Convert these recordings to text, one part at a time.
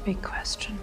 Big question.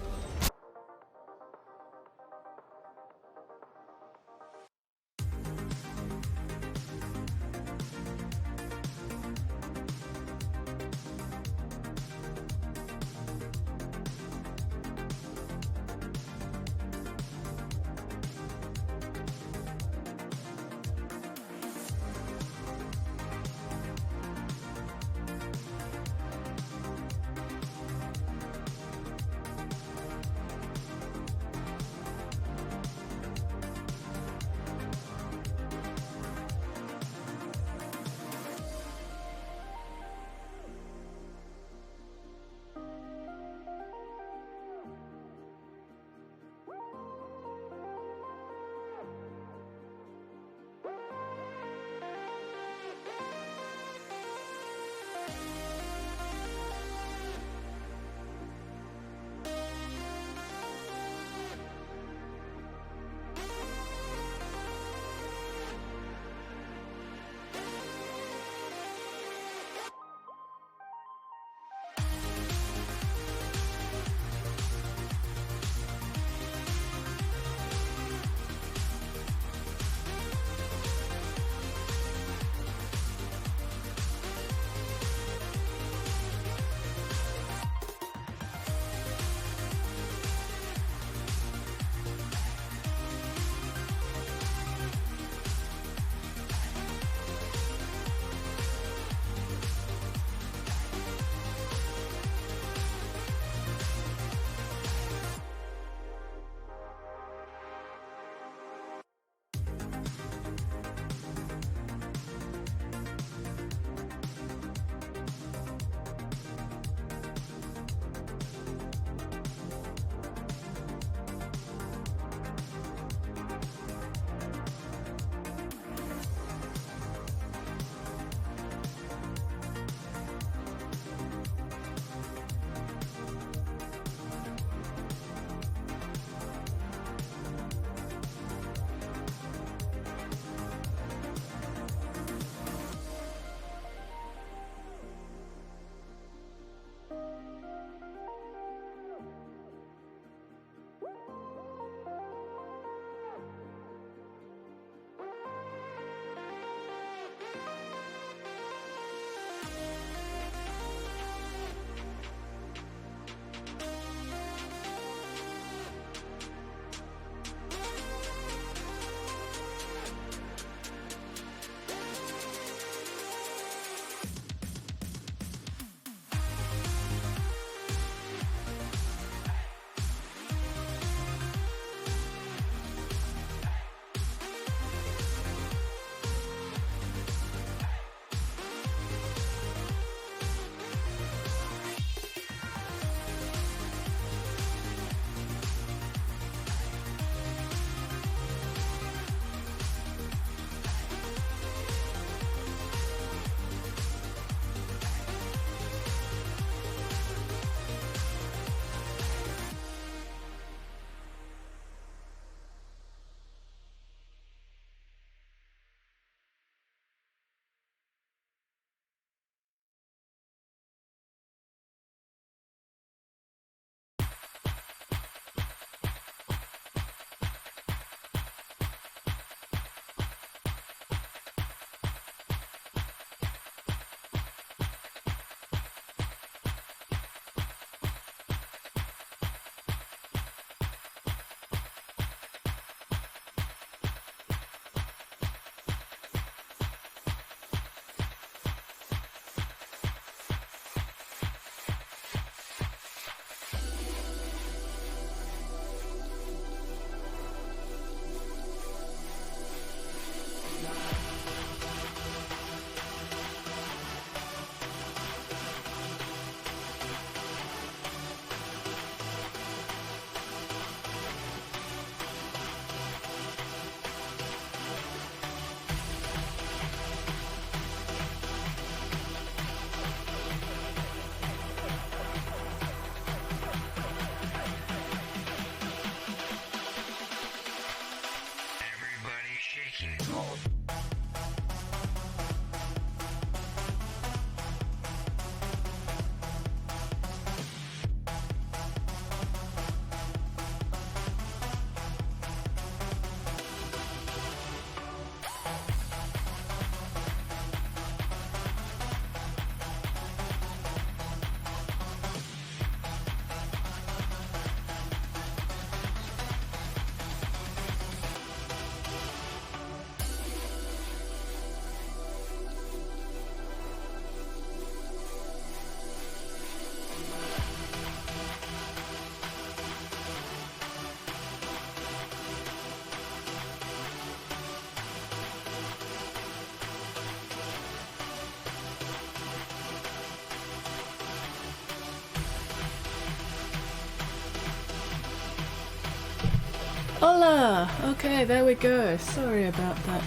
Hola! Okay, there we go. Sorry about that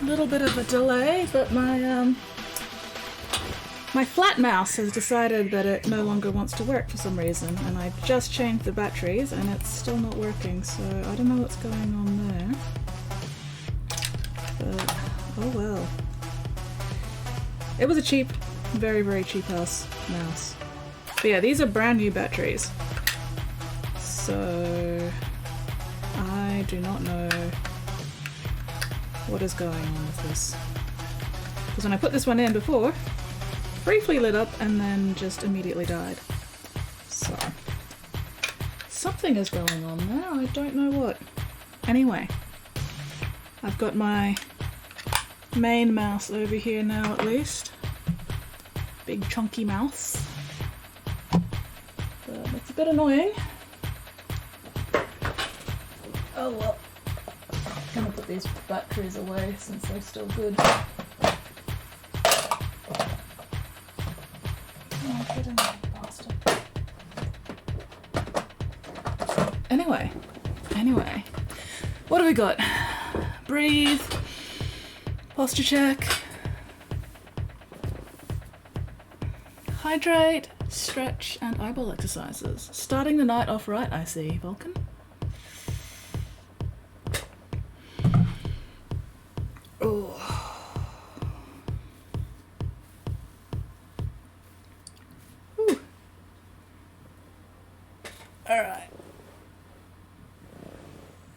little bit of a delay, but my flat mouse has decided that it no longer wants to work for some reason, and I just changed the batteries and it's still not working, so I don't know what's going on there. But, oh well. It was a cheap, very, very cheap ass mouse. But yeah, these are brand new batteries. So I do not know what is going on with this. Because when I put this one in before, briefly lit up and then just immediately died. So something is going on there, I don't know what. Anyway, I've got my main mouse over here now at least. Big chunky mouse. But it's a bit annoying. Oh well. I'm gonna put these batteries away since they're still good. Oh, get in there, bastard. Anyway. What do we got? Breathe. Posture check. Hydrate, stretch, and eyeball exercises. Starting the night off right, I see, Vulcan. Oh. Whew. Alright.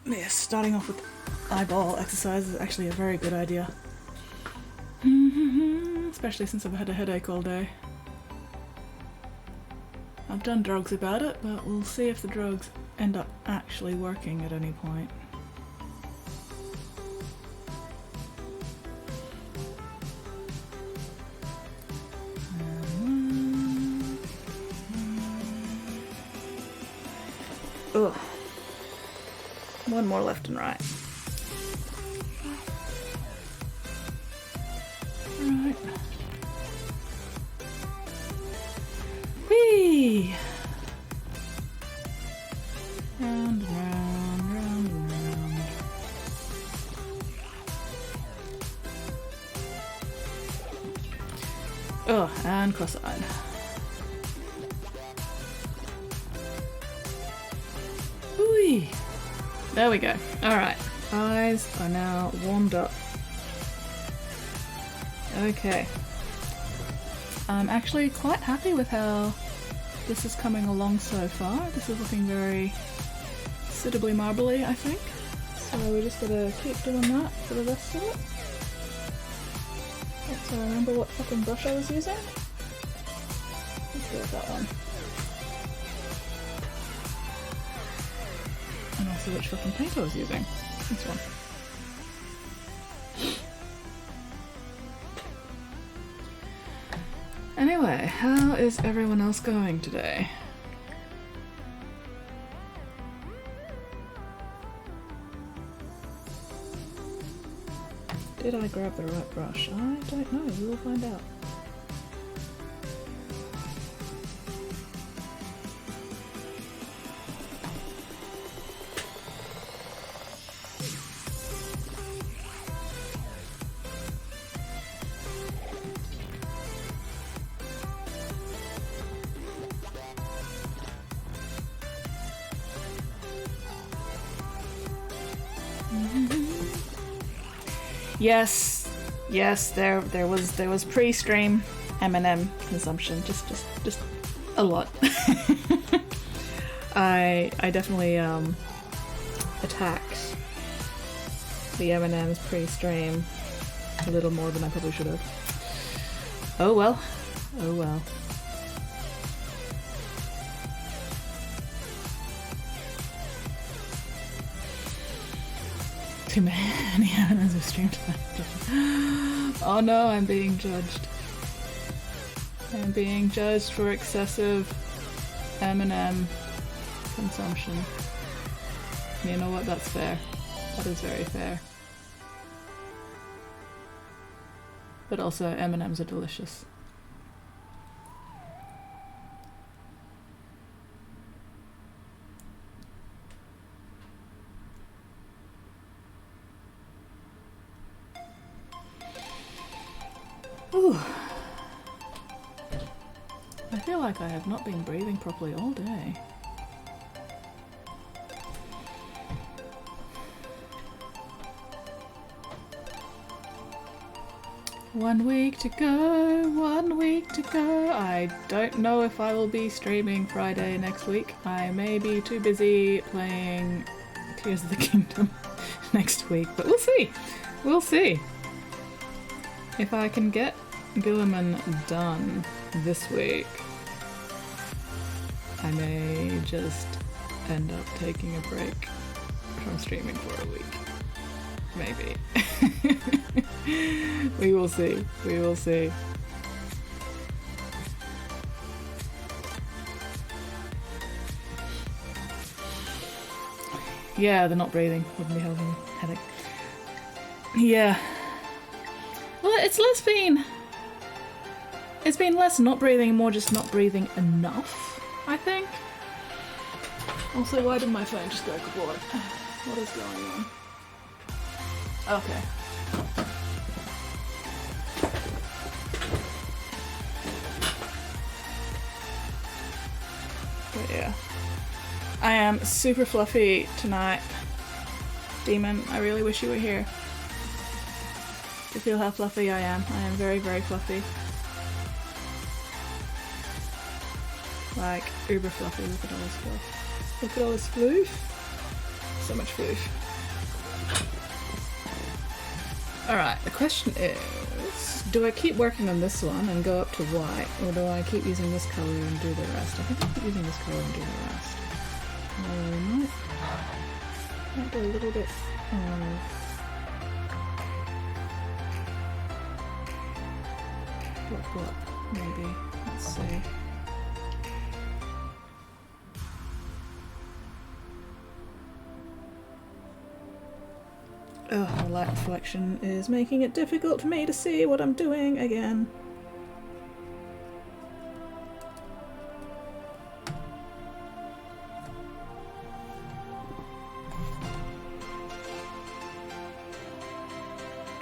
Yes, starting off with eyeball exercise is actually a very good idea. Especially since I've had a headache all day. I've done drugs about it, but we'll see if the drugs end up actually working at any point. Ugh. One more left and right. Right. Whee! Round and round, round and round. Oh, and cross-eyed. Whee! There we go. Alright. Eyes are now warmed up. Okay. I'm actually quite happy with how this is coming along so far. This is looking very suitably marbly, I think. So we're just gonna keep doing that for the rest of it. Let's remember what fucking brush I was using. Let's go with that one. And also which fucking paint I was using. This one. Anyway, how is everyone else going today? Did I grab the right brush? I don't know, we will find out. Yes, there was pre-stream M&M consumption, just a lot. I definitely attacked the M&Ms pre-stream a little more than I probably should have. Oh well. Too many M&Ms have streamed. Oh no, I'm being judged. I'm being judged for excessive M&M consumption. You know what? That's fair. That is very fair. But also, M&Ms are delicious. Ooh. I feel like I have not been breathing properly all day. One week to go, 1 week to go. I don't know if I will be streaming Friday next week. I may be too busy playing Tears of the Kingdom next week, but we'll see. We'll see. If I can get Gilliman done this week, I may just end up taking a break from streaming for a week. Maybe. We will see. We will see. Yeah, the not breathing wouldn't be helping. Headache. Yeah. Well, it's been less not breathing, more just not breathing enough, I think. Also, why did my phone just go overboard? What is going on? Okay. But yeah. I am super fluffy tonight. Demon, I really wish you were here to feel how fluffy I am. I am very, very fluffy. Like, uber fluffy. Look at all this fluff. Look at all this floof. So much floof. Alright, the question is, do I keep working on this one and go up to white, or do I keep using this colour and do the rest? I think I'll keep using this colour and do the rest. We might do a little bit of what, maybe. Let's see. Oh, the light reflection is making it difficult for me to see what I'm doing again.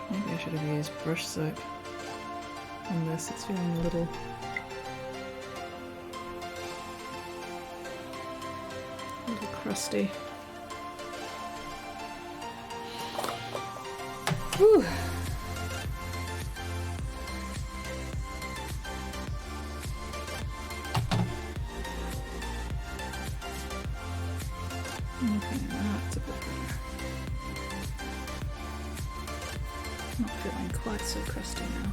Maybe I should have used brush soap on this. It's feeling a little crusty. Whew. Okay, that's a bit better. Not feeling quite so crusty now.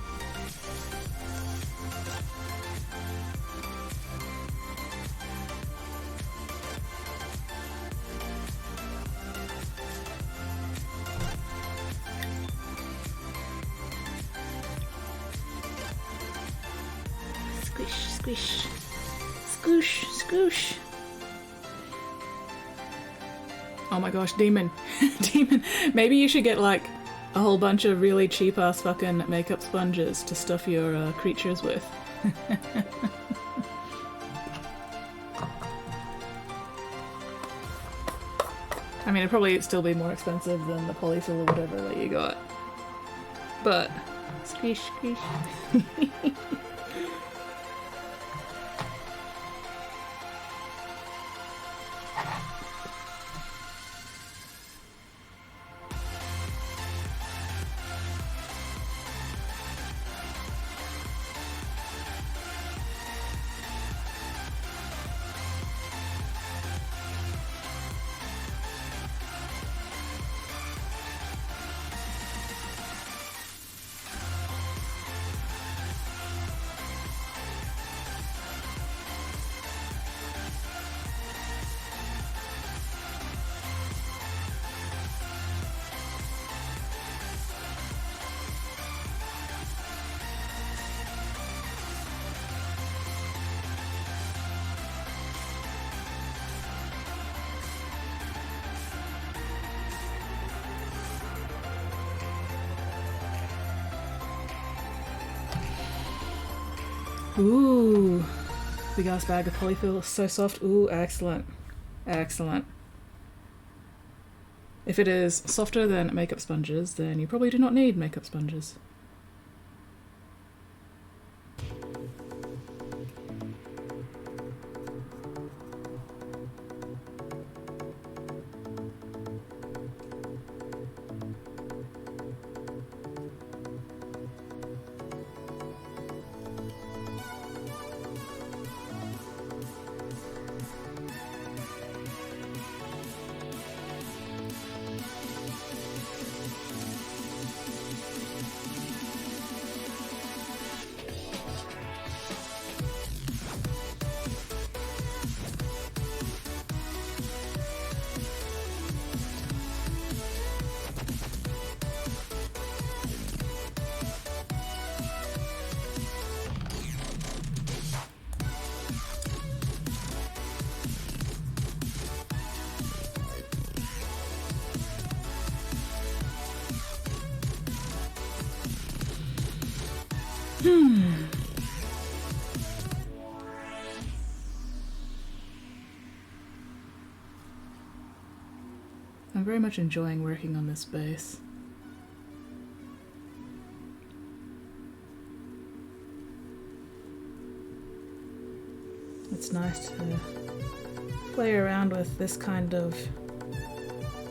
Squish, scoosh, scoosh. Oh my gosh, Demon. Demon, maybe you should get like a whole bunch of really cheap ass fucking makeup sponges to stuff your creatures with. I mean, it'd probably still be more expensive than the polyfill or whatever that you got. But, squish, squish. Ooh, big ass bag of polyfill, so soft. Ooh, excellent. Excellent. If it is softer than makeup sponges, then you probably do not need makeup sponges. I'm very much enjoying working on this base. It's nice to play around with this kind of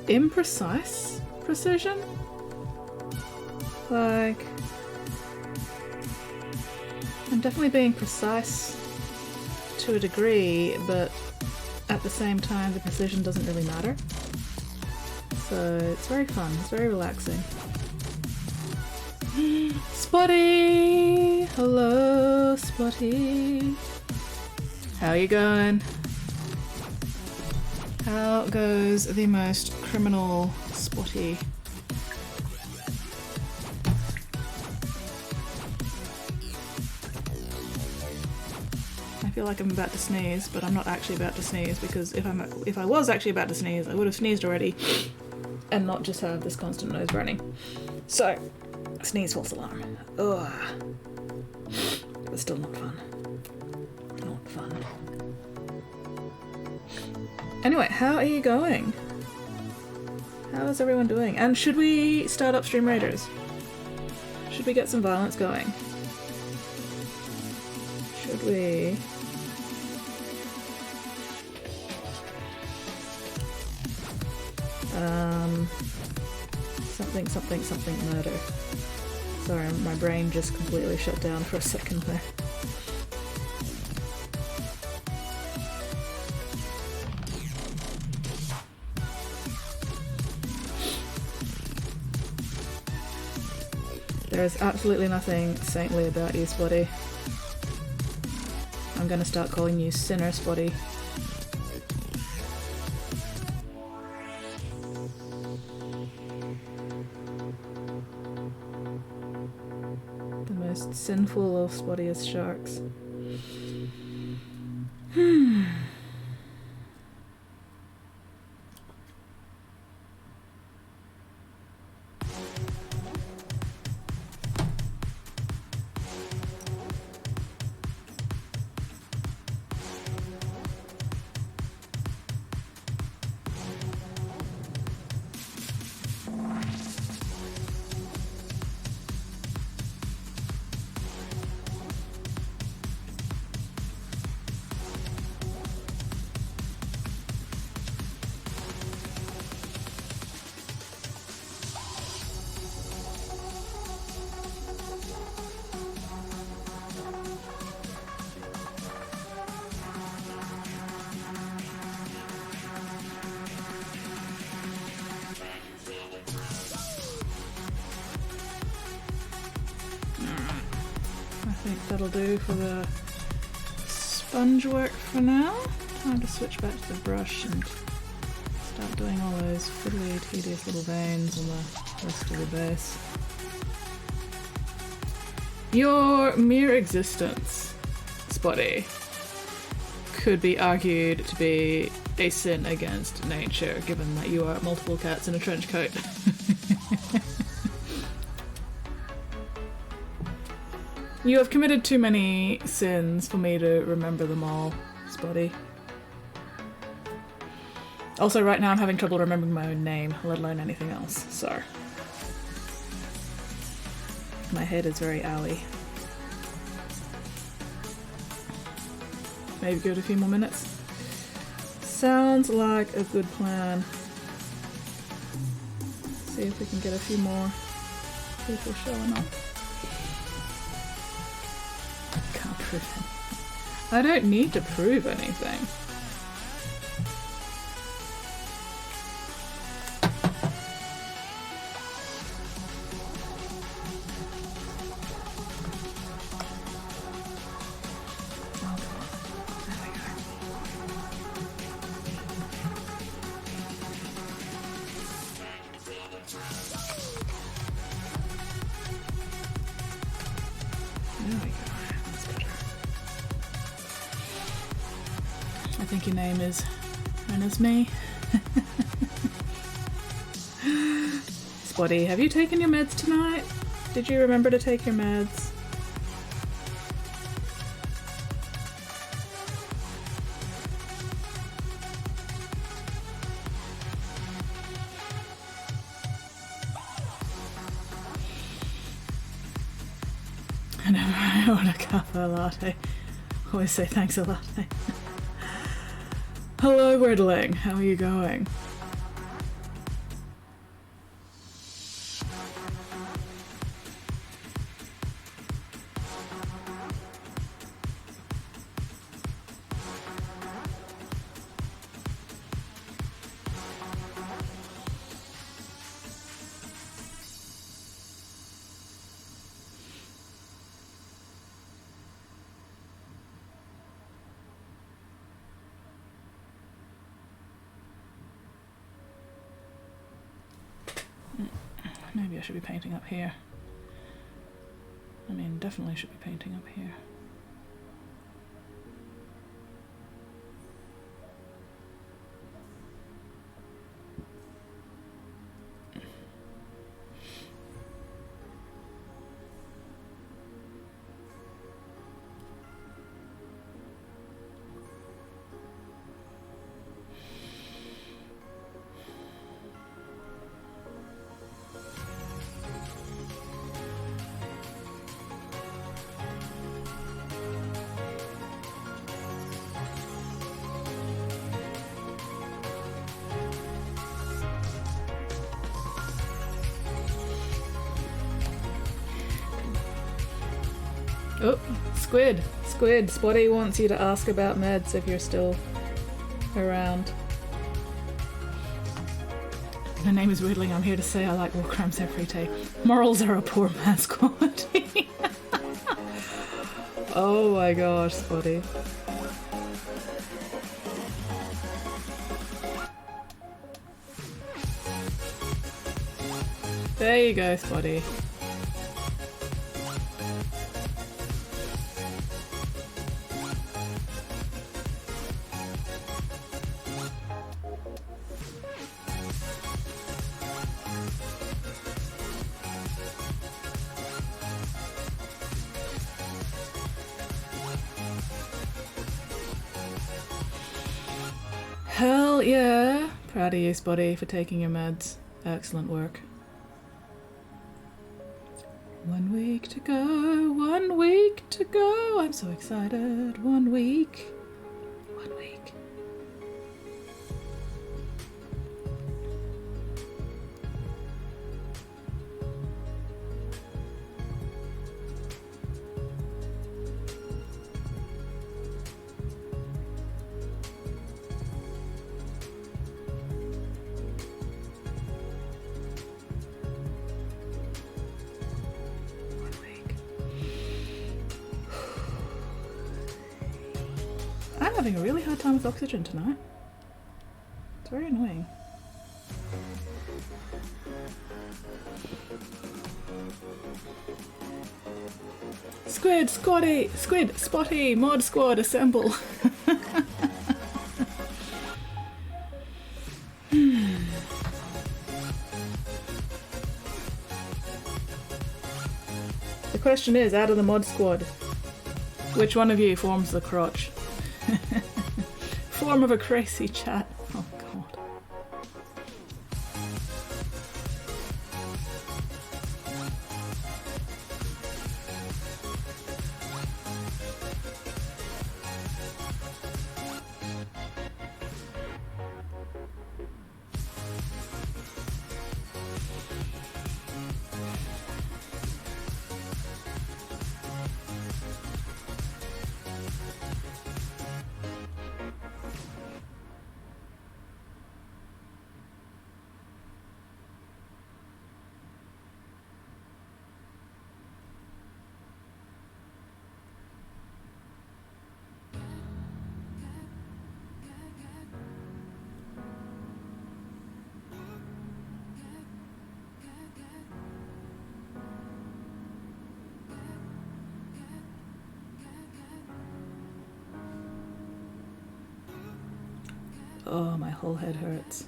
imprecise precision. Like, I'm definitely being precise to a degree, but at the same time the precision doesn't really matter. So it's very fun, it's very relaxing. Spotty! Hello, Spotty. How you going? How goes the most criminal Spotty? I feel like I'm about to sneeze, but I'm not actually about to sneeze, because if I was actually about to sneeze, I would have sneezed already and not just have this constant nose running. So, sneeze, false alarm. Ugh. But still not fun. Not fun. Anyway, how are you going? How is everyone doing? And should we start up Stream Raiders? Should we get some violence going? Should we? Something murder. Sorry, my brain just completely shut down for a second there. There's absolutely nothing saintly about you, Spotty. I'm gonna start calling you Sinner, Spotty. The most sinful of spottiest sharks. I think that'll do for the sponge work for now. Time to switch back to the brush and start doing all those fiddly, tedious little veins on the rest of the base. Your mere existence, Spotty, could be argued to be a sin against nature, given that you are multiple cats in a trench coat. You have committed too many sins for me to remember them all, Spotty. Also, right now I'm having trouble remembering my own name, let alone anything else, so... my head is very owie. Maybe give it a few more minutes. Sounds like a good plan. See if we can get a few more people showing up. Can't prove anything. I don't need to prove anything. I think your name is known as me. Spotty, have you taken your meds tonight? Did you remember to take your meds? whenever I order a cuppa latte. Always say thanks a latte. Hello, Whittling. How are you going? Maybe I should be painting up here. I mean, definitely should be painting up here. Oh, Squid! Squid! Spotty wants you to ask about meds if you're still around. My name is Whittling. I'm here to say I like war crimes every day. Morals are a poor man's quality. Oh my gosh, Spotty. There you go, Spotty. Hell yeah! Proud of you, Spotty, for taking your meds. Excellent work. 1 week to go, 1 week to go. I'm so excited. 1 week. 1 week. I'm having a really hard time with oxygen tonight. It's very annoying. Squid, Squatty, Squid, Spotty, Mod Squad, assemble. The question is, out of the Mod Squad, which one of you forms the crotch? Form of a crazy chat. Oh god. Oh, my whole head hurts.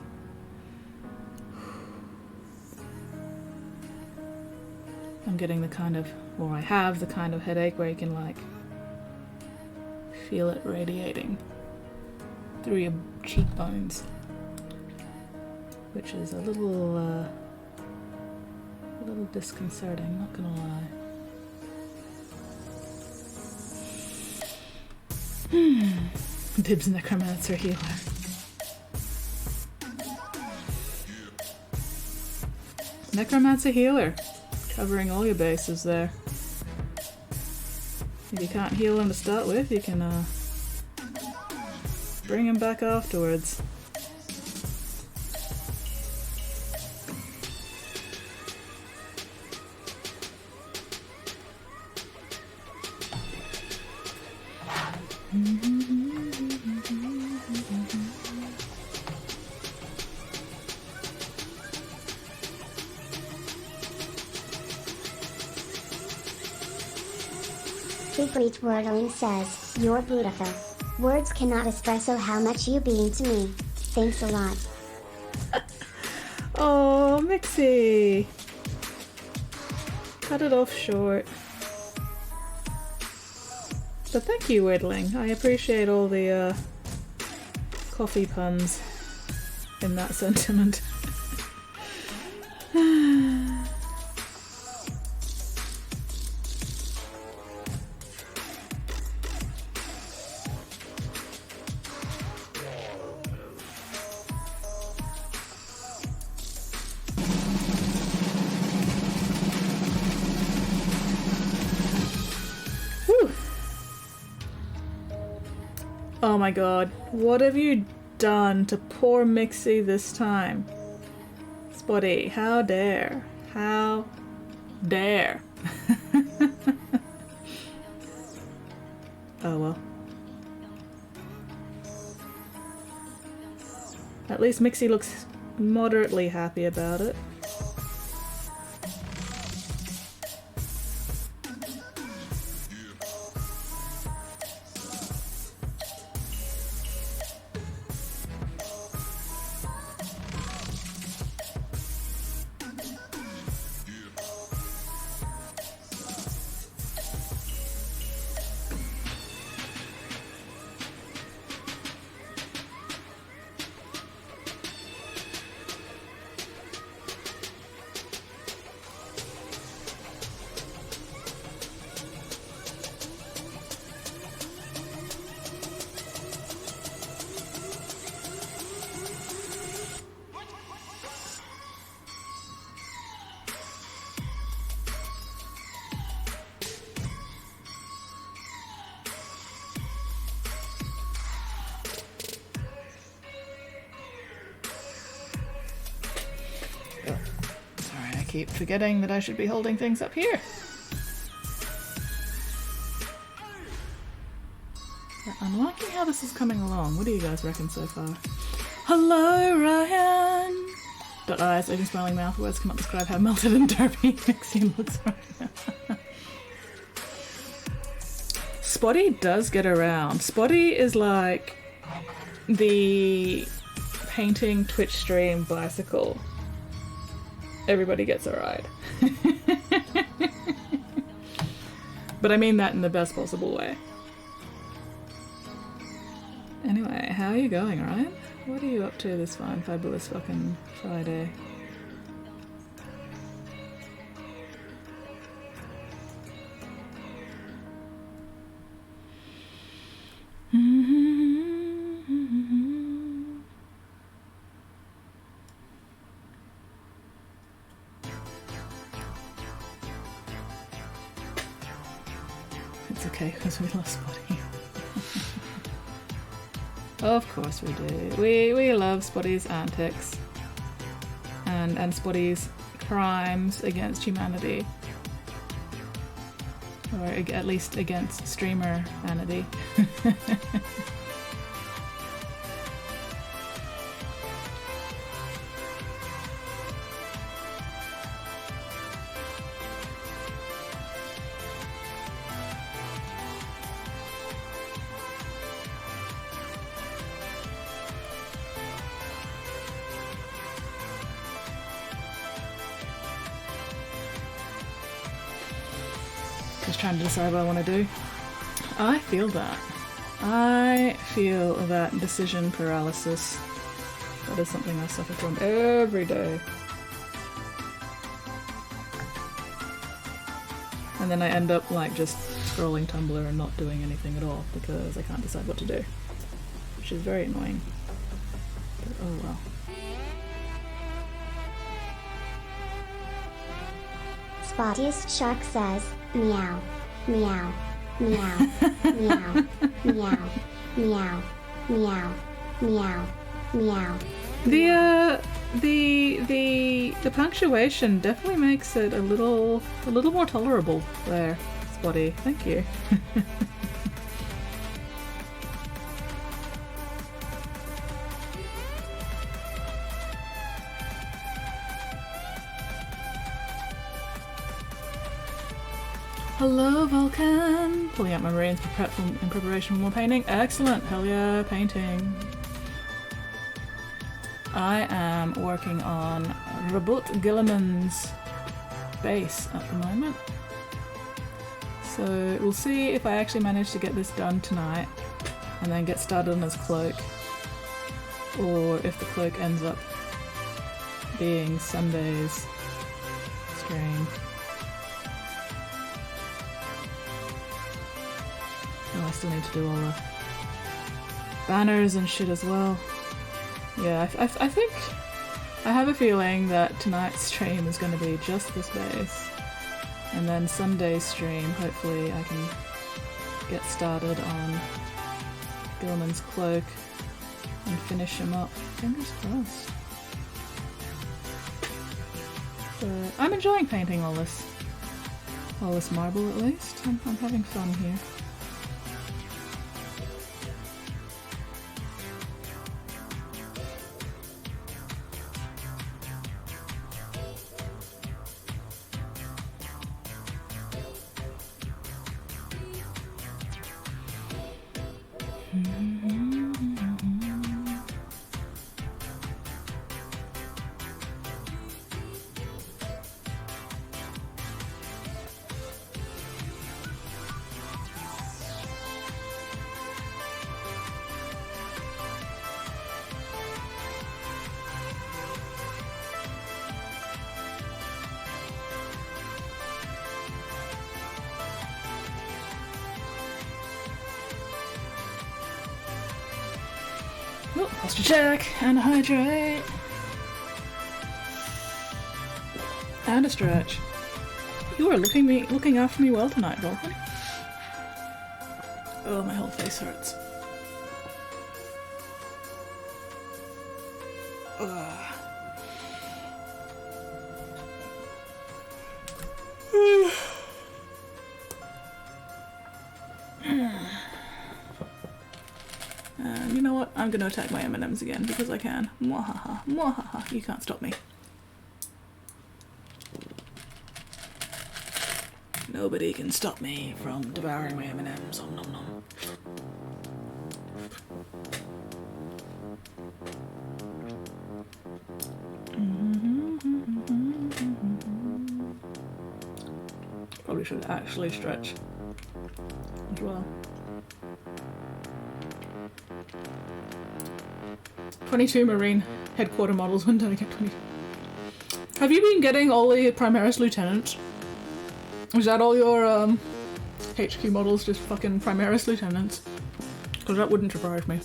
I'm getting the kind of, or I have the kind of headache where you can like feel it radiating through your cheekbones, which is a little disconcerting, not gonna lie. Bib's Necromancer Healer. Necromancer Healer. Covering all your bases there. If you can't heal him to start with, you can bring him back afterwards. Secret Wordling says, "You're beautiful. Words cannot express how much you mean to me. Thanks a lot." Oh, Mixie! Cut it off short. But thank you, Whittling. I appreciate all the coffee puns in that sentiment. Oh my god, what have you done to poor Mixie this time? Spotty, how dare? How dare? Oh well. At least Mixie looks moderately happy about it. Keep forgetting that I should be holding things up here. Yeah, I'm liking how this is coming along. What do you guys reckon so far? Hello, Ryan! Eyes, open smiling mouth, words cannot describe how melted and derpy Mixie looks right now. Spotty does get around. Spotty is like the painting Twitch stream bicycle. Everybody gets a ride. But I mean that in the best possible way. Anyway, how are you going, Ryan? What are you up to this fine, fabulous fucking Friday? It's okay because we love Spotty. Of course we do. We love Spotty's antics and Spotty's crimes against humanity, or at least against streamer-anity. Trying to decide what I want to do. I feel that. I feel that decision paralysis. That is something I suffer from every day. And then I end up like just scrolling Tumblr and not doing anything at all because I can't decide what to do. Which is very annoying. But oh well. Spottiest Shark says, meow, meow, meow, meow, meow, meow, meow, meow, meow. The punctuation definitely makes it a little more tolerable there, Spotty. Thank you. Hello, Vulcan! Pulling out my marines in preparation for more painting. Excellent! Hell yeah, painting. I am working on Rabut Gilliman's base at the moment. So we'll see if I actually manage to get this done tonight and then get started on his cloak, or if the cloak ends up being Sunday's stream. Oh, I still need to do all the banners and shit as well. Yeah, I think I have a feeling that tonight's stream is going to be just this base, and then Sunday's stream, hopefully I can get started on Gilman's cloak and finish him up. Fingers crossed. But I'm enjoying painting all this marble at least. I'm having fun here. Oh, posture check, and a hydrate. And a stretch. You are looking after me well tonight, Vulcan. Oh, my whole face hurts. Ugh. And you know what? I'm gonna attack my M&Ms again because I can. Mwahaha, mwahaha. You can't stop me. Nobody can stop me from devouring my M&Ms. Om nom nom. Probably should actually stretch as well. 22 Marine headquarter models. When did I get 20? Have you been getting all the Primaris Lieutenants? Is that all your HQ models, just fucking Primaris Lieutenants? Because that wouldn't surprise me.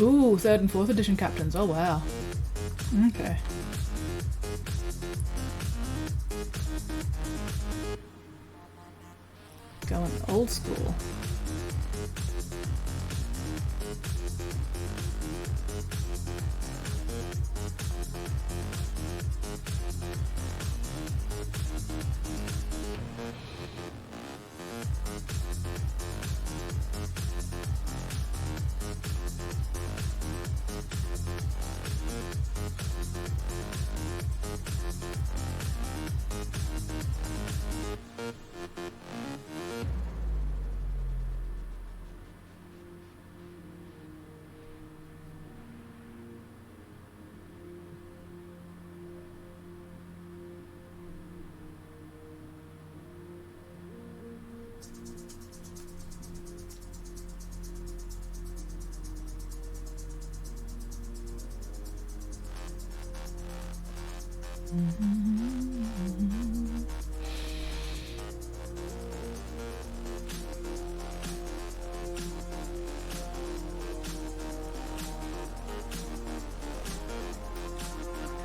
Ooh, 3rd and 4th edition captains. Oh wow. Okay. Going old school.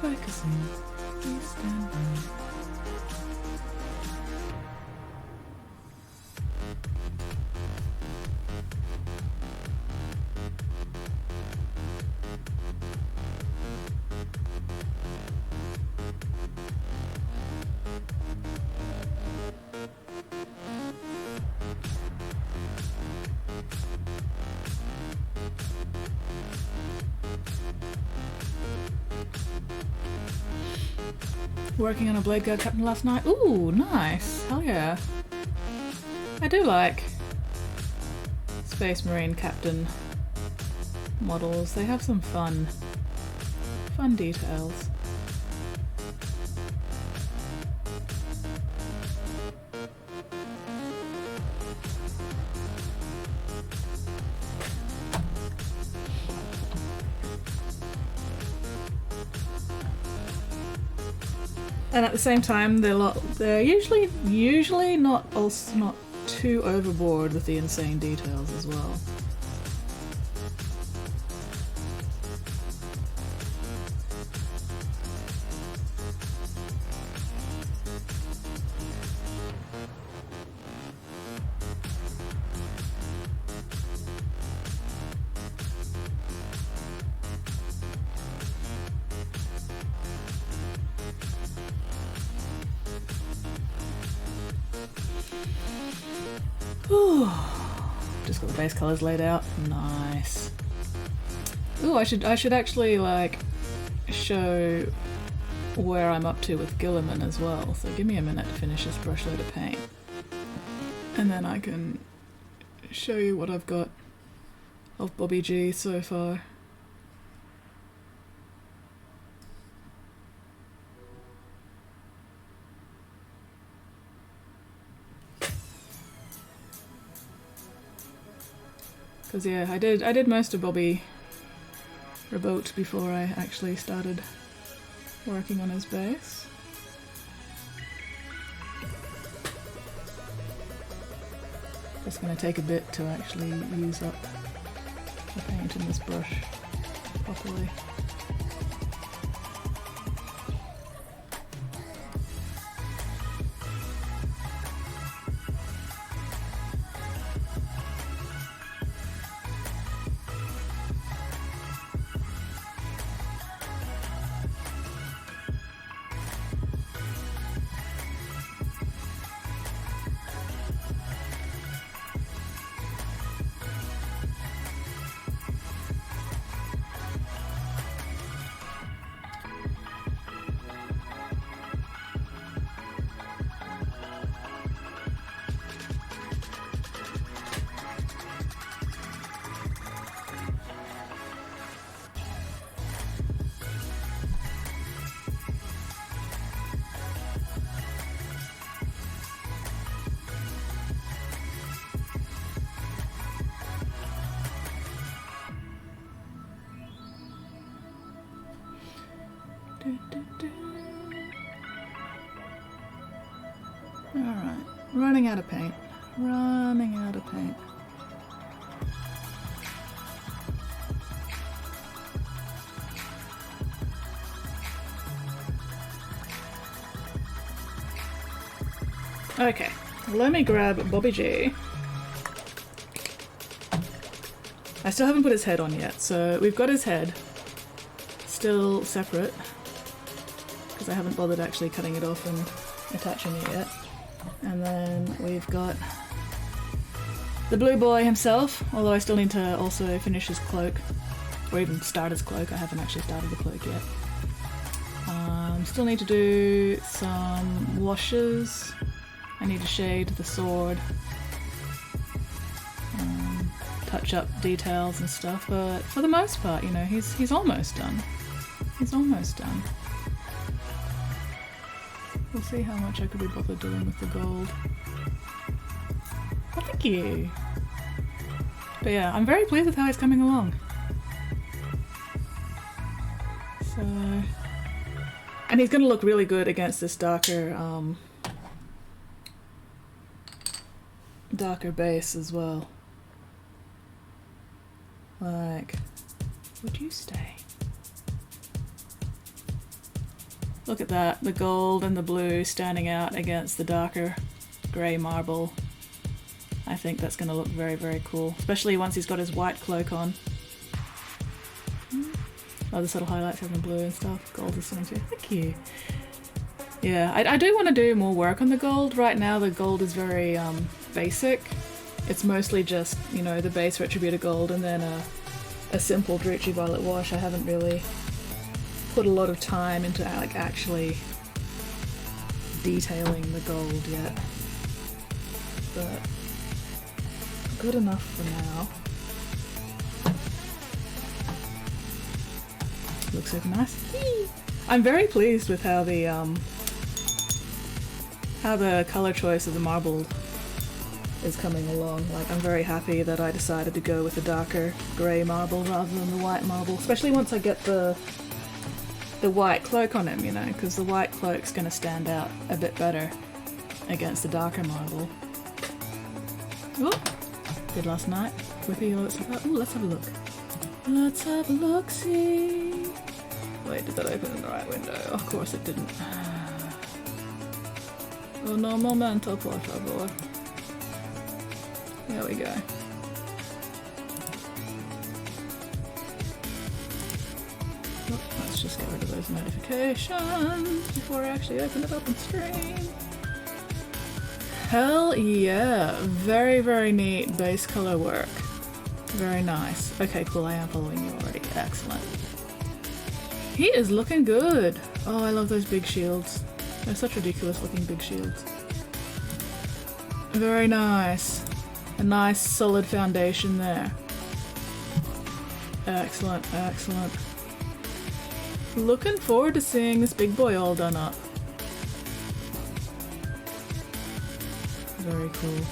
Focusing. Please stand by. Working on a Blade Guard Captain last night. Ooh, nice. Hell yeah. I do like Space Marine Captain models. They have some fun details. And at the same time, they're usually not too overboard with the insane details as well. Just got the base colors laid out. Nice. Ooh, I should actually like show where I'm up to with Gilliman as well. So give me a minute to finish this brush load of paint, and then I can show you what I've got of Bobby G so far. Because yeah, I did most of Bobby Rabot before I actually started working on his base. It's going to take a bit to actually use up the paint in this brush properly. Alright, running out of paint. Running out of paint. Okay, let me grab Bobby G. I still haven't put his head on yet, so we've got his head still separate because I haven't bothered actually cutting it off and attaching it yet. And then we've got the blue boy himself, although I still need to also finish his cloak, or even start his cloak. I haven't actually started the cloak yet. Still need to do some washes. I need to shade the sword, touch up details and stuff, but for the most part, you know, he's almost done. He's almost done. We'll see how much I could be bothered doing with the gold. Oh, thank you! But yeah, I'm very pleased with how he's coming along. So... And he's going to look really good against this darker base as well. Like, would you stay? Look at that, the gold and the blue standing out against the darker grey marble. I think that's going to look very, very cool, especially once he's got his white cloak on. Oh, the subtle highlights having blue and stuff. Gold is something too. Thank you. Yeah, I do want to do more work on the gold. Right now the gold is very basic. It's mostly just, you know, the base retributor gold and then a simple Druchii violet wash. I haven't really put a lot of time into like actually detailing the gold yet. But good enough for now. Looks super nice. I'm very pleased with how the color choice of the marble is coming along. Like, I'm very happy that I decided to go with the darker grey marble rather than the white marble, especially once I get the white cloak on him, you know, because the white cloak's going to stand out a bit better against the darker marble. Oh, did last night. Whippy, let's have a look. Let's have a look-see. Wait, did that open in the right window? Of course it didn't. Oh no momento, por favor. There we go. Oh, let's just get rid of those notifications before I actually open it up on stream. Hell yeah! Very, very neat base color work. Very nice. Okay, cool, I am following you already. Excellent. He is looking good! Oh, I love those big shields. They're such ridiculous looking big shields. Very nice. A nice solid foundation there. Excellent, excellent. Looking forward to seeing this big boy all done up. Very cool.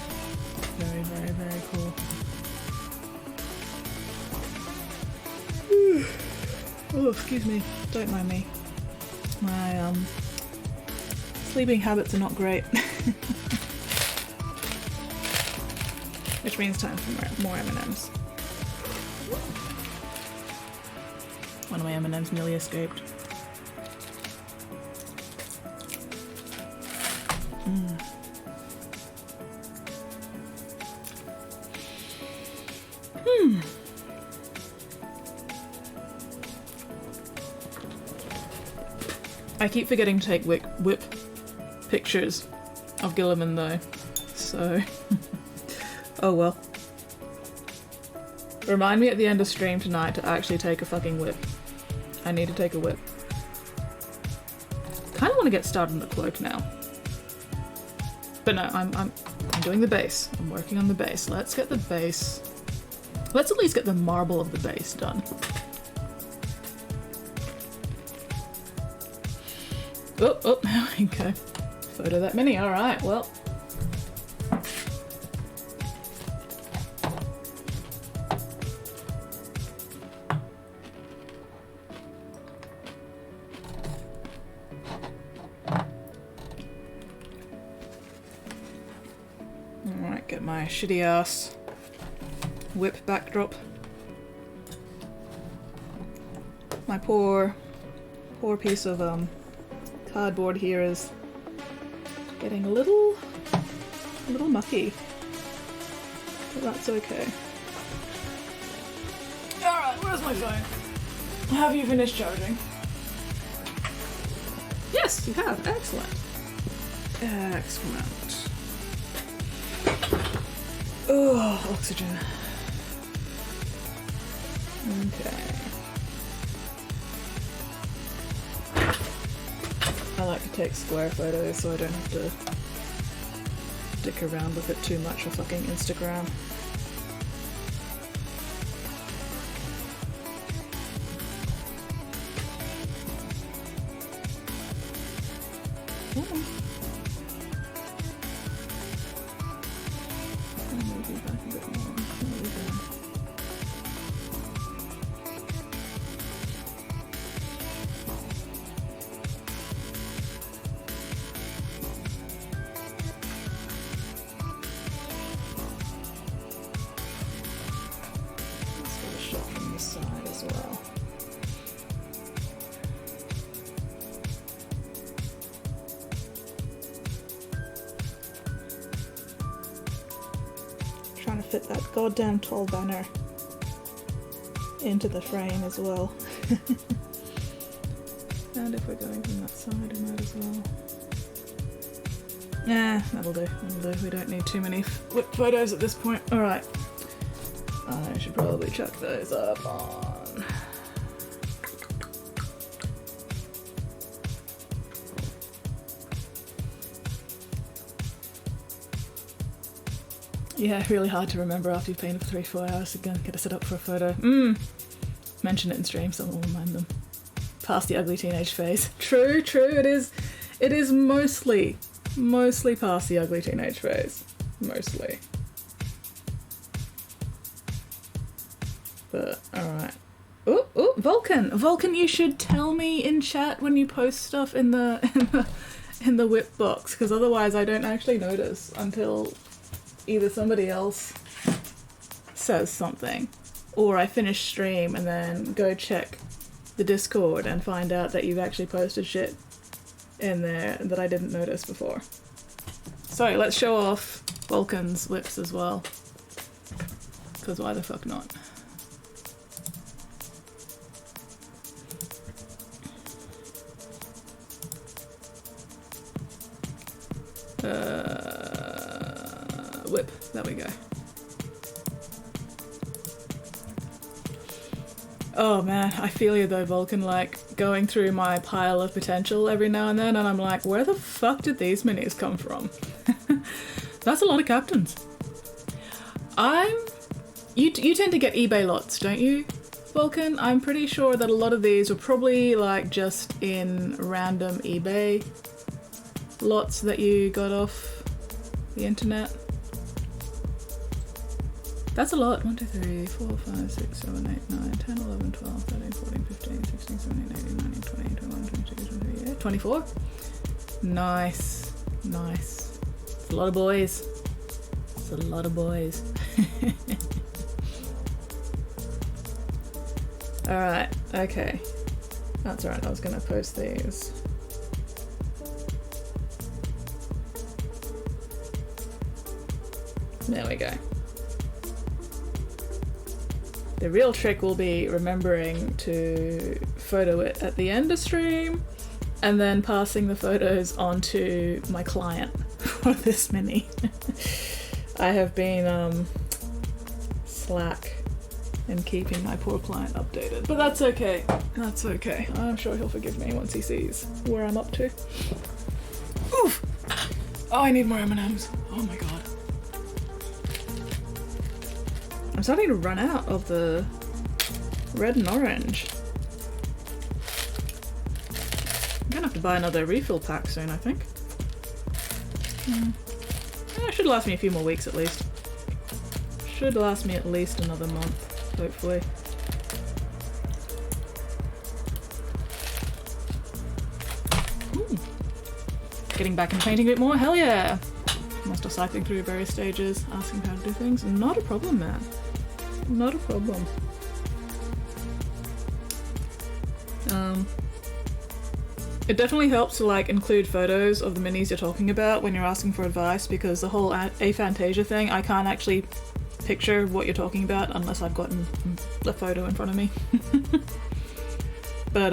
Very, very, very cool. Oh, excuse me. Don't mind me. My sleeping habits are not great. Which means time for more M&Ms. One of my M&Ms nearly escaped. I keep forgetting to take whip pictures of Gilliman though, so oh well. Remind me at the end of stream tonight to actually take a fucking whip. I need to take a whip. Kind of want to get started on the cloak now. But no, I'm doing the base. I'm working on the base. Let's get the base. Let's at least get the marble of the base done. Oh, there we go. Photo that mini, alright, well. Alright, get my shitty ass whip backdrop. My poor piece of cardboard here is getting a little mucky, but that's okay. Alright, where's my phone? Have you finished charging? Yes, you have. Excellent. Excellent. Oh, oxygen. Okay. I like to take square photos so I don't have to dick around with it too much for fucking Instagram. trying to fit that goddamn tall banner into the frame as well. And if we're going from that side, we might as well. Yeah, that'll do. That'll do. We don't need too many whip photos at this point. Alright. I should probably chuck those up on. Yeah, really hard to remember after you've painted for 3-4 hours. Again, gotta set up for a photo. Mention it in stream, someone will remind them. Past the ugly teenage phase. True, true, it is mostly past the ugly teenage phase. Mostly. But, alright. Oh, Vulcan! Vulcan, you should tell me in chat when you post stuff in the whip box, because otherwise I don't actually notice until either somebody else says something, or I finish stream and then go check the Discord and find out that you've actually posted shit in there that I didn't notice before. So let's show off Vulcan's whips as well, because why the fuck not? Whip, there we go. Oh man, I feel you though, Vulcan, like going through my pile of potential every now and then, and I'm like, where the fuck did these minis come from? That's a lot of captains. You tend to get eBay lots, don't you, Vulcan? I'm pretty sure that a lot of these were probably like just in random eBay lots that you got off the internet. That's a lot. 1, 2, 3, 4, 5, 6, 7, 8, 9, 10, 11, 12, 13, 14, 15, 16, 17, 18, 19, 20, 21, 22, 23, yeah, 24. Nice. Nice. It's a lot of boys. It's a lot of boys. Alright, okay. That's alright, I was gonna post these. There we go. The real trick will be remembering to photo it at the end of stream and then passing the photos on to my client for this mini. I have been slack in keeping my poor client updated, but that's okay. That's okay. I'm sure he'll forgive me once he sees where I'm up to. Oof! Oh, I need more M&Ms. Oh my god. I'm starting to run out of the red and orange. I'm gonna have to buy another refill pack soon, I think. Yeah, it should last me a few more weeks at least. Should last me at least another month, hopefully. Ooh. Getting back into painting a bit more, hell yeah! Must have cycling through various stages, asking how to do things. Not a problem, man. Not a problem. It definitely helps to like include photos of the minis you're talking about when you're asking for advice, because the whole aphantasia thing, I can't actually picture what you're talking about unless I've gotten the photo in front of me. But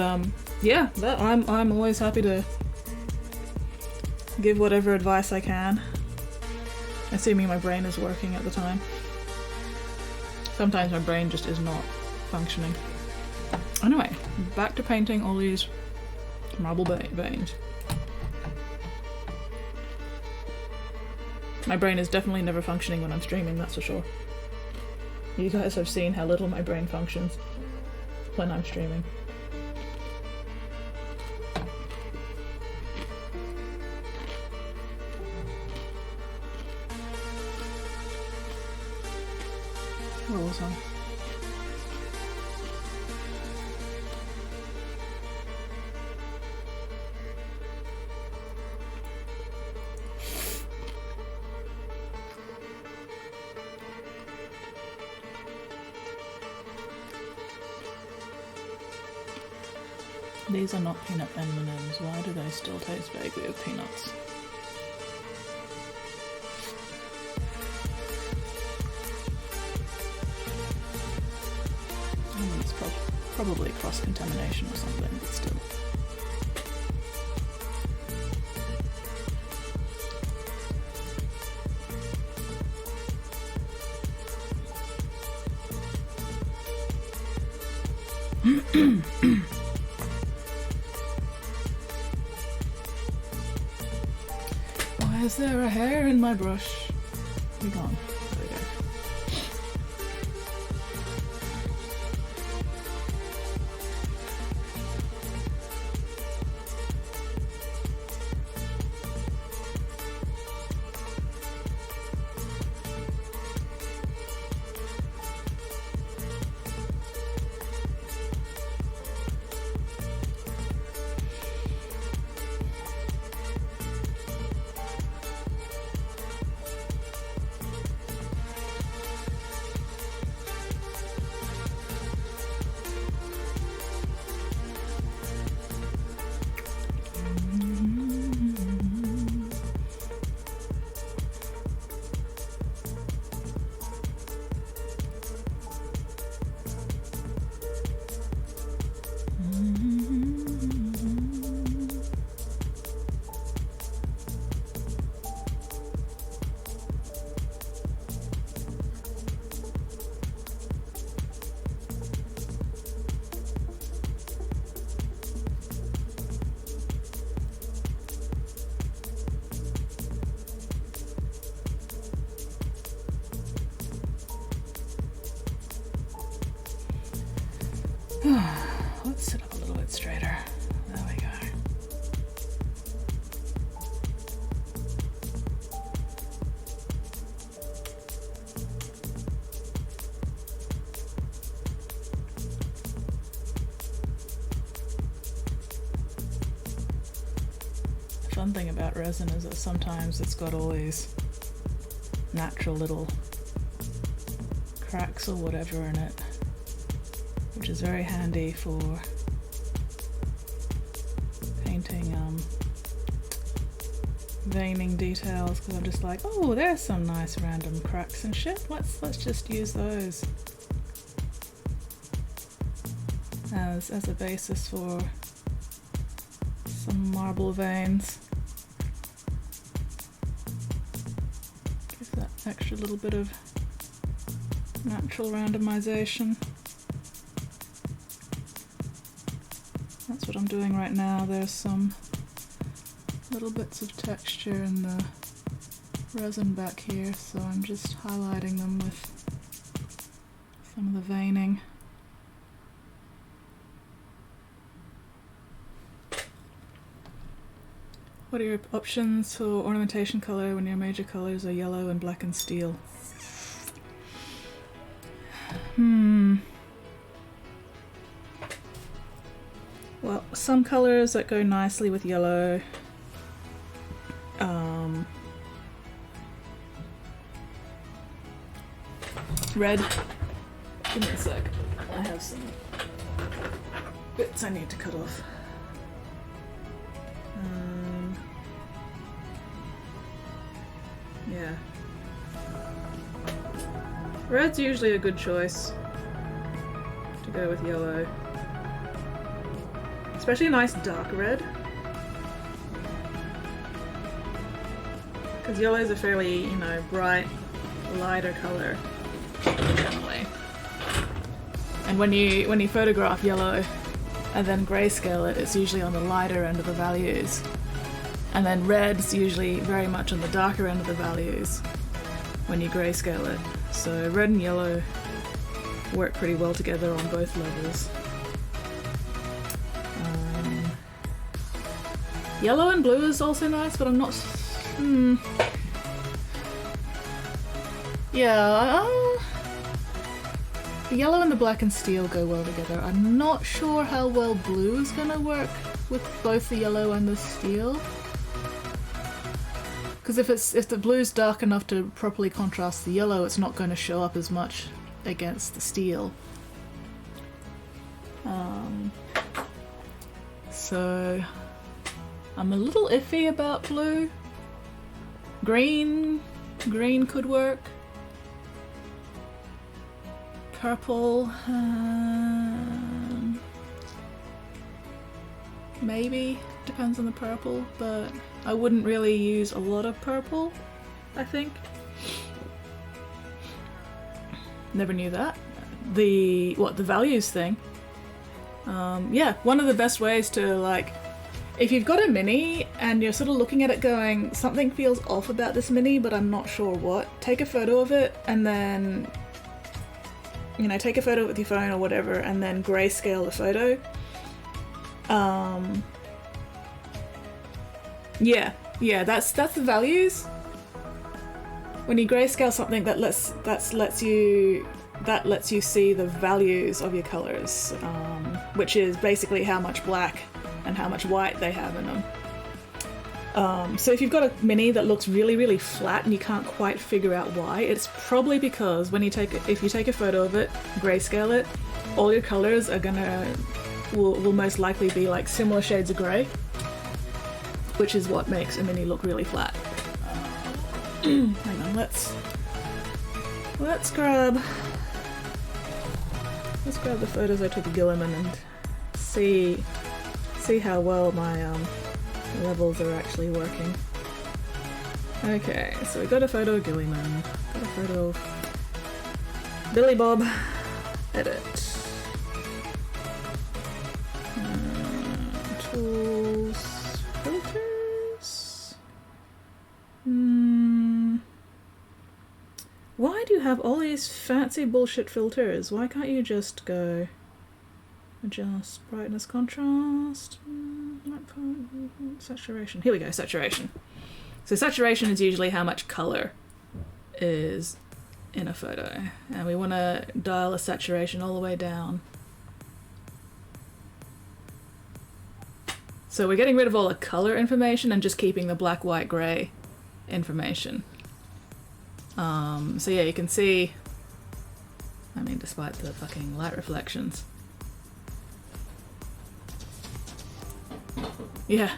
yeah, I'm always happy to give whatever advice I can, assuming my brain is working at the time. Sometimes my brain just is not functioning. Anyway, back to painting all these marble veins. My brain is definitely never functioning when I'm streaming, that's for sure. You guys have seen how little my brain functions when I'm streaming. Where was I? These are not peanut M&Ms. Why do they still taste vaguely of peanuts? It's probably cross-contamination or something, but still. Why is there a hair in my brush? Be gone. There we go. Let's sit up a little bit straighter. There we go. The fun thing about resin is that sometimes it's got all these natural little cracks or whatever in it, which is very handy for painting veining details, because I'm just like, oh, there's some nice random cracks and shit. Let's just use those as a basis for some marble veins. Gives that extra little bit of natural randomization. That's what I'm doing right now. There's some little bits of texture in the resin back here, so I'm just highlighting them with some of the veining. What are your options for ornamentation color when your major colors are yellow and black and steel? Well, some colors that go nicely with yellow. Red. Give me a sec. I have some bits I need to cut off. Yeah. Red's usually a good choice to go with yellow. Especially a nice dark red. Because yellow is a fairly, bright, lighter color generally. And when you photograph yellow and then grayscale it, it's usually on the lighter end of the values. And then red's usually very much on the darker end of the values when you grayscale it. So red and yellow work pretty well together on both levels. Yellow and blue is also nice, but I'm not... Yeah, the yellow and the black and steel go well together. I'm not sure how well blue is gonna work with both the yellow and the steel. Because if the blue's dark enough to properly contrast the yellow, it's not going to show up as much against the steel. So I'm a little iffy about blue. Green could work. purple. Maybe, depends on the purple, but I wouldn't really use a lot of purple, I think. Never knew that. The values thing. Yeah, one of the best ways to, like, if you've got a mini and you're sort of looking at it going, something feels off about this mini, but I'm not sure what, take a photo of it and then, you know, take a photo with your phone or whatever and then grayscale the photo. Yeah, that's the values. When you grayscale something, that lets you see the values of your colors, which is basically how much black and how much white they have in them. So if you've got a mini that looks really, really flat and you can't quite figure out why, it's probably because when if you take a photo of it, grayscale it, all your colors are will most likely be like similar shades of grey, which is what makes a mini look really flat. Hang on, let's grab the photos I took of Gilliman and see how well my levels are actually working. Okay, so we got a photo of Gilliman, got a photo of Billy Bob, edit. Tools, filters. Why do you have all these fancy bullshit filters? Why can't you just go adjust brightness, contrast, saturation? Here we go, saturation. So saturation is usually how much color is in a photo, and we want to dial the saturation all the way down. So we're getting rid of all the color information and just keeping the black, white, grey information. So yeah, you can see, I mean, despite the fucking light reflections. Yeah,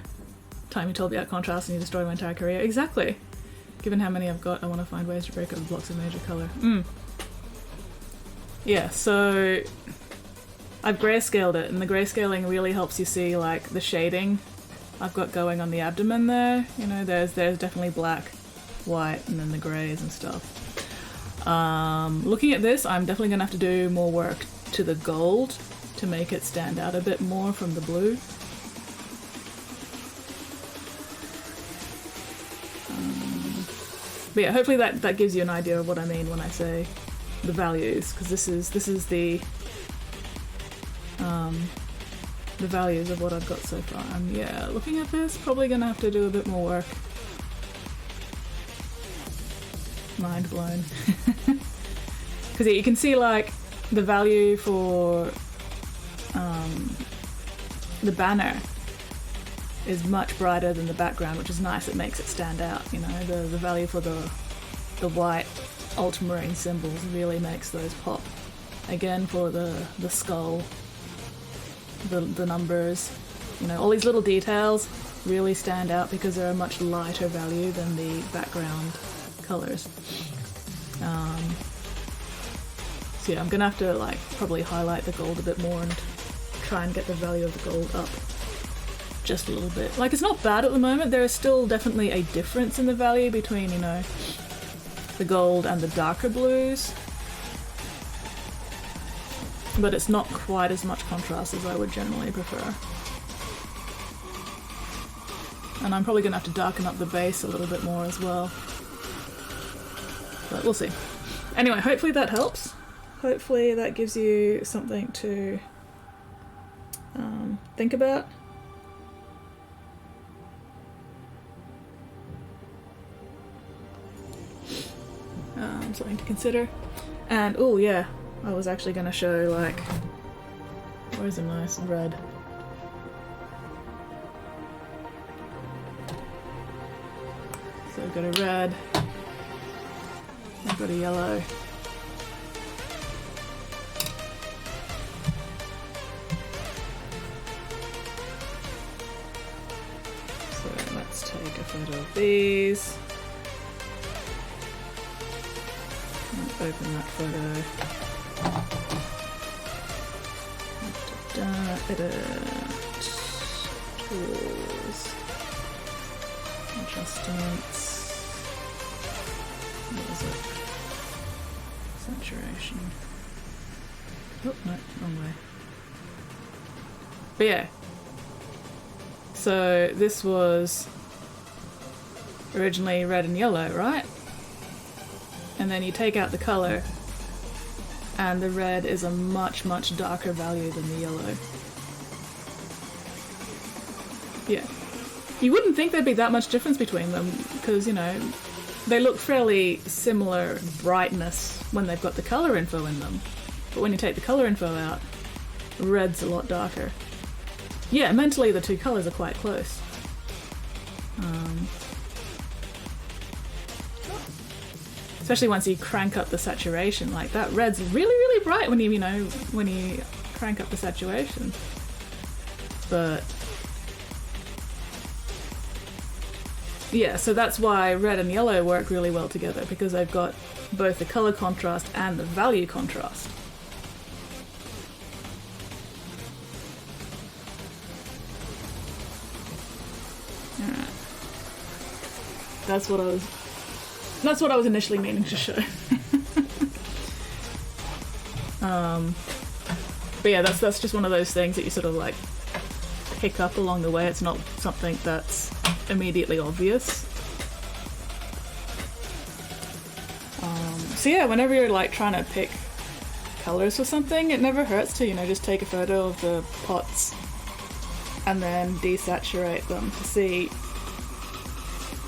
time you told me about contrast and you destroyed my entire career. Exactly. Given how many I've got, I want to find ways to break up the blocks of major colour. Yeah, so I've grayscaled it, and the grayscaling really helps you see like the shading I've got going on the abdomen there. You know, there's definitely black, white, and then the greys and stuff. Looking at this, I'm definitely going to have to do more work to the gold to make it stand out a bit more from the blue. But yeah, hopefully that gives you an idea of what I mean when I say the values, because this is the values of what I've got so far. And yeah, looking at this, probably gonna have to do a bit more work. Mind blown. Because yeah, you can see like the value for the banner is much brighter than the background, which is nice. It makes it stand out, you know. The value for the white ultramarine symbols really makes those pop. Again, for the skull, the numbers, you know, all these little details really stand out because they're a much lighter value than the background colors. So yeah, I'm gonna have to like probably highlight the gold a bit more and try and get the value of the gold up just a little bit. Like, it's not bad at the moment. There is still definitely a difference in the value between, you know, the gold and the darker blues, but it's not quite as much contrast as I would generally prefer. And I'm probably gonna have to darken up the base a little bit more as well, but we'll see. Anyway, hopefully that helps. Hopefully that gives you something to think about. Something to consider. And oh yeah, I was actually going to show, like, where's a nice red? So I've got a red, I've got a yellow, so let's take a photo of these. Open that photo. Edit. Tools. Adjustments. What is it? Saturation. Oh, no, wrong way. But yeah. So this was originally red and yellow, right? And then you take out the color, and the red is a much, much darker value than the yellow. Yeah. You wouldn't think there'd be that much difference between them, because, you know, they look fairly similar brightness when they've got the color info in them. But when you take the color info out, red's a lot darker. Yeah, mentally the two colors are quite close. Especially once you crank up the saturation like that. Red's really, really bright when when you crank up the saturation. But yeah, so that's why red and yellow work really well together, because they've got both the color contrast and the value contrast. Alright. That's what I was initially meaning to show. But yeah, that's just one of those things that you sort of like pick up along the way. It's not something that's immediately obvious. So yeah, whenever you're like trying to pick colors for something, it never hurts to, just take a photo of the pots and then desaturate them to see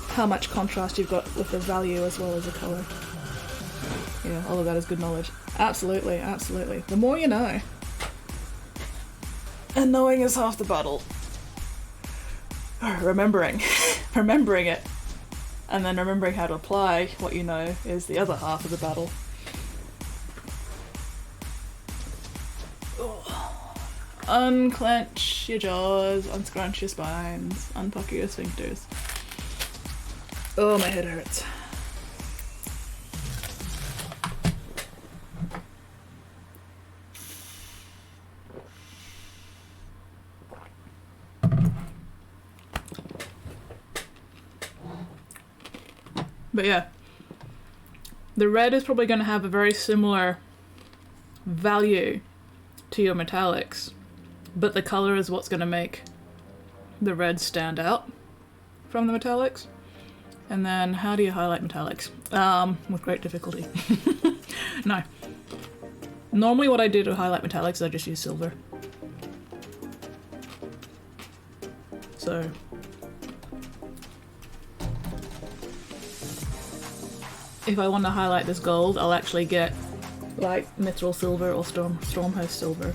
how much contrast you've got with the value as well as the color. Yeah, all of that is good knowledge. Absolutely, absolutely. The more you know. And knowing is half the battle. Remembering it, and then remembering how to apply what you know is the other half of the battle. Oh. Unclench your jaws, unscrunch your spines, unpucker your sphincters. Oh, my head hurts. But yeah, the red is probably going to have a very similar value to your metallics, but the color is what's going to make the red stand out from the metallics. And then how do you highlight metallics? With great difficulty. No. Normally what I do to highlight metallics, I just use silver. So if I want to highlight this gold, I'll actually get like mithril silver or stormhost silver.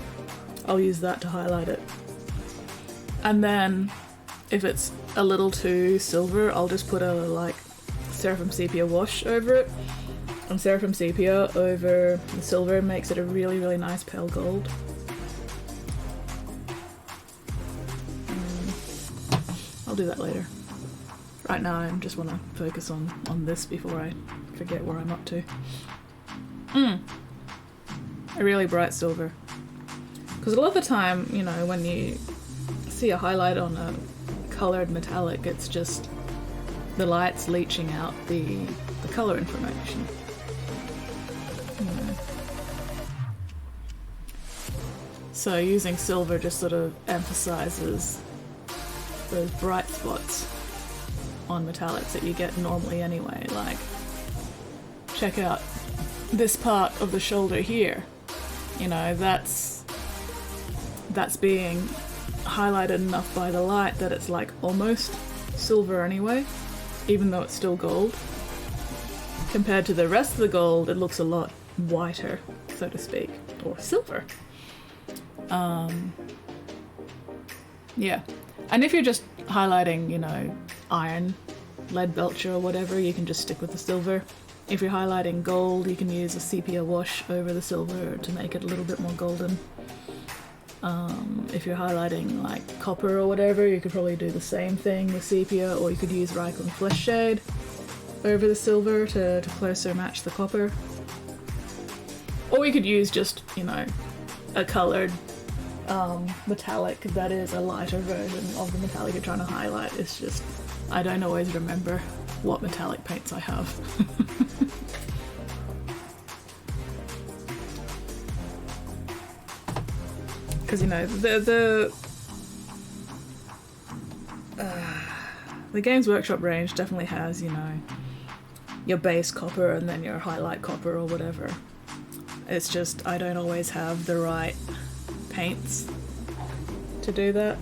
I'll use that to highlight it. And then if it's a little too silver, I'll just put a like Seraphim Sepia wash over it. And Seraphim Sepia over the silver makes it a really, really nice pale gold. I'll do that later. Right now I just want to focus on this before I forget where I'm up to. A really bright silver. Because a lot of the time, when you see a highlight on a coloured metallic, it's just the light's leaching out the colour information. So using silver just sort of emphasises those bright spots on metallics that you get normally anyway. Like, check out this part of the shoulder here. That's being highlighted enough by the light that it's like almost silver anyway, even though it's still gold. Compared to the rest of the gold, it looks a lot whiter, so to speak, or silver. Yeah. And if you're just highlighting, iron, lead belcher or whatever, you can just stick with the silver. If you're highlighting gold, you can use a sepia wash over the silver to make it a little bit more golden. If you're highlighting like copper or whatever, you could probably do the same thing with sepia, or you could use Rykland Flesh Shade over the silver to closer match the copper. Or we could use just, you know, a coloured metallic that is a lighter version of the metallic you're trying to highlight. It's just, I don't always remember what metallic paints I have. Because, you know, the Games Workshop range definitely has, you know, your base copper and then your highlight copper or whatever. It's just I don't always have the right paints to do that,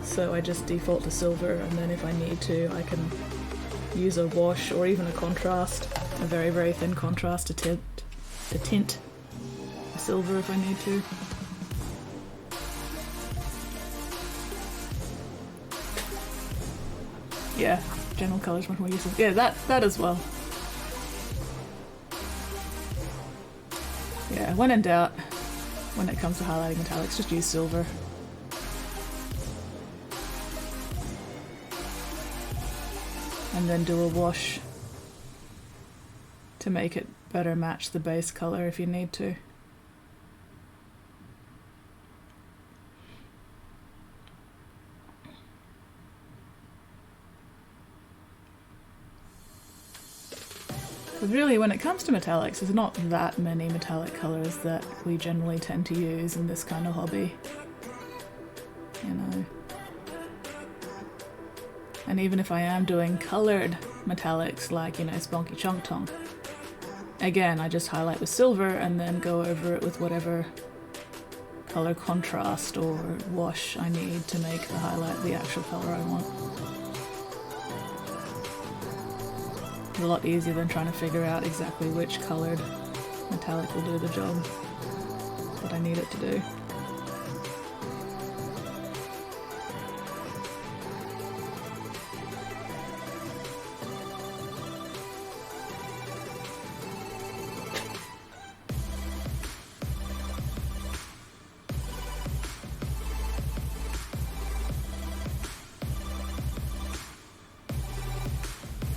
so I just default to silver, and then if I need to I can use a wash or even a contrast, a very, very thin contrast to tint the silver if I need to. Yeah, general colours much more useful. Yeah, that as well. Yeah, when in doubt, when it comes to highlighting metallics, just use silver. And then do a wash to make it better match the base colour if you need to. Because really, when it comes to metallics, there's not that many metallic colours that we generally tend to use in this kind of hobby. You know. And even if I am doing coloured metallics, like, you know, Spunky Chunk Tonk, again, I just highlight with silver and then go over it with whatever colour contrast or wash I need to make the highlight the actual colour I want. It's a lot easier than trying to figure out exactly which coloured metallic will do the job that I need it to do.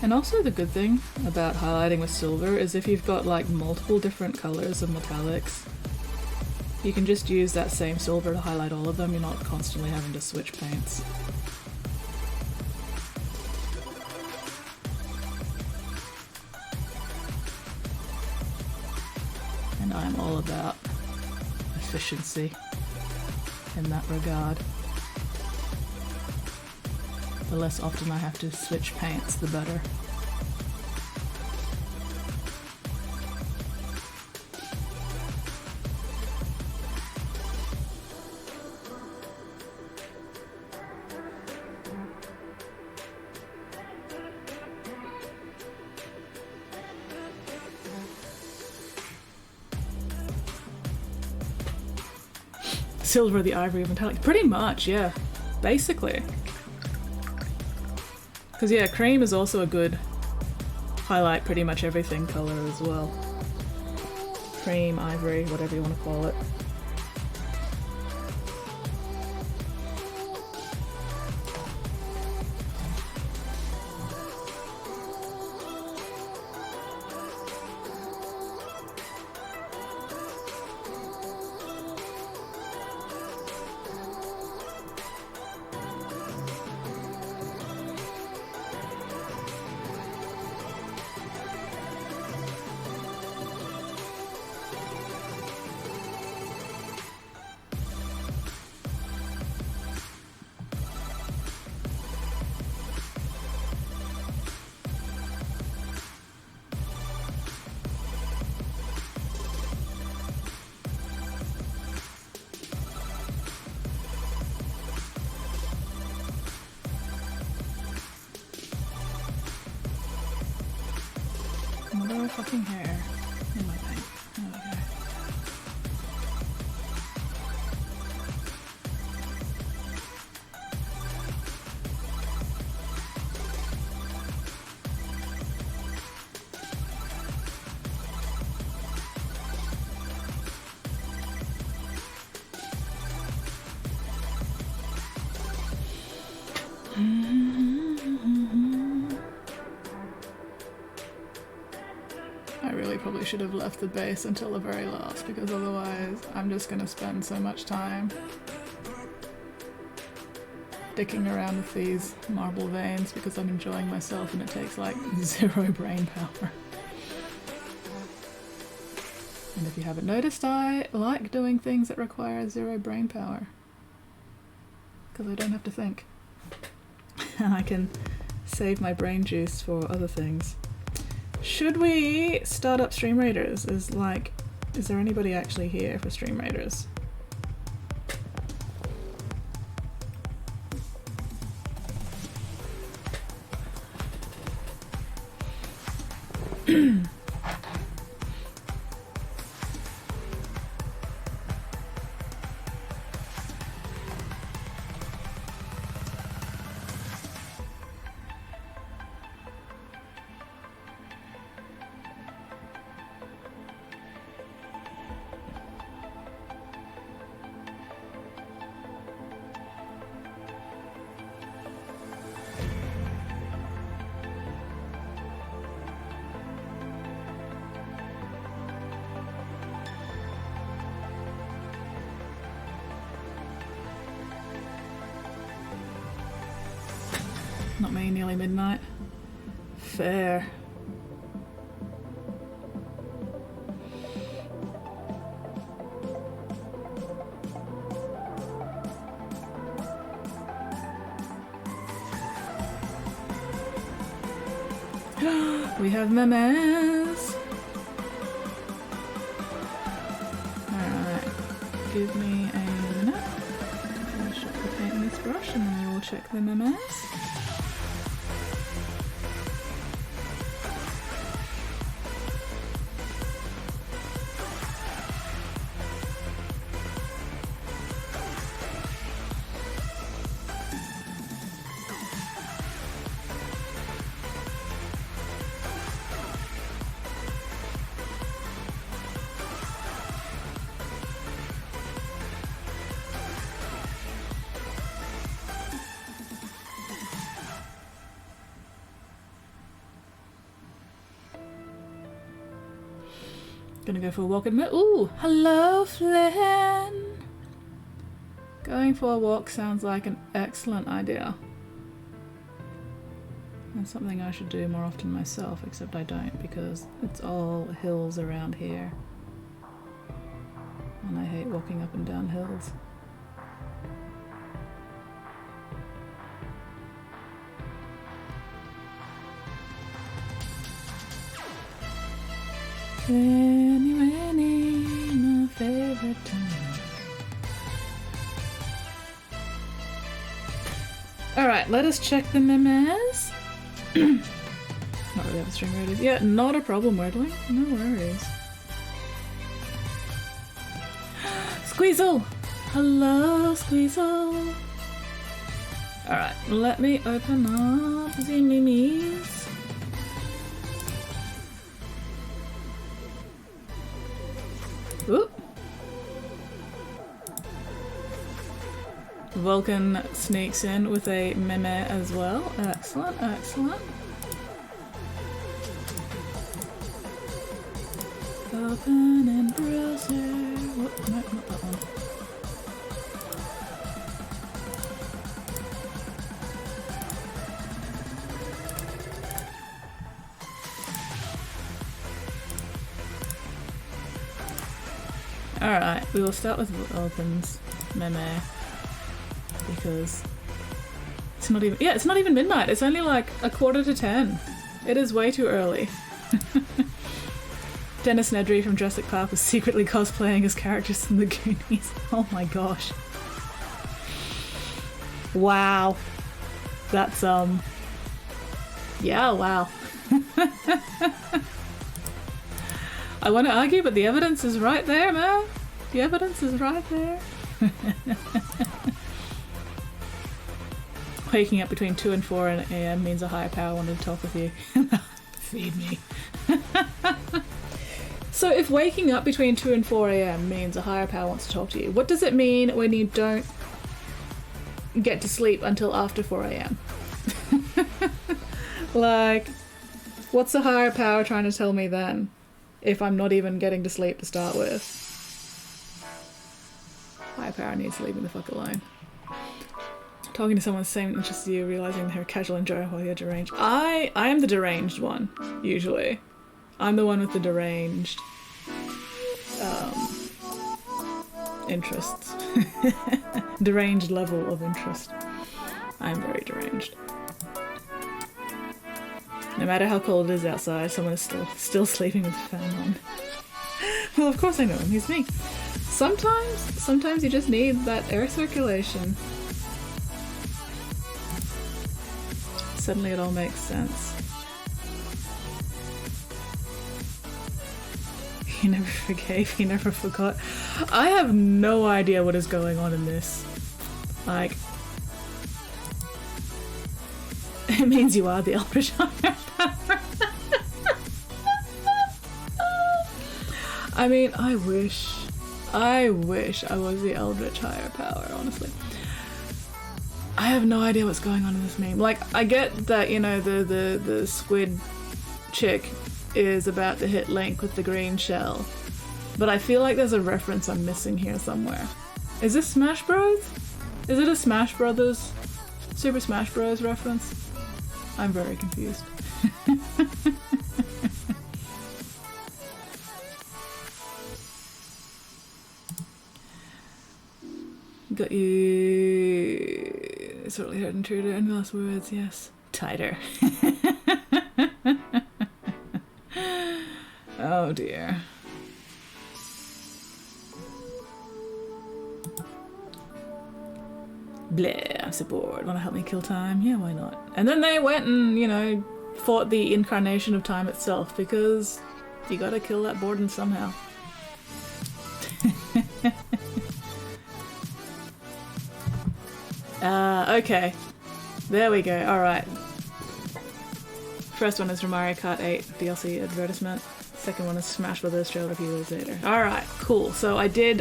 And also the good thing about highlighting with silver is if you've got like multiple different colours of metallics, you can just use that same silver to highlight all of them. You're not constantly having to switch paints. And I'm all about efficiency in that regard. The less often I have to switch paints, the better. Silver, the ivory of metallic. Pretty much, yeah. Basically. Because yeah, cream is also a good highlight pretty much everything colour as well. Cream, ivory, whatever you want to call it. Fucking hair in my paint. There we go. should have left the base until the very last, because otherwise I'm just going to spend so much time dicking around with these marble veins because I'm enjoying myself and it takes like 0 brain power. And if you haven't noticed, I like doing things that require 0 brain power because I don't have to think. And I can save my brain juice for other things. Should we start up Stream Raiders? Is there anybody actually here for Stream Raiders? Not me, nearly midnight. Fair. We have memes. Alright. Give me a minute. I'll shut the paint in this brush and then we will check the memes. Gonna go for a walk in the— ooh, hello Flynn! Going for a walk sounds like an excellent idea. And something I should do more often myself, except I don't because it's all hills around here. And I hate walking up and down hills. Any, my favorite time. Alright, let us check the memes. Not really have a Stream Raiders. Yeah, not a problem, Wordling. No worries. Squeezel! Hello, Squeezel! Alright, let me open up the memes. Oop. Vulcan sneaks in with a meme as well. Excellent, excellent. Open in browser. Whoop, no, not that one. Alright, we will start with Vulcan's meme because it's not even— yeah, it's not even midnight. It's only like 9:45. It is way too early. Dennis Nedry from Jurassic Park was secretly cosplaying as characters in the Goonies. Oh my gosh. Wow. That's yeah, wow. I want to argue, but the evidence is right there, man. The evidence is right there. Waking up between 2 and 4 a.m. means a higher power wanted to talk with you. Feed me. So if waking up between 2 and 4 a.m. means a higher power wants to talk to you, what does it mean when you don't get to sleep until after 4 a.m.? Like, what's the higher power trying to tell me then? if I'm not even getting to sleep to start with. Higher power needs to leave me the fuck alone. Talking to someone the same interest as you, realizing they're a casual enjoyer while you're deranged. I am the deranged one, usually. I'm the one with the deranged interests. Deranged level of interest. I'm very deranged. No matter how cold it is outside, someone is still sleeping with the fan on. Well, of course I know him. He's me. Sometimes you just need that air circulation. Suddenly it all makes sense. He never forgave, he never forgot. I have no idea what is going on in this. Like, it means you are the Eldritch Higher Power. I mean, I wish I was the Eldritch Higher Power, honestly. I have no idea what's going on in this meme. Like, I get that, you know, the squid chick is about to hit Link with the green shell, but I feel like there's a reference I'm missing here somewhere. Is this Smash Bros? Is it a Smash Brothers, Super Smash Bros reference? I'm very confused. Got you. It's really hard and true to any last words, yes. Tighter. Oh dear. Bleh, I'm so bored. Wanna help me kill time? Yeah, why not? And then they went and, you know, fought the incarnation of time itself, because you gotta kill that boredom somehow. Okay. There we go, alright. First one is from Mario Kart 8 DLC advertisement. Second one is Smash Brothers trailer a few years later. Alright, cool. So I did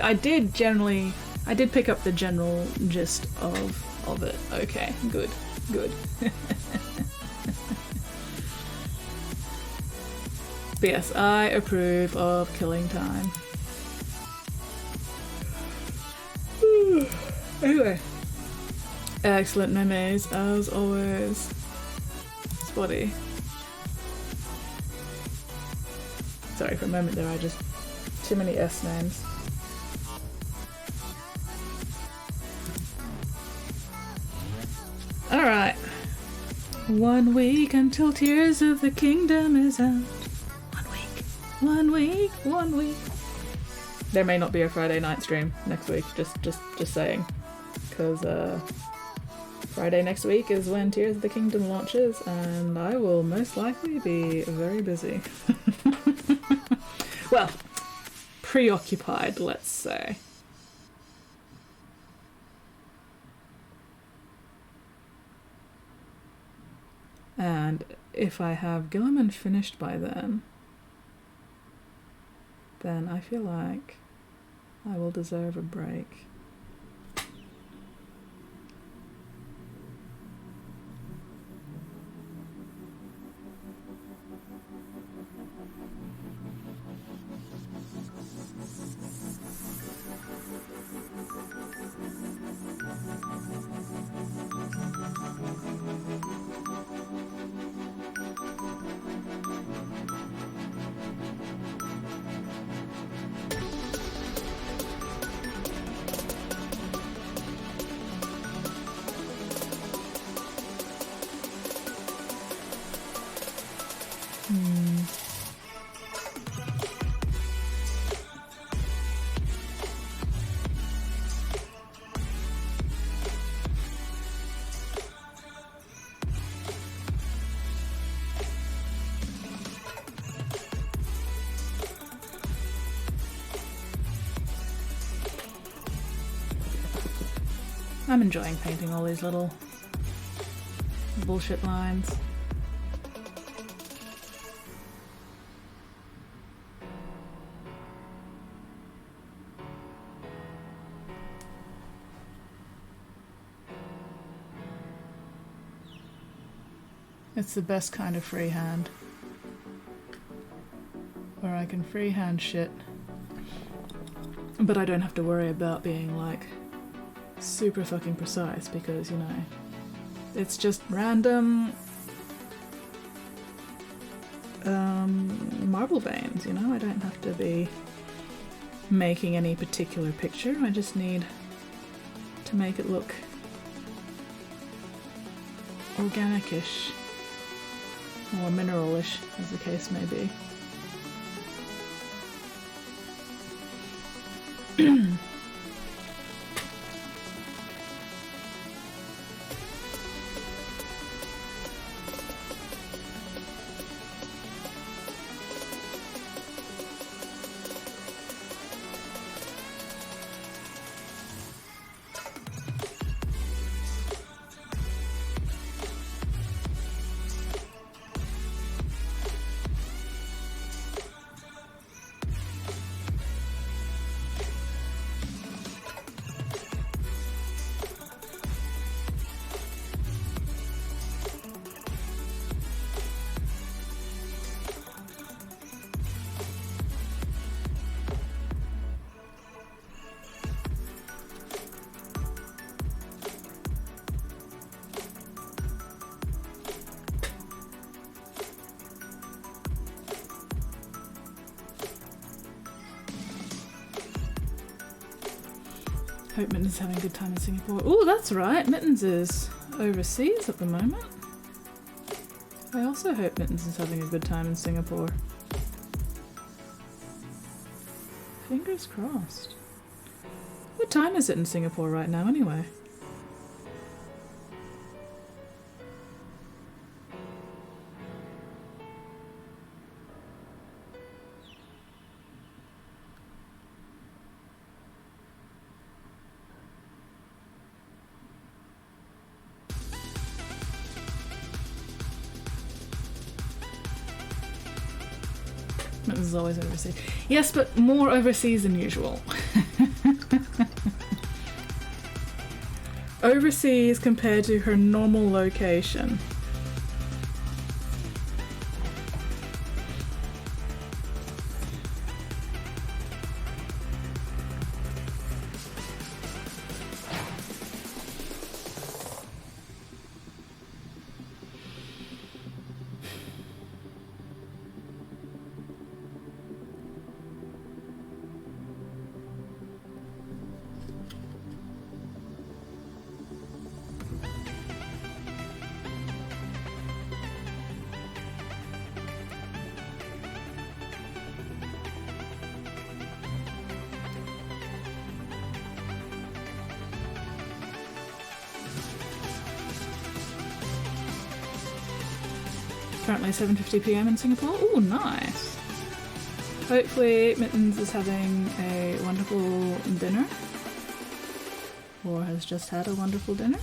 pick up the general gist of it. Okay, good. But yes, I approve of killing time. Anyway. Excellent memes, as always. Spotty. Sorry, for a moment there, I just... too many S names. Alright. 1 week until Tears of the Kingdom is out. 1 week. 1 week. There may not be a Friday night stream next week, just saying. Because, Friday next week is when Tears of the Kingdom launches, and I will most likely be very busy. Well, preoccupied, let's say. And if I have Gilliman finished by then I feel like I will deserve a break. I'm enjoying painting all these little bullshit lines. It's the best kind of freehand, where I can freehand shit. But I don't have to worry about being like super fucking precise because, you know, it's just random marble veins, you know? I don't have to be making any particular picture. I just need to make it look organic-ish or mineral-ish, as the case may be. Hope Mittens is having a good time in Singapore. Oh, that's right, Mittens is overseas at the moment. I also hope Mittens is having a good time in Singapore. Fingers crossed. What time is it in Singapore right now anyway? This is always overseas. Yes, but more overseas than usual. Overseas compared to her normal location. Currently 7:50 PM in Singapore. Oh, nice. Hopefully Mittens is having a wonderful dinner. Or has just had a wonderful dinner.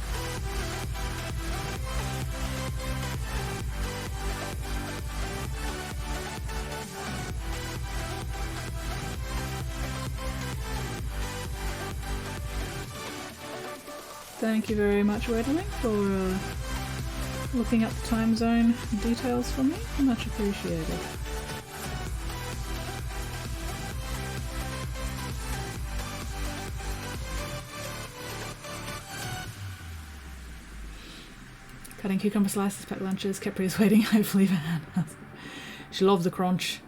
Thank you very much, Wedling, for looking up the time zone details for me. Much appreciated. Cutting cucumber slices, packed lunches. Capri is waiting. Hopefully Van has. She loves the crunch.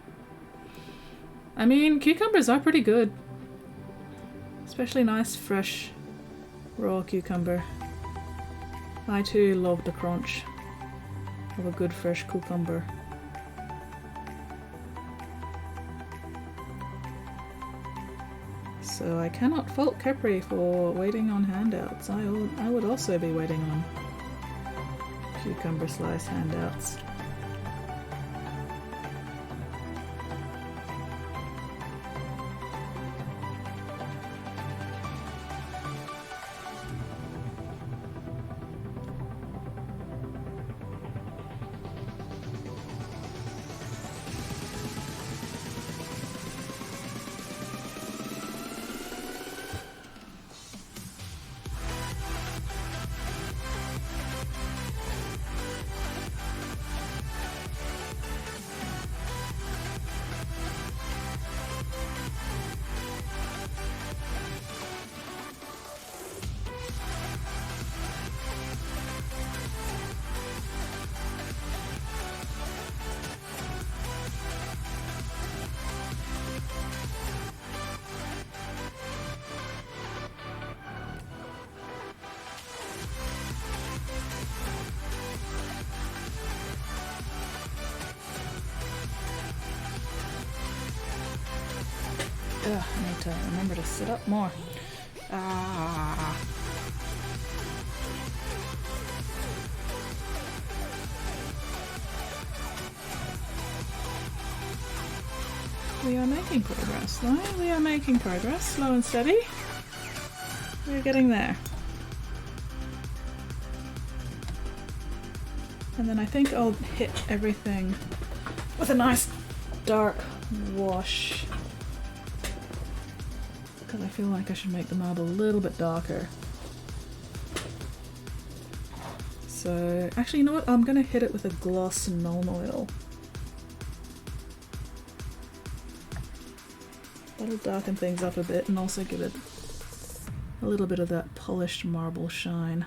I mean, cucumbers are pretty good. Especially nice, fresh, raw cucumber. I too love the crunch of a good fresh cucumber. So I cannot fault Capri for waiting on handouts. I would also be waiting on cucumber slice handouts. I need to remember to sit up more. Ah. We are making progress, though. We are making progress, slow and steady. We're getting there. And then I think I'll hit everything with a nice dark wash. Because I feel like I should make the marble a little bit darker. So, actually, you know what? I'm going to hit it with a gloss Nuln Oil. That'll darken things up a bit and also give it a little bit of that polished marble shine.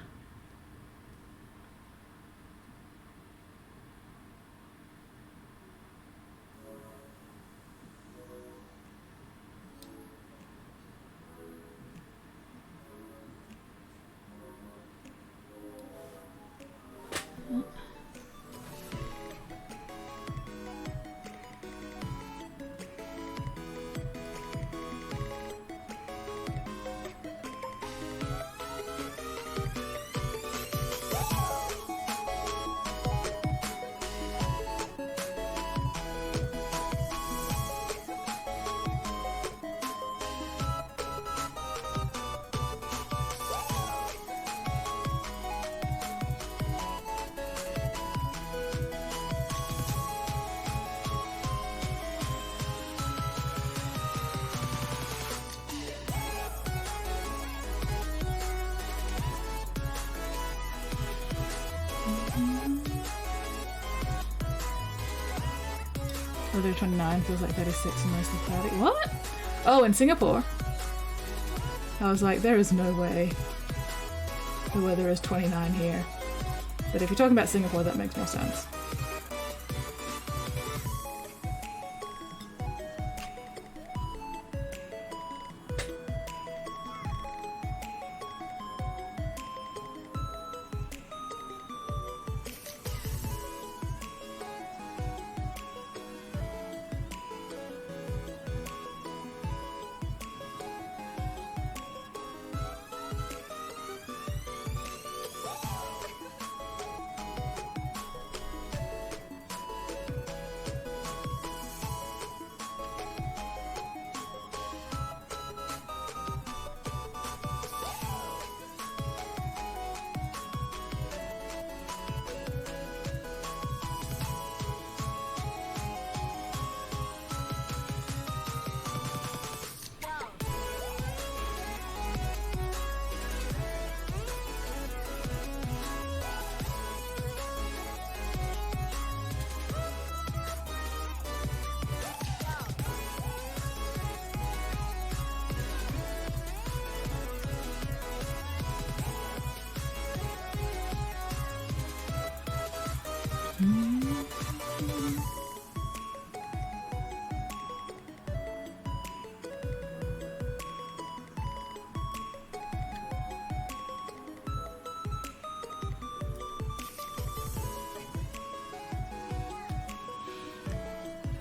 Whether 29 feels like 36 and mostly 30. What? Oh, in Singapore. I was like, there is no way the weather is 29 here. But if you're talking about Singapore, that makes more sense.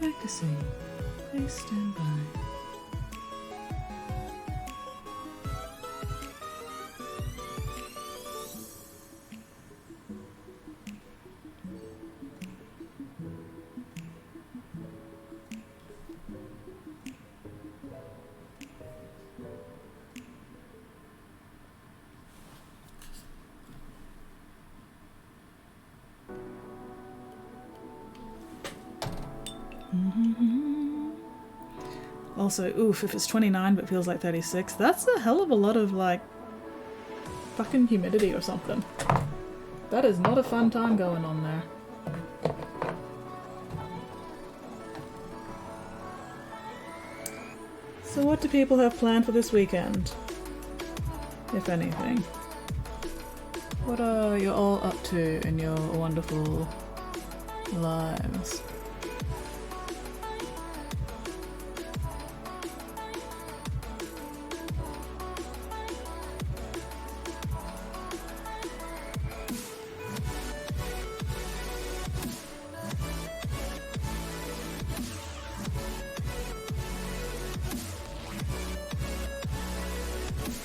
Focusing. Please stand by. Also, oof, if it's 29 but feels like 36, that's a hell of a lot of, like, fucking humidity or something. That is not a fun time going on there. So what do people have planned for this weekend? If anything. What are you all up to in your wonderful lives?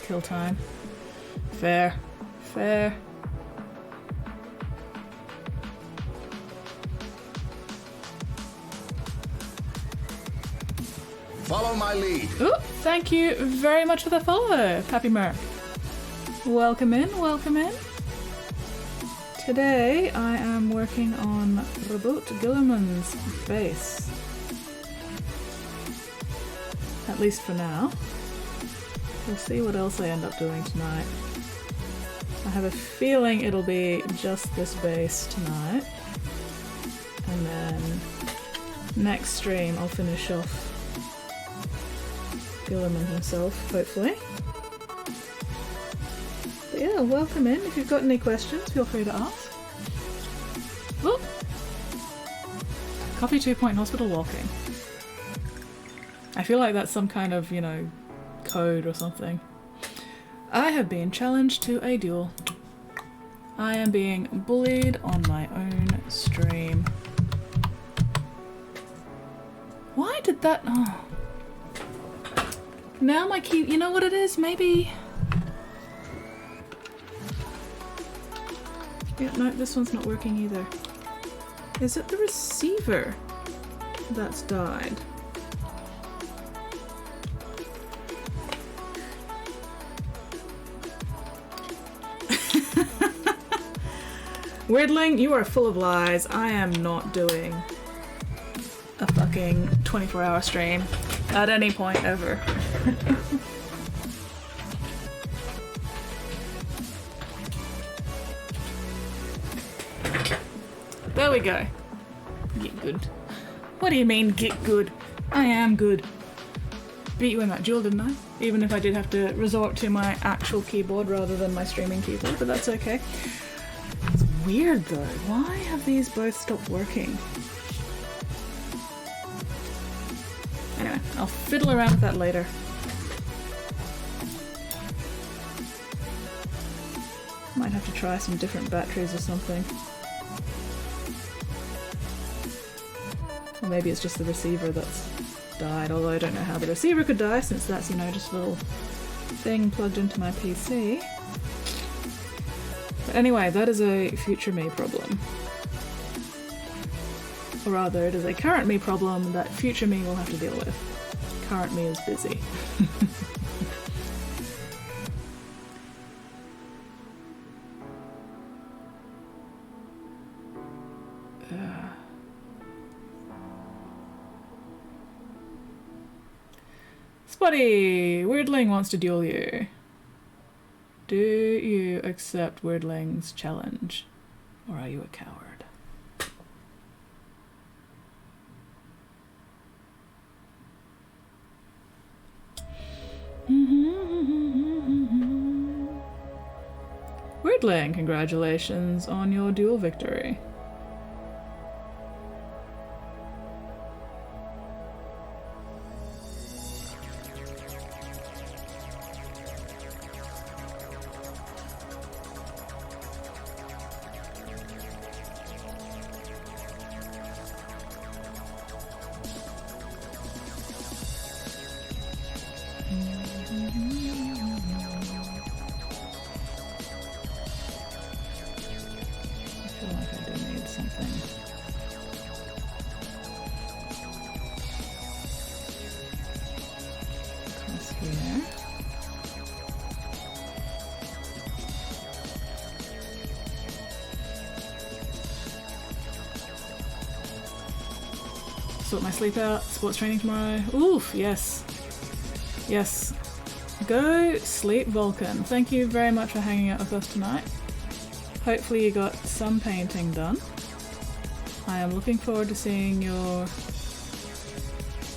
kill time. Fair. Fair. Follow my lead. Oh, thank you very much for the follow, Pappy Merc. Welcome in, welcome in. Today I am working on Robot Gillerman's base. At least for now. We'll see what else I end up doing tonight. I have a feeling it'll be just this base tonight. And then next stream I'll finish off Gillerman himself, hopefully. But yeah, welcome in. If you've got any questions, feel free to ask. Oh! Copy 2 point hospital walking. I feel like that's some kind of, you know, code or something. I have been challenged to a duel. I am being bullied on my own stream. Why did that... Oh. Now my key... You know what it is? Maybe... Yeah, no, this one's not working either. Is it the receiver that's died? Weirdling, you are full of lies. I am not doing a fucking 24-hour stream at any point ever. There we go. Get good. What do you mean, get good? I am good. Beat you in that duel, didn't I? Even if I did have to resort to my actual keyboard rather than my streaming keyboard, but that's okay. It's weird though. Why have these both stopped working? Anyway, I'll fiddle around with that later. Might have to try some different batteries or something. Or maybe it's just the receiver that's died, although I don't know how the receiver could die since that's, you know, just a little thing plugged into my PC. But anyway, that is a future me problem. Or rather, it is a current me problem that future me will have to deal with. Current me is busy. Spotty! Weirdling wants to duel you. Do you accept Weirdling's challenge? Or are you a coward? Weirdling, congratulations on your duel victory. Sort my sleep out. Sports training tomorrow. Oof, yes. Yes. Go sleep, Vulcan. Thank you very much for hanging out with us tonight. Hopefully you got some painting done. I am looking forward to seeing your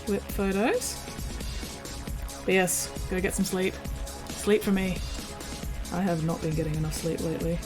whip photos. But yes, go get some sleep. Sleep for me. I have not been getting enough sleep lately.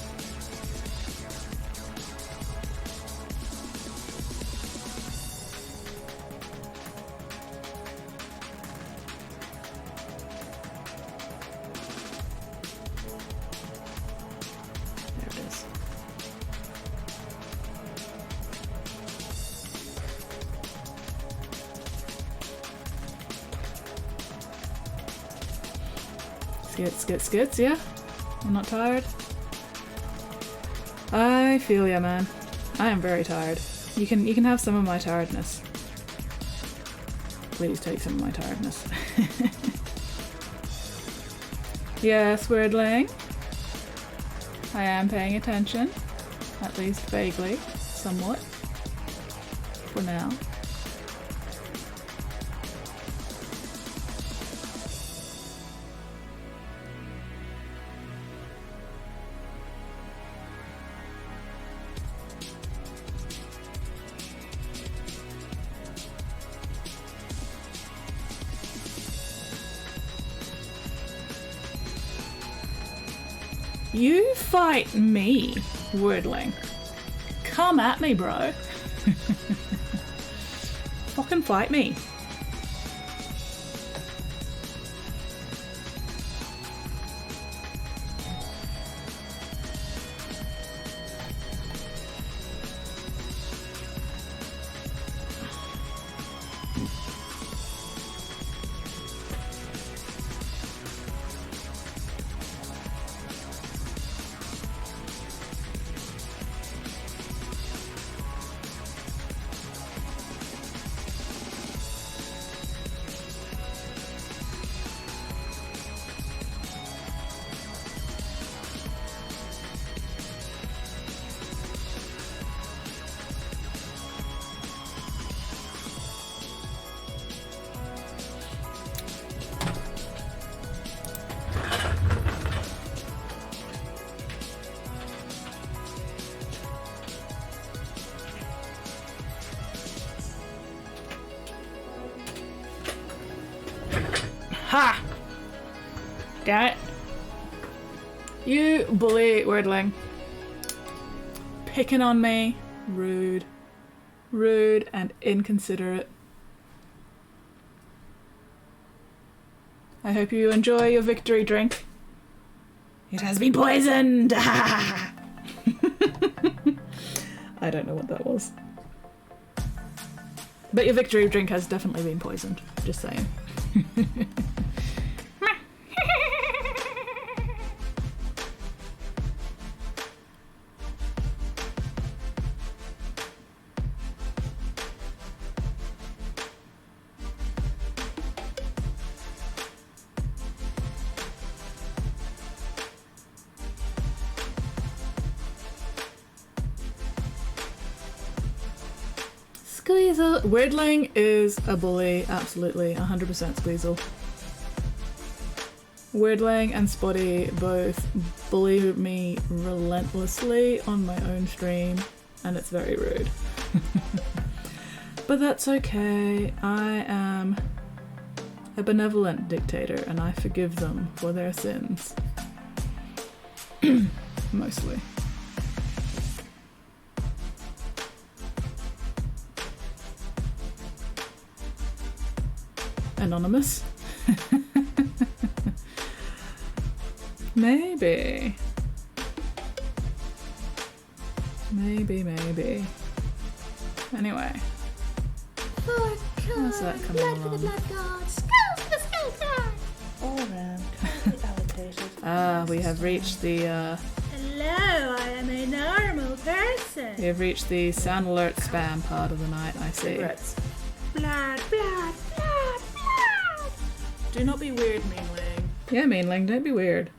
Skits, yeah? I'm not tired? I feel ya, man. I am very tired. You can have some of my tiredness. Please take some of my tiredness. Yes, Wordling. I am paying attention. At least vaguely. Somewhat. For now. You fight me, Wordling. Come at me, bro. Fucking fight me. Ha! Damn it. You bully, Wordling. Picking on me. Rude. Rude and inconsiderate. I hope you enjoy your victory drink. It has been poisoned! I don't know what that was. But your victory drink has definitely been poisoned. Just saying. Squeezel. Wordling is a bully, absolutely, 100% Squeezel. Wordling and Spotty both bully me relentlessly on my own stream, and it's very rude. But that's okay. I am a benevolent dictator, and I forgive them for their sins. Mostly. Anonymous? Maybe. Maybe. Anyway. How's that coming along? All around, allocated. Ah, we have reached the, Hello, I am a normal person. we have reached the sound alert spam part of the night, I see. Cigarettes. Blood, blood, blood, blood. Do not be weird, Meanling. Yeah, Meanling, don't be weird.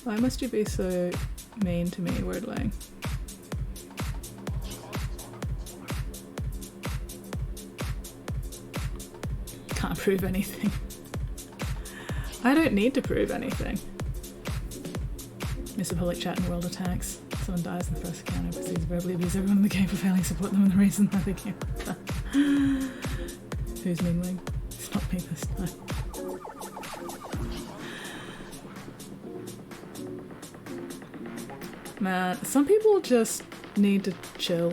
Why must you be so mean to me, Wordling? Can't prove anything. I don't need to prove anything. Miss a public chat in World Attacks. Someone dies in the first encounter, proceeds to verbally abuse everyone in the game for failing to support them in the reason that they can't. Who's Meanling? It's not me this time. Man, some people just need to chill.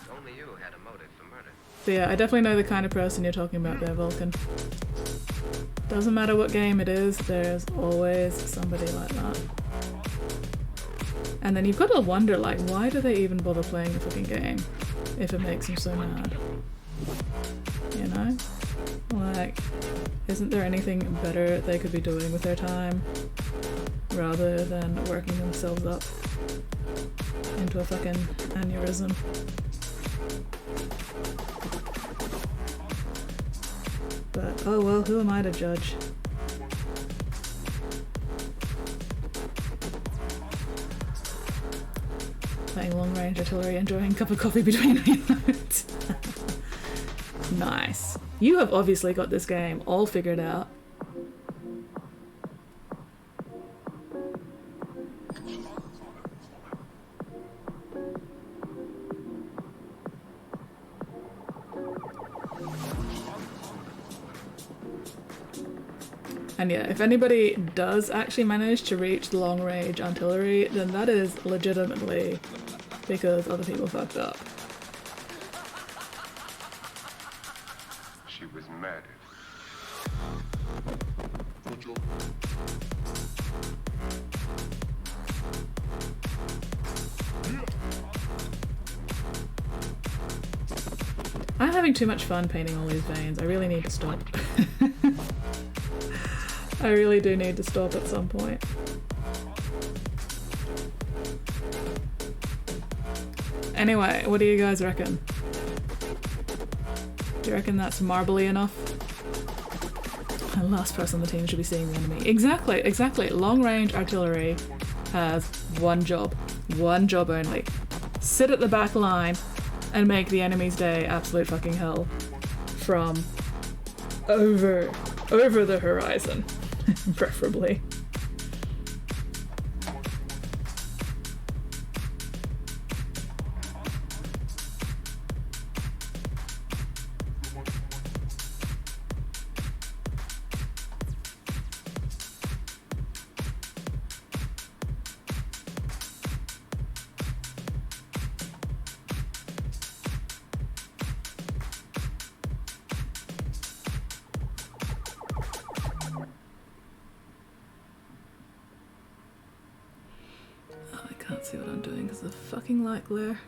Only you had a motive for murder. So yeah, I definitely know the kind of person you're talking about there, Vulcan. Doesn't matter what game it is, there's always somebody like that. And then you've got to wonder, like, why do they even bother playing the fucking game if it makes them so mad? You know? Like, isn't there anything better they could be doing with their time rather than working themselves up into a fucking aneurysm? But, oh well, who am I to judge? Playing long range artillery, enjoying a cup of coffee between reloads. Nice. You have obviously got this game all figured out. And yeah, if anybody does actually manage to reach the long range artillery, then that is legitimately because other people fucked up. She was murdered. I'm having too much fun painting all these veins. I really need to stop. I really do need to stop at some point. Anyway, what do you guys reckon? Do you reckon that's marbly enough? The last person on the team should be seeing the enemy. Exactly, exactly. Long range artillery has one job only. Sit at the back line and make the enemy's day absolute fucking hell from over the horizon, preferably. Can't see what I'm doing because of the fucking light glare.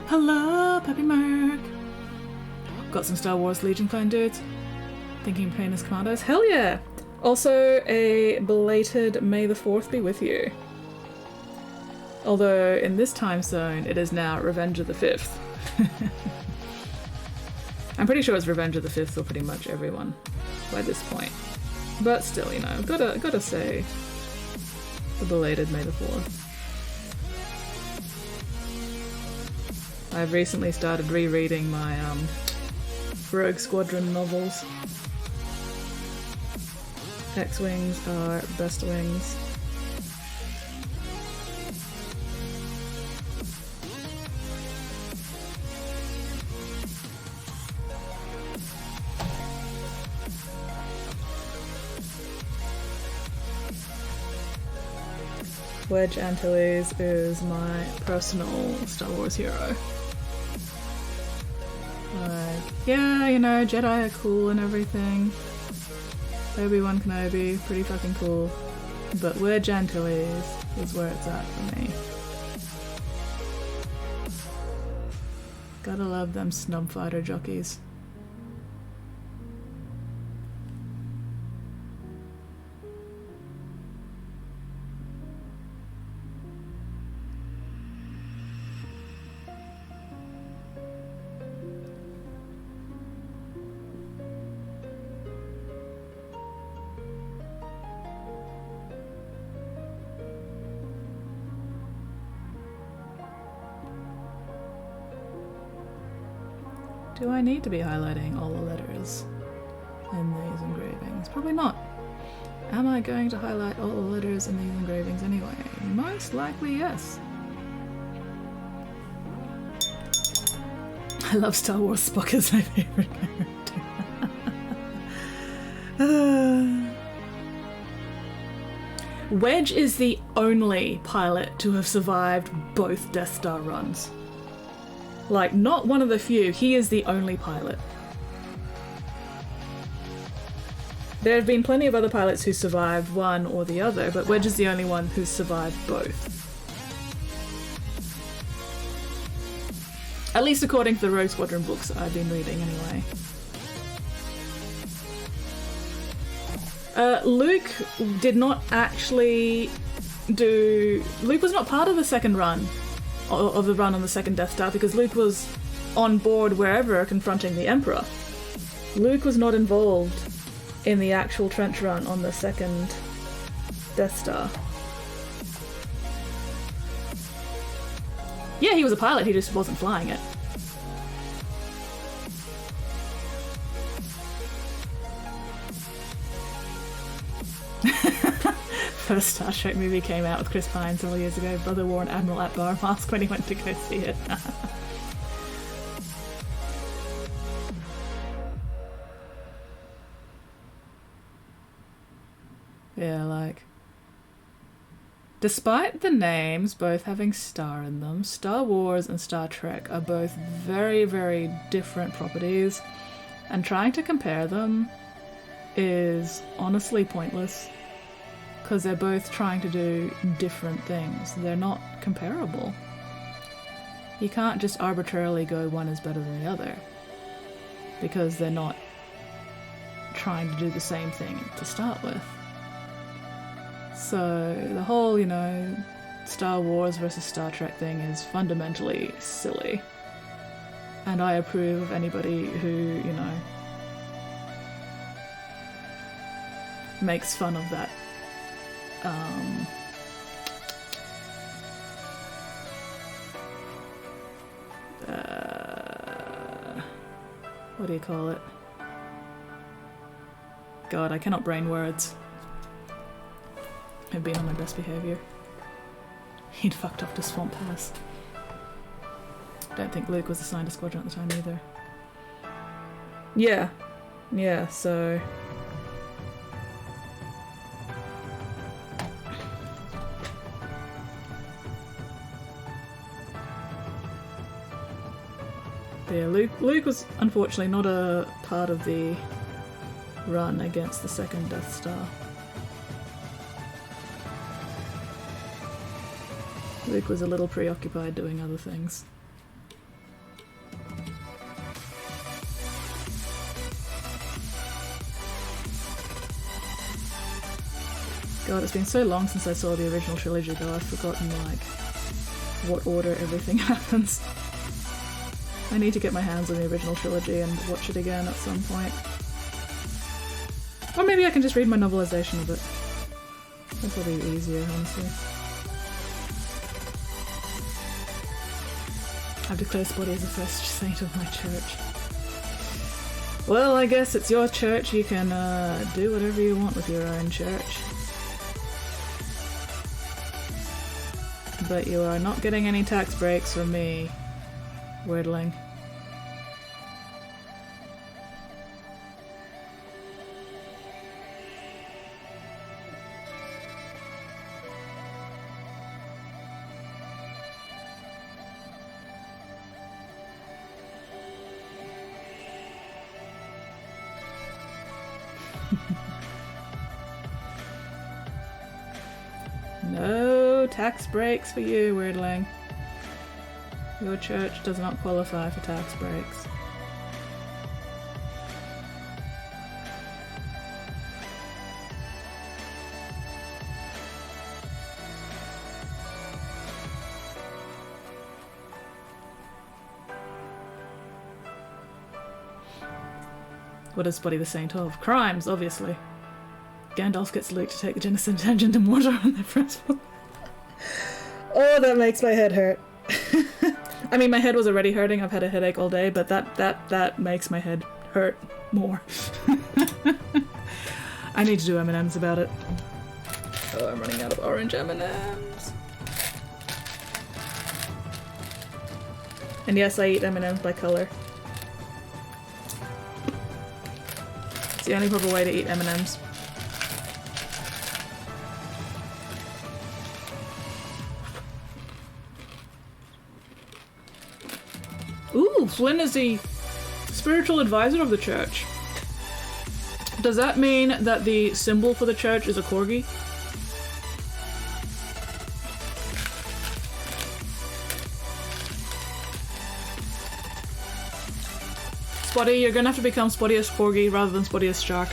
Hello, Peppy Mark. Got some Star Wars Legion clone dudes. Thinking of playing as commandos? Hell yeah! Also, a belated May the 4th be with you. Although, in this time zone, it is now Revenge of the 5th. I'm pretty sure it's Revenge of the 5th for pretty much everyone by this point. But still, you know, gotta say the belated May the 4th. I've recently started rereading my Rogue Squadron novels. X-Wings are best wings. Wedge Antilles is my personal Star Wars hero. Like, yeah, you know, Jedi are cool and everything. Obi-Wan Kenobi, pretty fucking cool. But Wedge Antilles is where it's at for me. Gotta love them snub fighter jockeys. Do I need to be highlighting all the letters? in these engravings? Probably not. Am I going to highlight all the letters in these engravings anyway? Most likely yes. I love Star Wars. Spock is my favorite character. Wedge is the only pilot to have survived both Death Star runs. Like, not one of the few, he is the only pilot. There have been plenty of other pilots who survived one or the other, but Wedge is the only one who's survived both. At least according to the Rogue Squadron books that I've been reading, anyway. Luke did not actually do... Luke was not part of the second run, of the run on the second Death Star, because Luke was on board wherever confronting the Emperor. Luke was not involved in the actual trench run on the second Death Star. Yeah, he was a pilot, he just wasn't flying it. First Star Trek movie came out with Chris Pine several years ago. Brother wore an Admiral Akbar mask when he went to go see it. Yeah, like... Despite the names both having star in them, Star Wars and Star Trek are both very, very different properties, and trying to compare them is honestly pointless, because they're both trying to do different things. They're not comparable. You can't just arbitrarily go one is better than the other, because they're not trying to do the same thing to start with. So the whole, you know, Star Wars versus Star Trek thing is fundamentally silly. And I approve of anybody who, you know, makes fun of that. What do you call it? God, I cannot brain words. I've been on my best behaviour. He'd fucked off to Swamp Pass. Don't think Luke was assigned a squadron at the time either. Yeah, so... Yeah, Luke was unfortunately not a part of the run against the second Death Star. Luke was a little preoccupied doing other things. God, it's been so long since I saw the original trilogy though, I've forgotten, like, what order everything happens. I need to get my hands on the original trilogy and watch it again at some point. Or maybe I can just read my novelization of it. That's probably easier, honestly. I've declared Spotty as the first saint of my church. Well, I guess it's your church. You can do whatever you want with your own church. But you are not getting any tax breaks from me, Wordling. No tax breaks for you, Weirdling. Your church does not qualify for tax breaks. What is Spotty the Saint of? Crimes, obviously. Gandalf gets Luke to take the Genesis engine to Mordor on their first one. Oh, that makes my head hurt. I mean, my head was already hurting. I've had a headache all day, but that makes my head hurt more. I need to do M&Ms about it. Oh, I'm running out of orange M&Ms. And yes, I eat M&Ms by color. It's the only proper way to eat M&Ms. Ooh, Flynn is the spiritual advisor of the church. Does that mean that the symbol for the church is a corgi? Spotty, you're gonna have to become Spottiest Corgi rather than Spottiest Shark.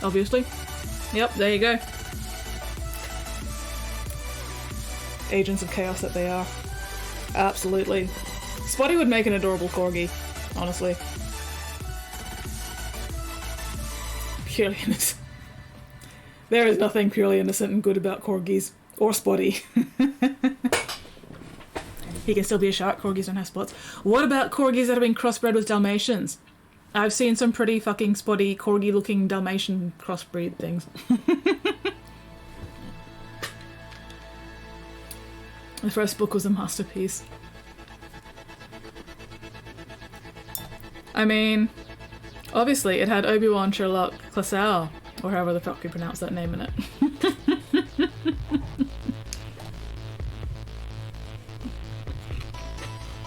Obviously. Yep, there you go. Agents of chaos that they are. Absolutely. Spotty would make an adorable corgi, honestly. Purely innocent. There is nothing purely innocent and good about corgis. Or Spotty. He can still be a shark. Corgis don't have spots. What about corgis that have been crossbred with Dalmatians? I've seen some pretty fucking spotty, corgi-looking Dalmatian crossbreed things. The first book was a masterpiece. I mean, obviously it had Obi-Wan Sherlock Clasau, or however the fuck you pronounce that name in it.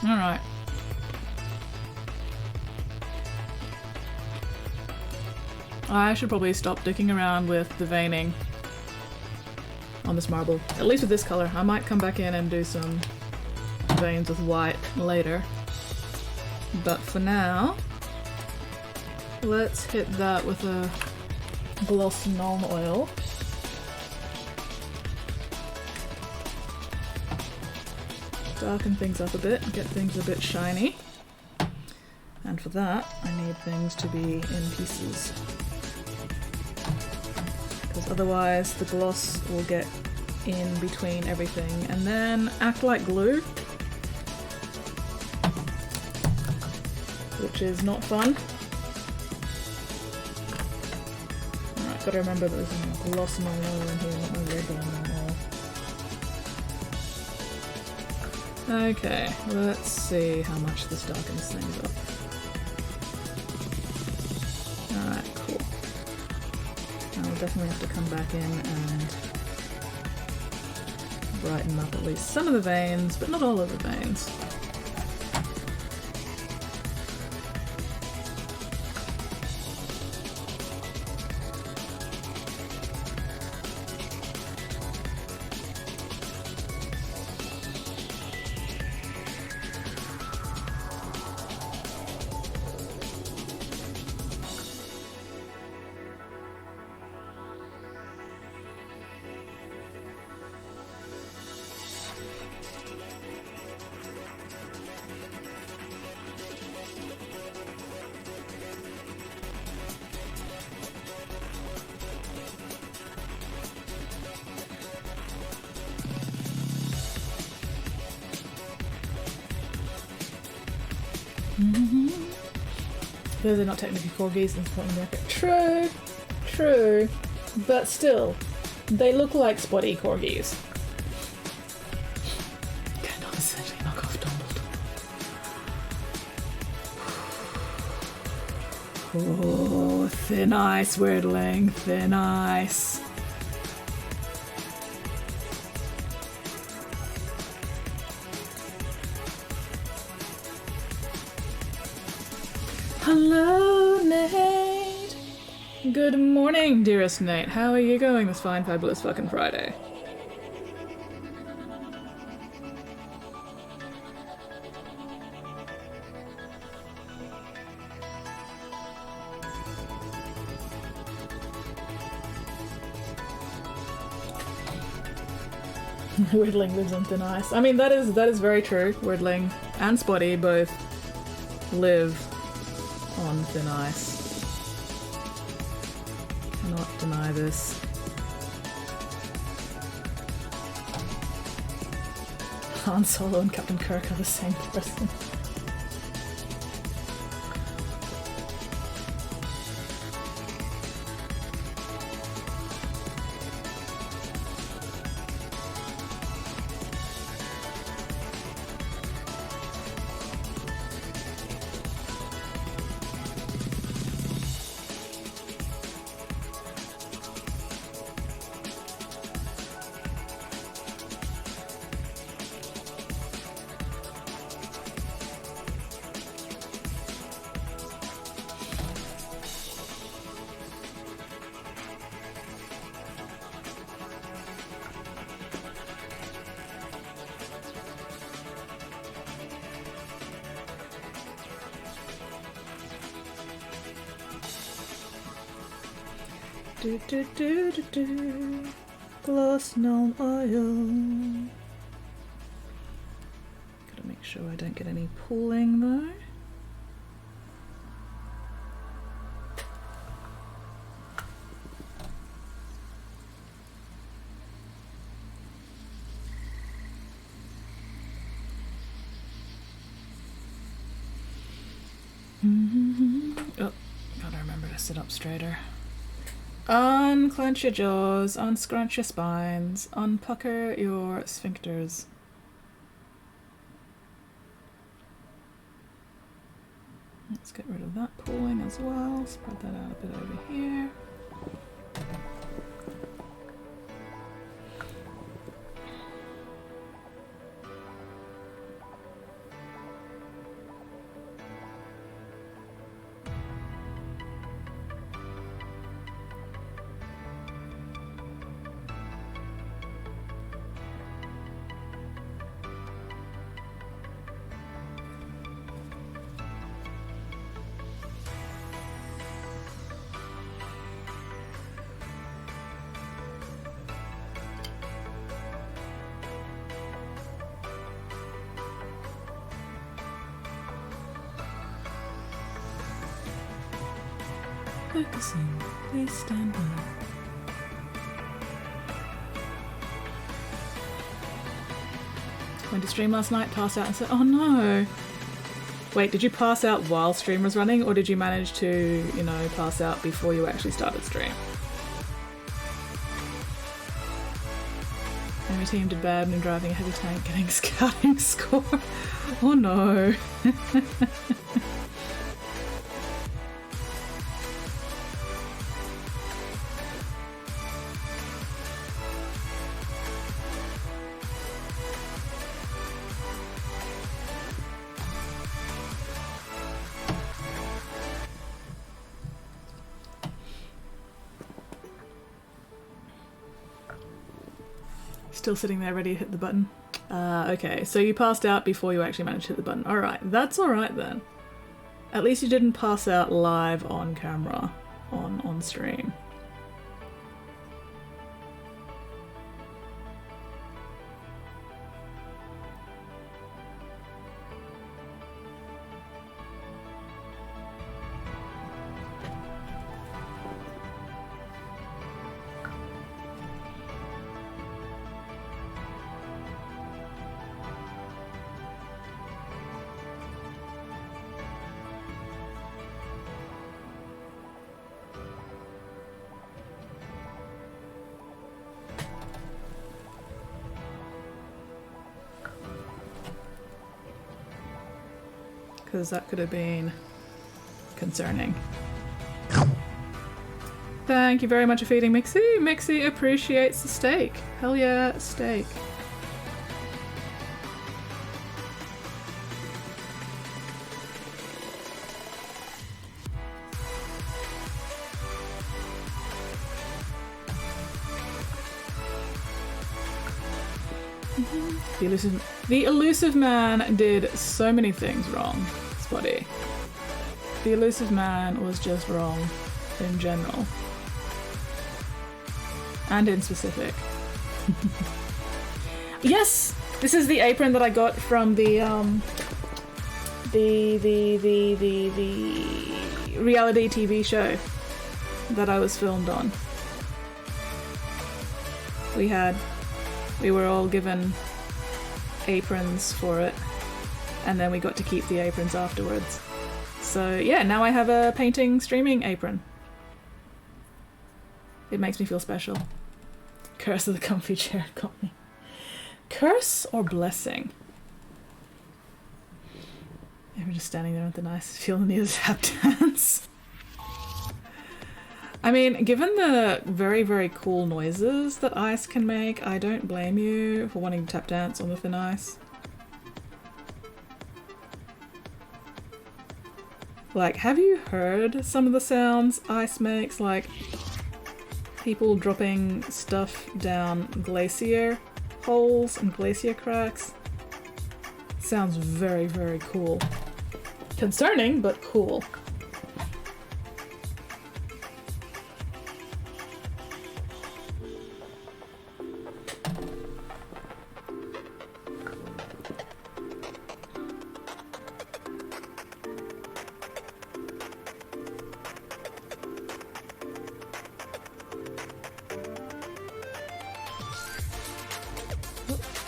Alright. I should probably stop dicking around with the veining on this marble. At least with this color. I might come back in and do some veins with white later. But for now, let's hit that with a gloss gnome oil. Darken things up a bit, get things a bit shiny. And for that, I need things to be in pieces. Because otherwise the gloss will get in between everything and then act like glue. Which is not fun. Alright, gotta remember that there's a gloss gnome oil in here, not my regular gnome oil. Okay, let's see how much this darkens things up. Alright, cool. Now we'll definitely have to come back in and brighten up at least some of the veins, but not all of the veins. Those are not technically corgis in the market. True, true, but still, they look like spotty corgis. Cannot essentially knock off Dumbledore. Oh, thin ice, Weirdling, thin ice. Hello, Nate! Good morning, dearest Nate. How are you going this fine, fabulous fucking Friday? Weirdling lives on thin ice. I mean, that is very true. Weirdling and Spotty both live on thin ice. Cannot deny this. Han Solo and Captain Kirk are the same person. Do do do do do. Gloss no oil. Gotta make sure I don't get any pooling though. Oh, gotta remember to sit up straighter. Unclench your jaws, unscrunch your spines, unpucker your sphincters. Let's get rid of that pulling as well. Spread that out a bit over here. Focusing, please stand by. Went to stream last night, passed out and said, oh no. Wait, did you pass out while stream was running or did you manage to, you know, pass out before you actually started stream? Enemy team did bad when driving a heavy tank getting scouting score. Oh no. Still sitting there ready to hit the button. Okay, so you passed out before you actually managed to hit the button. Alright, that's alright then. At least you didn't pass out live on camera, on stream. Because that could have been concerning. Thank you very much for feeding Mixie. Mixie appreciates the steak. Hell yeah, steak. The elusive man did so many things wrong, Spotty. The elusive man was just wrong in general. And in specific. Yes! This is the apron that I got from the reality TV show that I was filmed on. We were all given aprons for it, and then we got to keep the aprons afterwards. So yeah, now I have a painting streaming apron. It makes me feel special. Curse of the comfy chair got me. Curse or blessing? And we're just standing there with the nice feeling the tap dance. I mean, given the very, very cool noises that ice can make, I don't blame you for wanting to tap dance on the thin ice. Like, have you heard some of the sounds ice makes? Like, people dropping stuff down glacier holes and glacier cracks? Sounds very, very cool. Concerning, but cool.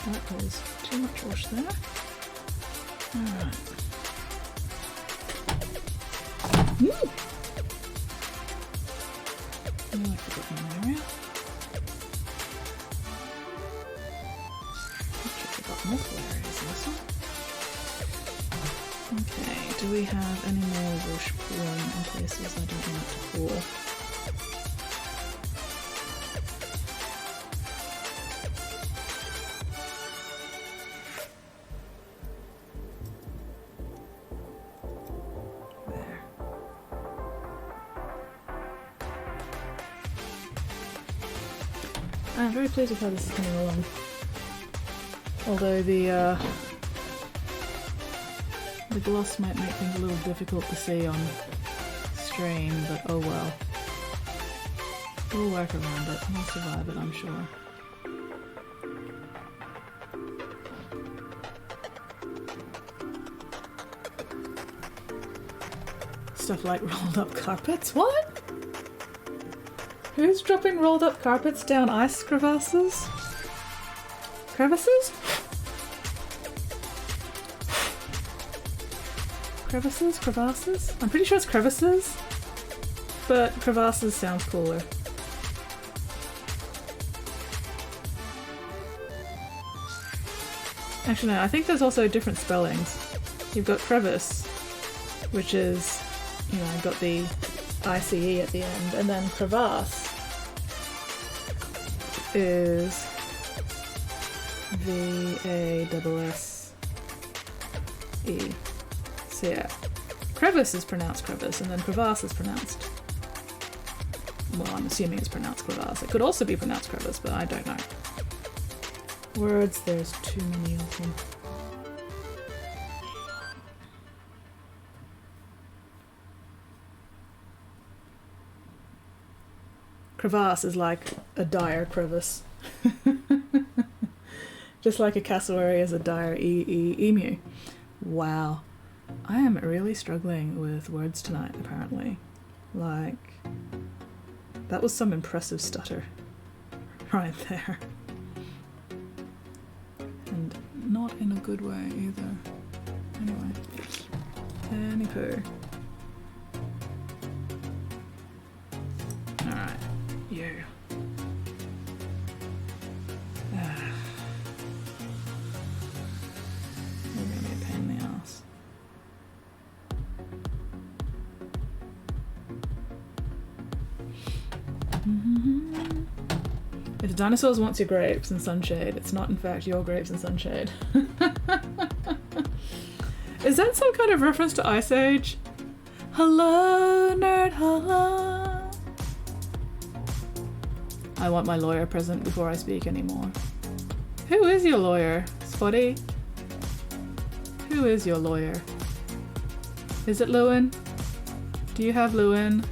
That was too much wash there. Alright. I like the button area. I've got multiple areas also. Okay, do we have any more wash pooling in places I don't want to pool? I'm very pleased with how this is coming along. Although the gloss might make things a little difficult to see on stream, but oh well. We'll work around it. We'll survive it, I'm sure. Stuff like rolled up carpets? What? Who's dropping rolled up carpets down ice crevasses? Crevices? Crevices? Crevasses? I'm pretty sure it's crevices, but crevasses sounds cooler. Actually no, I think there's also different spellings. You've got crevice, which is, you know, got the ICE at the end, and then crevasse is V-A-S-S-E. So yeah, crevice is pronounced crevice, and then crevasse is pronounced, well, I'm assuming it's pronounced crevasse. It could also be pronounced crevice, but I don't know. Words, there's too many of them. Crevasse is like a dire crevice. Just like a cassowary is a dire emu. Wow. I am really struggling with words tonight, apparently. Like, that was some impressive stutter right there. And not in a good way either. Anyway. Anywho. Alright. You. You're gonna be a pain in the ass. If the dinosaurs wants your grapes and sunshade, it's not in fact your grapes and sunshade. Is that some kind of reference to Ice Age? Hello, nerd, hello. I want my lawyer present before I speak anymore. Who is your lawyer, Spotty? Who is your lawyer? Is it Lewin? Do you have Lewin,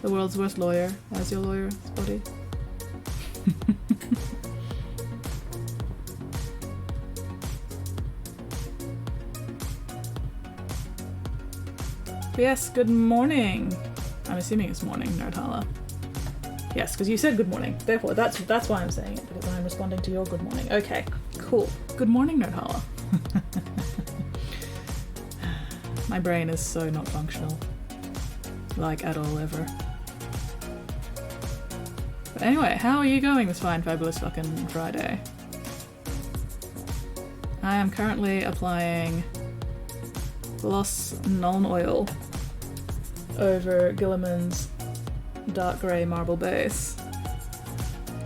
the world's worst lawyer, as your lawyer, Spotty? Yes, good morning. I'm assuming it's morning, Nerdhala. Yes, because you said good morning. Therefore, that's why I'm saying it, because I'm responding to your good morning. Okay, cool. Good morning, Nerdhala. My brain is so not functional. Like, at all, ever. But anyway, how are you going this fine, fabulous fucking Friday? I am currently applying gloss Nuln Oil over Guilliman's dark grey marble base,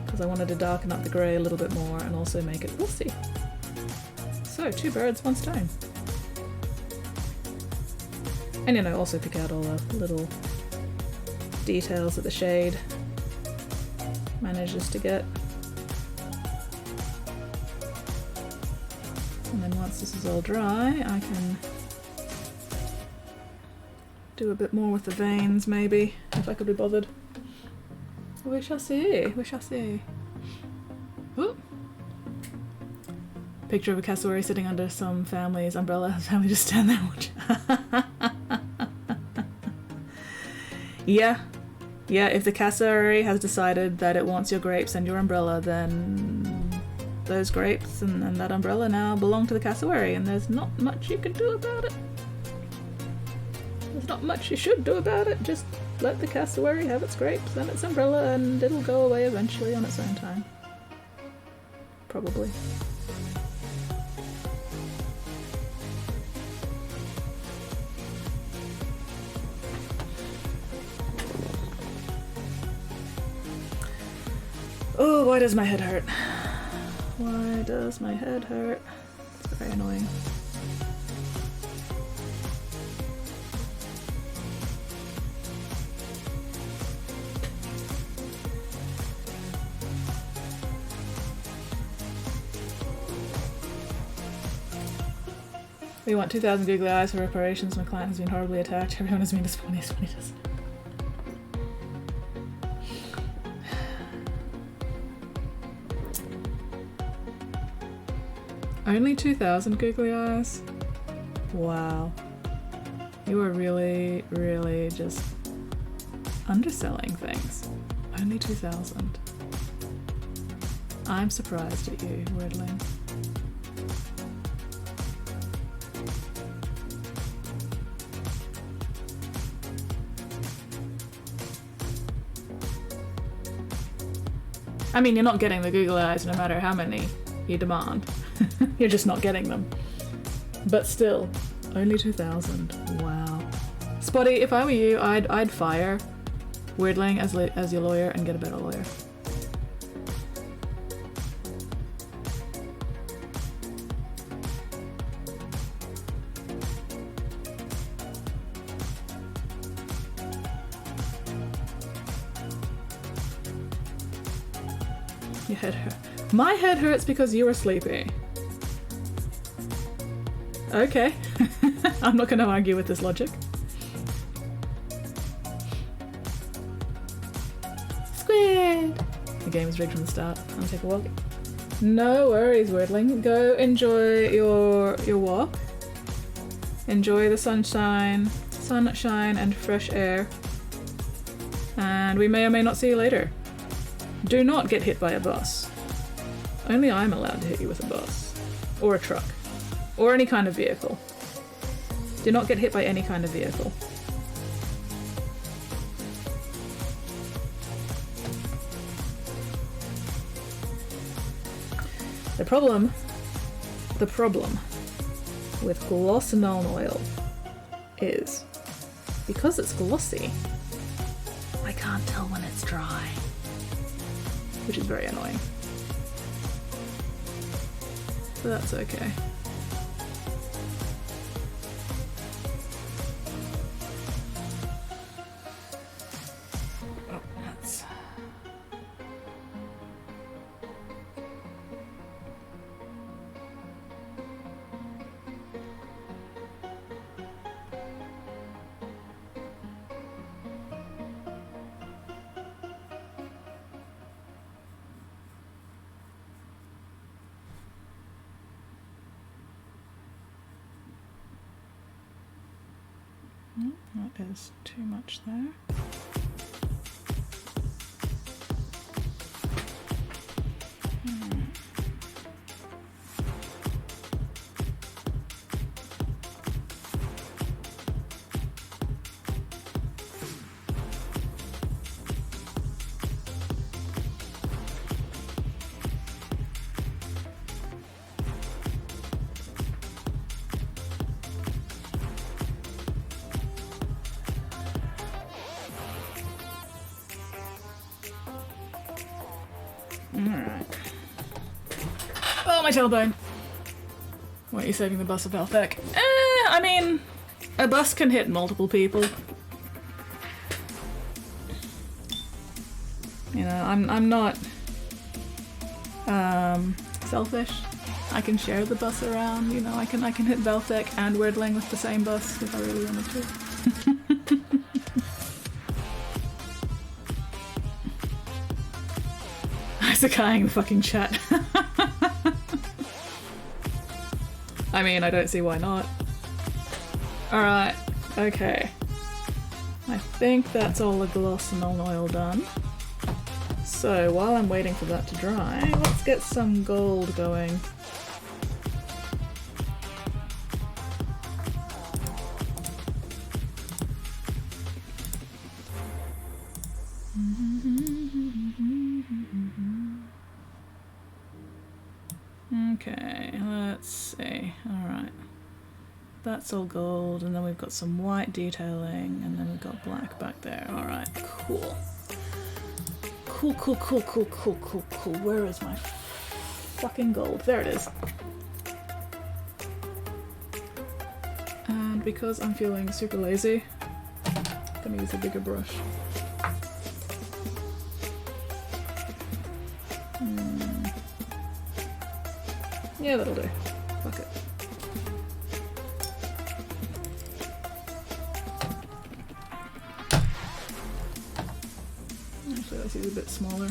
because I wanted to darken up the grey a little bit more and also make it glossy. So, 2 birds, 1 stone. And you know, also pick out all the little details that the shade manages to get. And then once this is all dry, I can do a bit more with the veins, maybe, if I could be bothered. We shall see, we shall see. Ooh. Picture of a cassowary sitting under some family's umbrella. Family just stand there and watch. Yeah, if the cassowary has decided that it wants your grapes and your umbrella, then those grapes and that umbrella now belong to the cassowary, and there's not much you can do about it. There's not much you should do about it. Just let the cassowary have its grapes and its umbrella, and it'll go away eventually on its own time. Probably. Oh, why does my head hurt? Why does my head hurt? It's very annoying. We want 2,000 googly eyes for reparations. My client has been horribly attacked. Everyone is mean to Spawnies when he does it. Only 2,000 googly eyes? Wow. You are really, really just underselling things. Only 2,000. I'm surprised at you, Wordling. I mean, you're not getting the googly eyes no matter how many you demand. You're just not getting them. But still, only 2,000. Wow. Spotty, if I were you, I'd fire Weirdling as your lawyer and get a better lawyer. Your head hurts. My head hurts because you are sleepy. Okay. I'm not going to argue with this logic. Squid! The game is rigged from the start. I'm going to take a walk. No worries, Wordling. Go enjoy your walk. Enjoy the sunshine and fresh air. And we may or may not see you later. Do not get hit by a bus. Only I'm allowed to hit you with a bus. Or a truck. Or any kind of vehicle. Do not get hit by any kind of vehicle. The problem with gloss Nuln Oil is, because it's glossy, I can't tell when it's dry. Which is very annoying. But that's okay. Oh, that's... That is too much there. Alright. Oh, my tailbone! Why are you saving the bus of Valthek? I mean, a bus can hit multiple people. You know, I'm not selfish. I can share the bus around, you know, I can hit Valthek and Weirdling with the same bus if I really wanted to. Isakaiing the fucking chat. I mean, I don't see why not. Alright, okay. I think that's all the gloss and oil done. So, while I'm waiting for that to dry, let's get some gold going. Okay, let's see. Alright. That's all gold, and then we've got some white detailing, and then we've got black back there. Alright, cool. Cool. Where is my fucking gold? There it is. And because I'm feeling super lazy, I'm gonna use a bigger brush. Yeah, that'll do. Fuck it. Actually, let's use a bit smaller.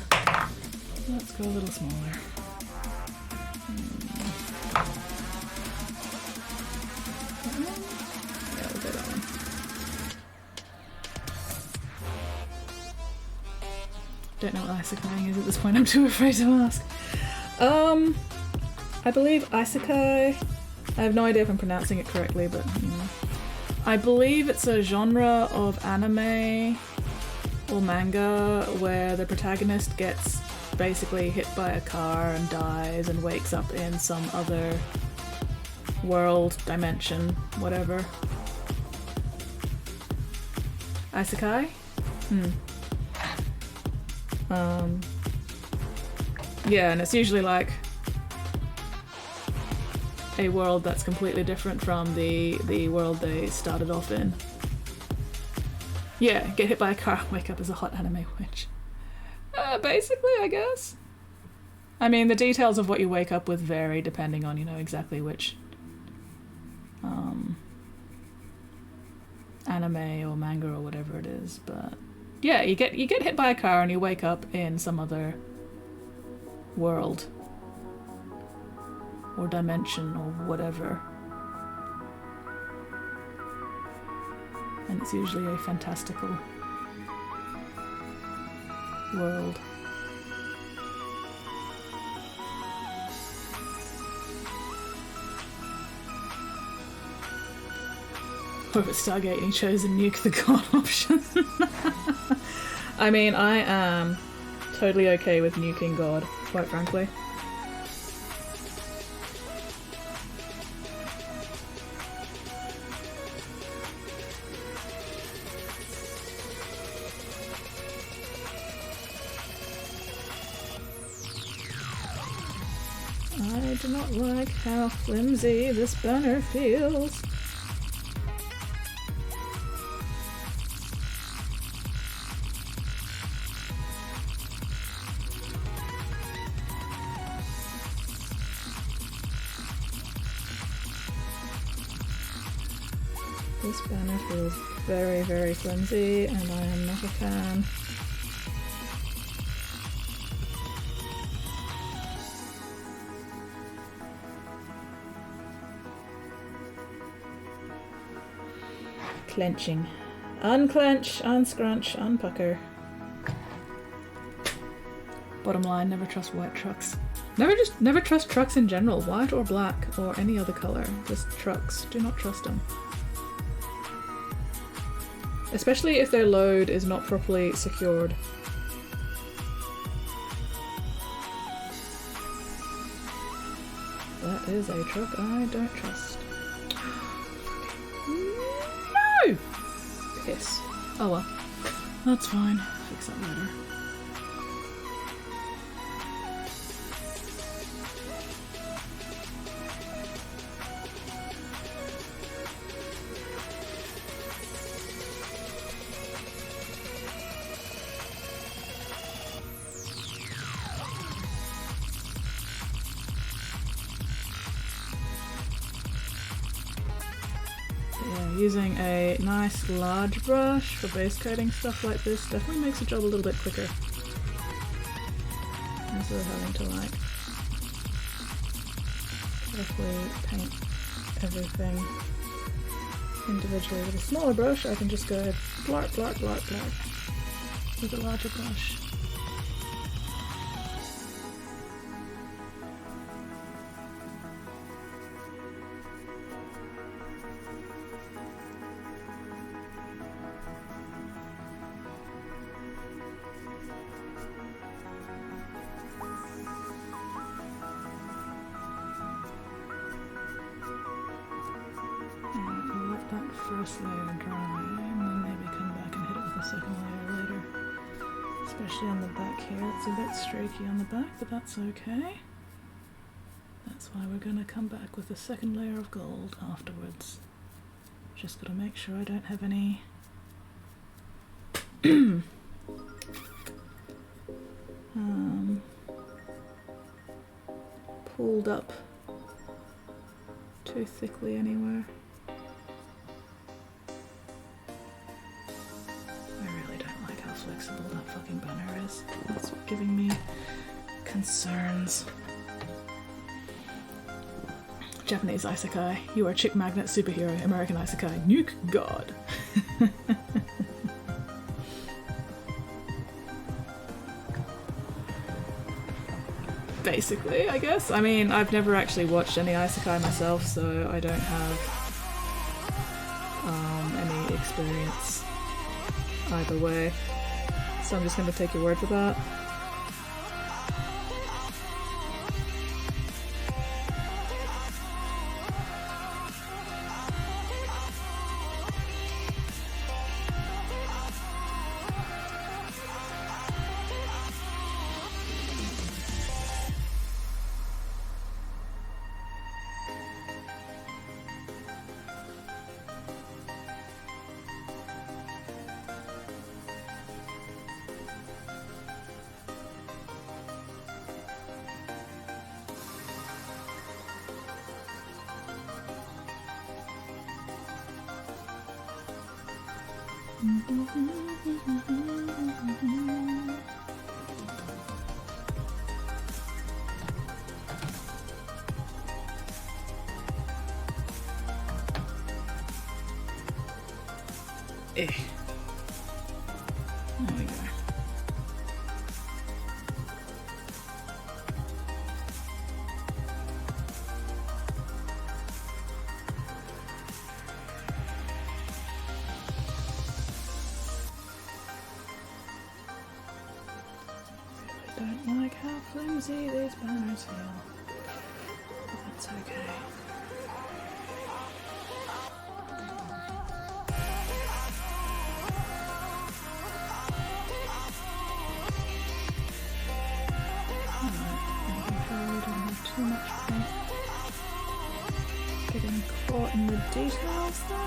Let's go a little smaller. Yeah, we'll go that one. Don't know what Isakaiing is at this point, I'm too afraid to ask. I believe Isekai, I have no idea if I'm pronouncing it correctly, but you know. I believe it's a genre of anime or manga where the protagonist gets basically hit by a car and dies and wakes up in some other world, dimension, whatever. Isekai? Yeah, and it's usually like a world that's completely different from the world they started off in. Yeah, get hit by a car, wake up as a hot anime witch. Basically, I guess. I mean, the details of what you wake up with vary depending on, you know, exactly which anime or manga or whatever it is, but yeah, you get hit by a car and you wake up in some other world or dimension or whatever. And it's usually a fantastical world. Or if it's Stargate and he chose a nuke the god option. I mean, I am totally okay with nuking God, quite frankly. I do not like how flimsy this burner feels. This banner feels very, very flimsy, and I am not a fan. Clenching. Unclench, unscrunch, unpucker. Bottom line, never trust white trucks. Never trust trucks in general, white or black or any other color. Just trucks. Do not trust them. Especially if their load is not properly secured. That is a truck I don't trust. No! Piss. Oh well. That's fine. Fix that later. using a nice large brush for base coating stuff like this definitely makes the job a little bit quicker. Instead of having to like carefully paint everything individually. With a smaller brush I can just go blark, blark, blark, blark with a larger brush. First layer dry, and then maybe come back and hit it with a second layer later. Especially on the back here, it's a bit streaky on the back, but that's okay. That's why we're going to come back with a second layer of gold afterwards. Just got to make sure I don't have any pulled up too thickly anywhere. Flexible that fucking banner is. That's giving me concerns. Japanese isekai. You are chick magnet superhero. American isekai. Nuke god. Basically, I guess. I mean, I've never actually watched any isekai myself, so I don't have any experience either way. So I'm just going to take your word for that. There we go. Really don't like how flimsy these banners feel. But that's okay. Too much paint getting caught in the details there.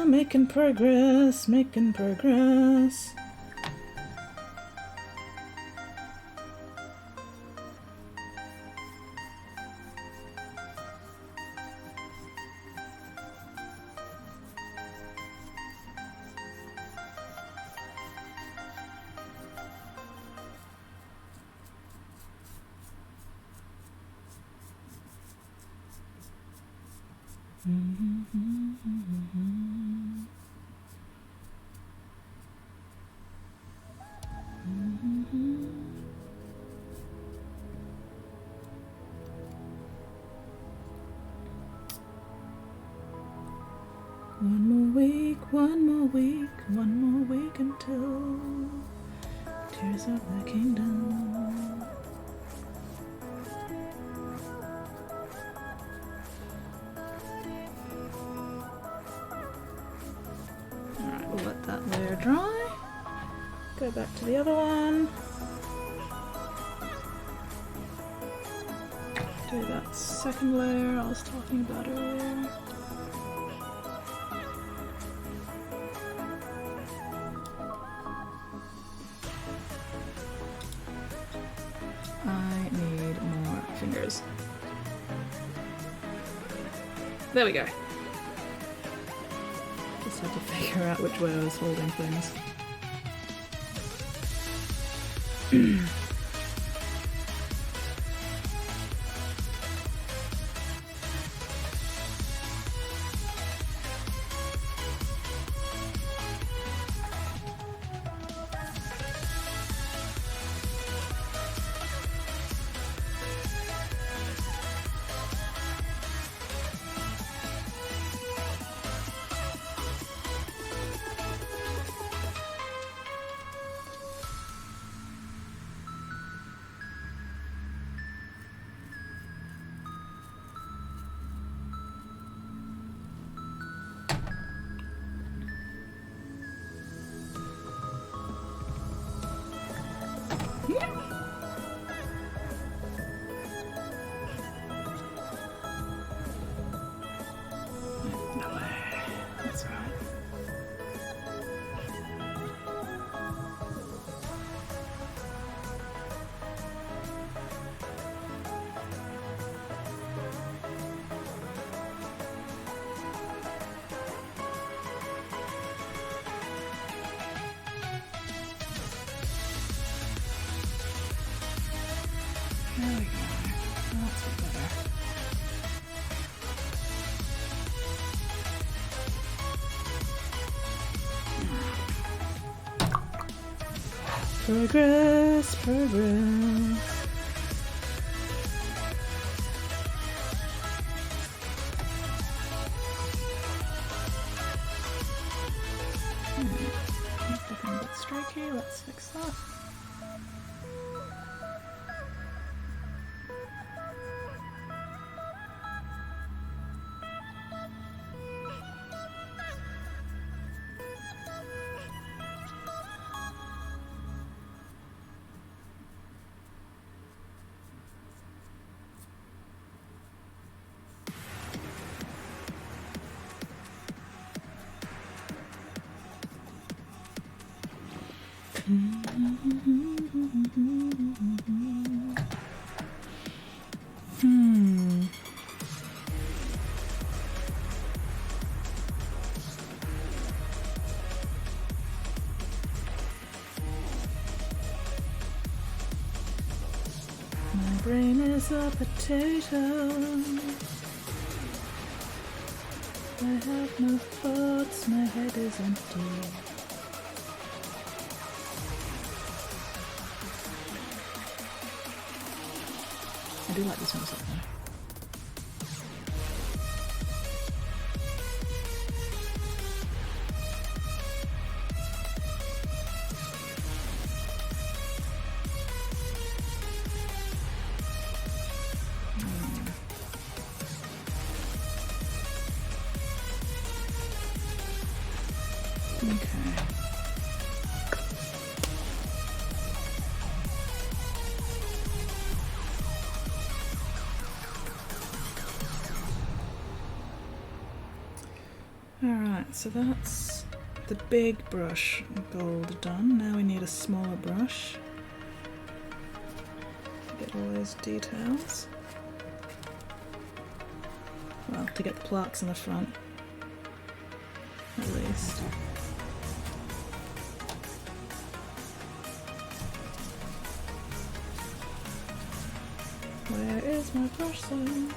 Making progress, making progress. One more week until Tears of the Kingdom. Alright, we'll let that layer dry. Go back to the other one. Do that second layer I was talking about earlier. I need more fingers. There we go. Just had to figure out which way I was holding things. That's right. There we go. That's better. Progress, progress. It's looking a bit streaky. Let's fix that. My brain is a potato. I have no thoughts, my head is empty. I do like this one so far. Okay. Alright, so that's the big brush gold done. Now we need a smaller brush to get all those details. Well, to get the plaques in the front, at least. Where is my brush then?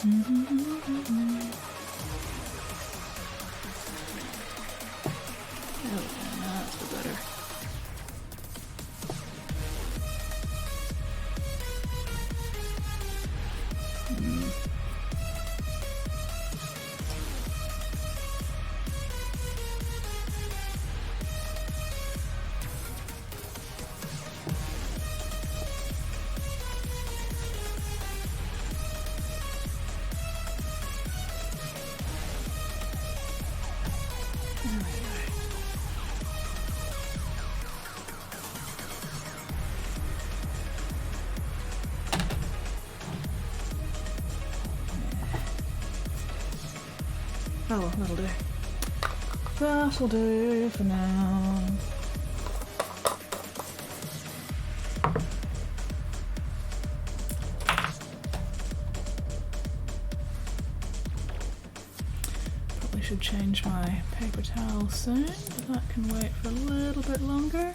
Oh, that's the better. Oh, that'll do. That'll do for now. Probably should change my paper towel soon, but that can wait for a little bit longer.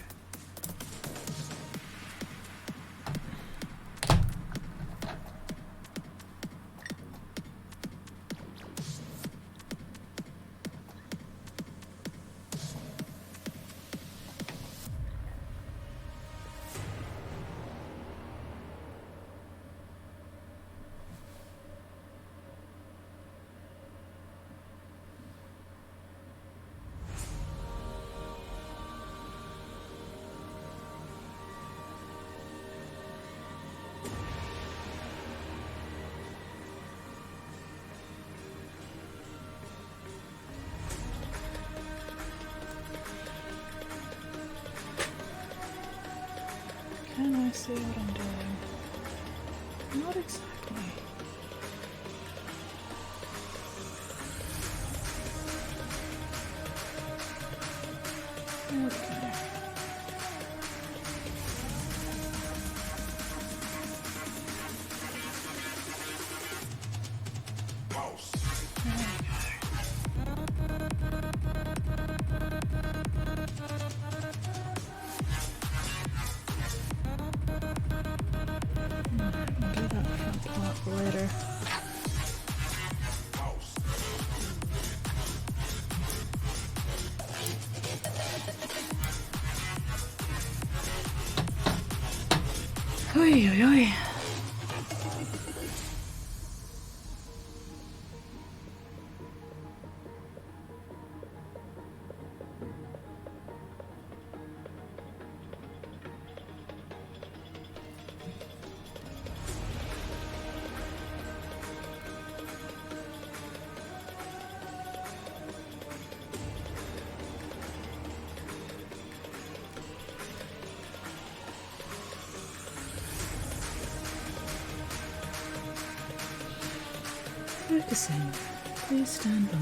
Can I see what I'm doing? Not exactly. Okay. Later. Oi, oi, oi. Focusing. Please stand by.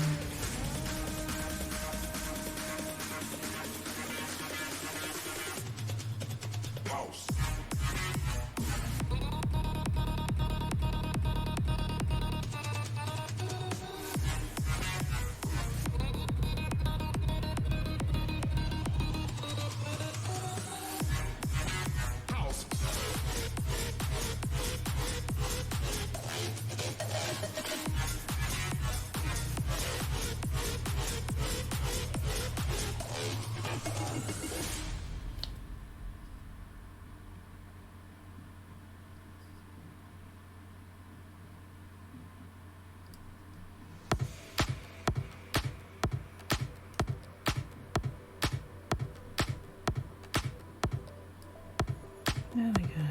There we go.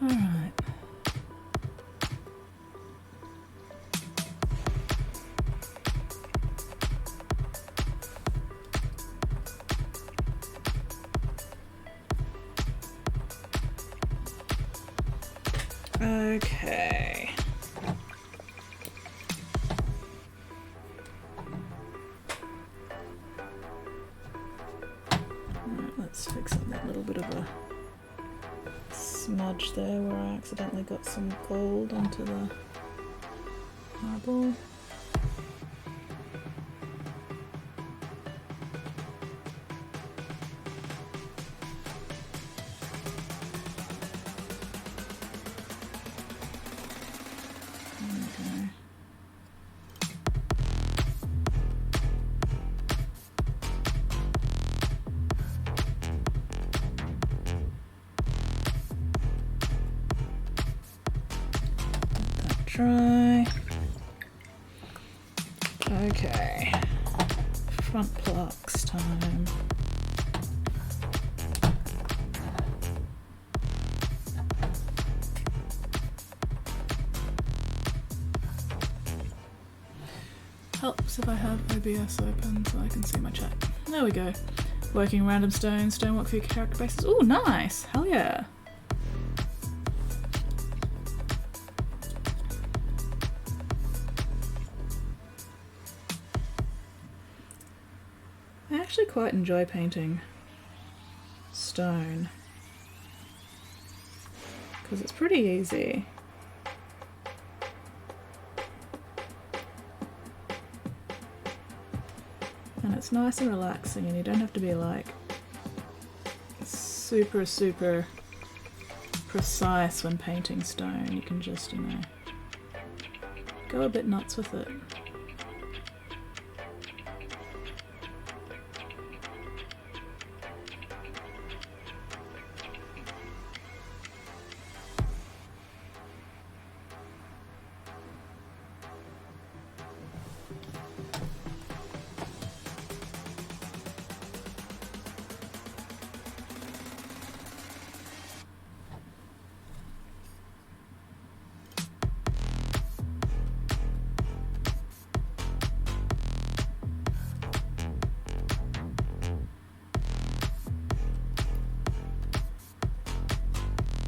All right. Okay. Let's fix up that little bit of a smudge there where I accidentally got some gold onto the marble. dry. Okay, front plaques time. Helps if I have AUS open so I can see my chat. There we go. Working random stones, stonework for your character bases. Oh, nice! Hell yeah! I actually quite enjoy painting stone because it's pretty easy. And it's nice and relaxing, and you don't have to be like super precise when painting stone. You can just, you know, go a bit nuts with it.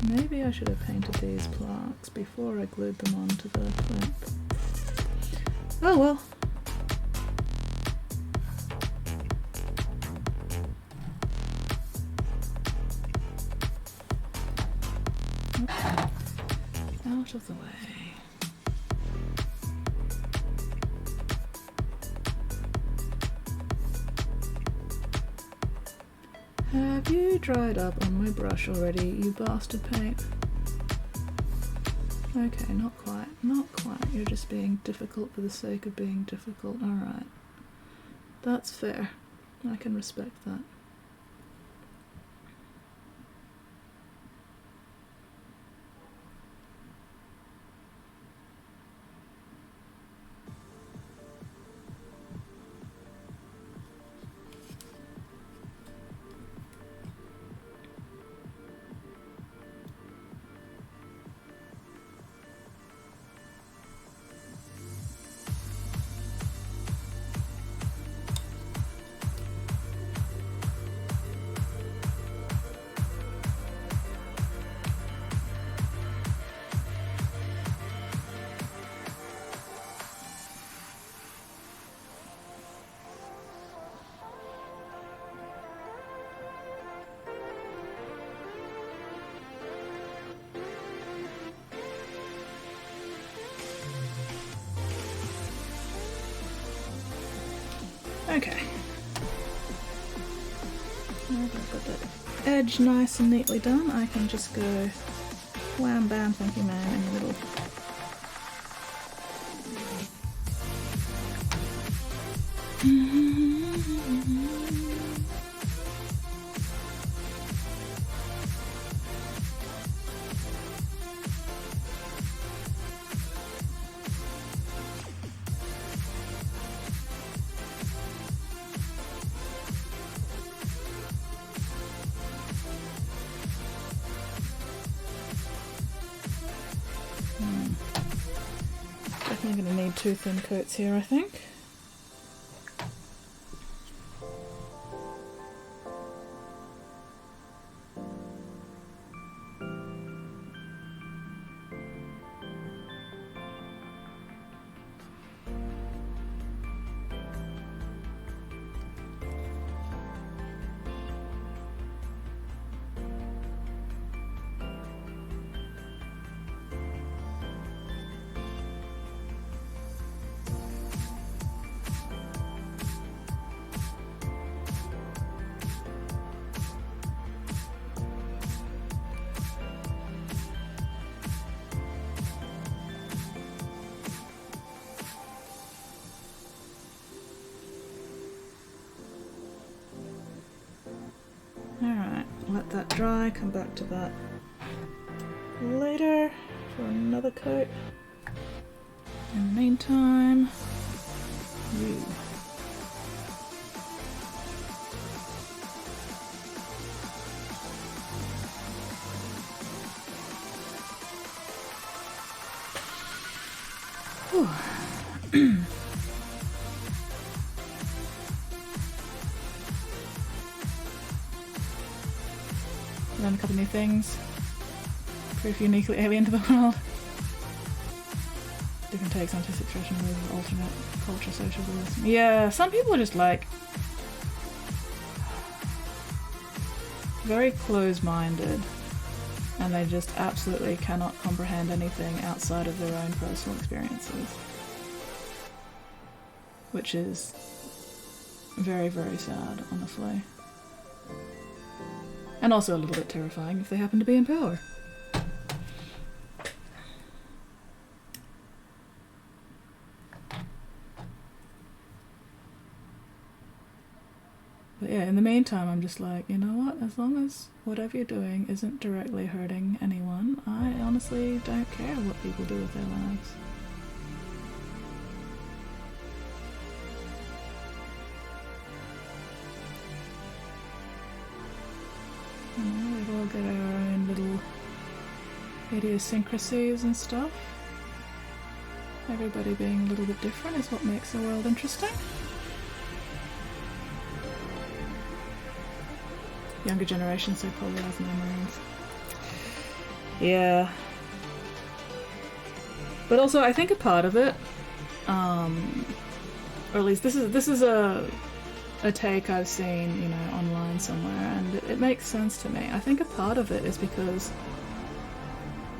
Maybe I should have painted these plaques before I glued them onto the clip. Oh well. Out of the way. Have you dried up on my brush already, you bastard paint? Okay, not quite. Not quite. You're just being difficult for the sake of being difficult. Alright. That's fair. I can respect that. Okay. Now that I've got that edge nice and neatly done, I can just go wham bam thank you man in the middle. Definitely going to need 2 thin coats here, I think. Alright, let that dry, come back to that later for another coat. In the meantime, you. Learn a couple new things. Proof uniquely alien to the world. Different takes on situation with alternate culture, social rules. Yeah, some people are just like very close-minded, and they just absolutely cannot comprehend anything outside of their own personal experiences, which is very, very sad, honestly. And also a little bit terrifying if they happen to be in power. But yeah, in the meantime, I'm just like, you know what? As long as whatever you're doing isn't directly hurting anyone, I honestly don't care what people do with their lives. You know, we've all got our own little idiosyncrasies and stuff. Everybody being a little bit different is what makes the world interesting. Younger generation so polarized in their minds. Yeah. But also, I think a part of it, or at least this is a take I've seen, you know, online somewhere, and it makes sense to me. I think a part of it is because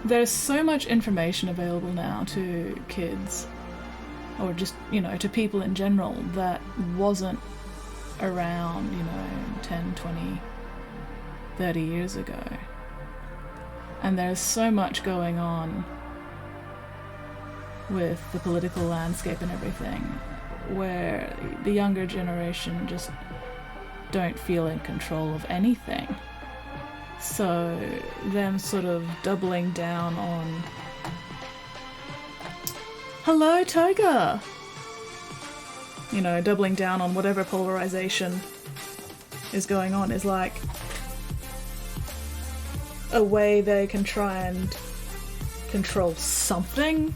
there's so much information available now to kids, or just, you know, to people in general, that wasn't around, you know, 10, 20, 30 years ago. And there's so much going on with the political landscape and everything, where the younger generation just don't feel in control of anything. So them sort of doubling down on... Hello, Toga! You know, doubling down on whatever polarization is going on is like a way they can try and control something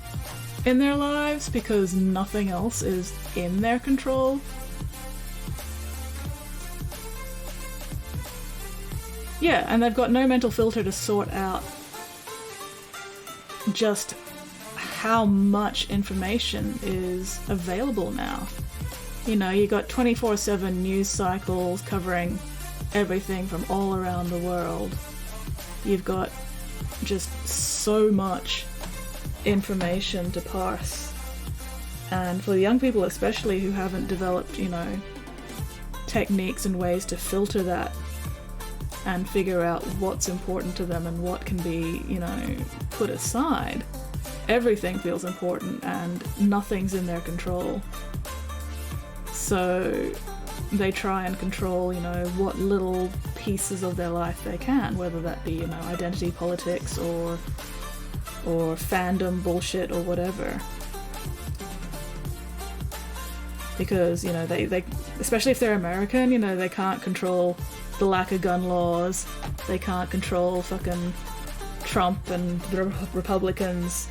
in their lives, because nothing else is in their control. Yeah, and they've got no mental filter to sort out just how much information is available now. You know, you got 24/7 news cycles covering everything from all around the world. You've got just so much information to parse. And for the young people especially, who haven't developed, you know, techniques and ways to filter that and figure out what's important to them and what can be, you know, put aside, everything feels important and nothing's in their control. So they try and control, you know, what little pieces of their life they can, whether that be, you know, identity politics or fandom bullshit or whatever. Because, you know, they especially if they're American, you know, they can't control the lack of gun laws, they can't control fucking Trump and the Republicans,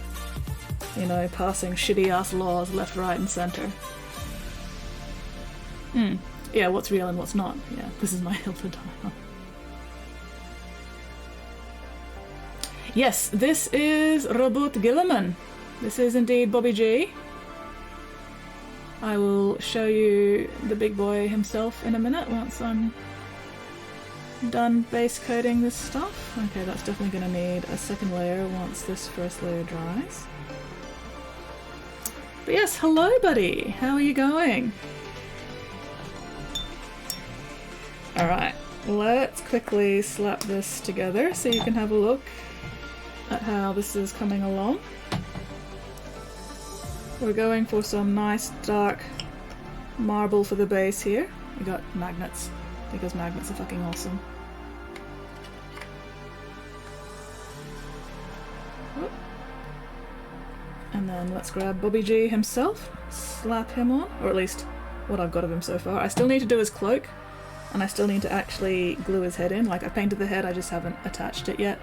you know, passing shitty ass laws left, right and center. Yeah, what's real and what's not. Yeah, this is my hill to die on. Yes, this is Robert Gilliman. This is indeed Bobby G. I will show you the big boy himself in a minute once I'm done base coating this stuff. Okay, that's definitely going to need a second layer once this first layer dries. But yes, hello buddy! How are you going? Alright, let's quickly slap this together so you can have a look at how this is coming along. We're going for some nice dark marble for the base here. We got magnets, because magnets are fucking awesome. And then let's grab Bobby G himself, slap him on, or at least what I've got of him so far. I still need to do his cloak, and I still need to actually glue his head in. Like, I painted the head, I just haven't attached it yet.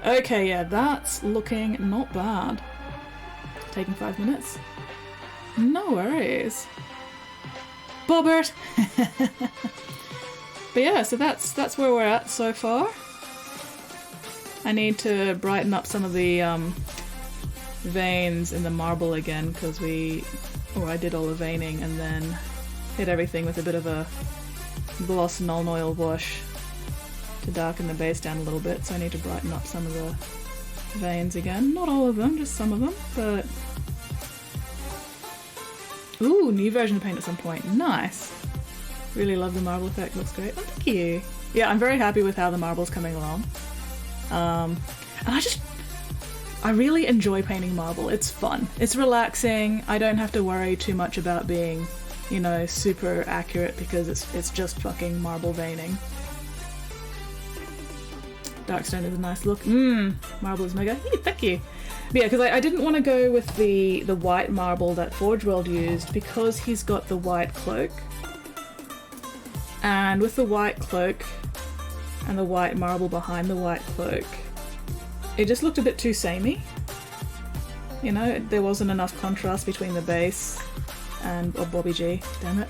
Okay, yeah, that's looking not bad. Taking 5 minutes. No worries. Bobbert! But yeah, so that's where we're at so far. I need to brighten up some of the veins in the marble again, because I did all the veining and then hit everything with a bit of a gloss Nuln Oil wash to darken the base down a little bit, so I need to brighten up some of the veins again. Not all of them, just some of them, but... Ooh, new version of paint at some point. Nice! Really love the marble effect, looks great. Oh, thank you! Yeah, I'm very happy with how the marble's coming along. And I really enjoy painting marble. It's fun. It's relaxing. I don't have to worry too much about being, you know, super accurate because it's just fucking marble veining. Darkstone is a nice look. Marble is mega. Thank you. But yeah, because I didn't want to go with the white marble that Forge World used because he's got the white cloak. And with the white cloak and the white marble behind the white cloak, it just looked a bit too samey. You know, there wasn't enough contrast between the base and Bobby G. Damn it.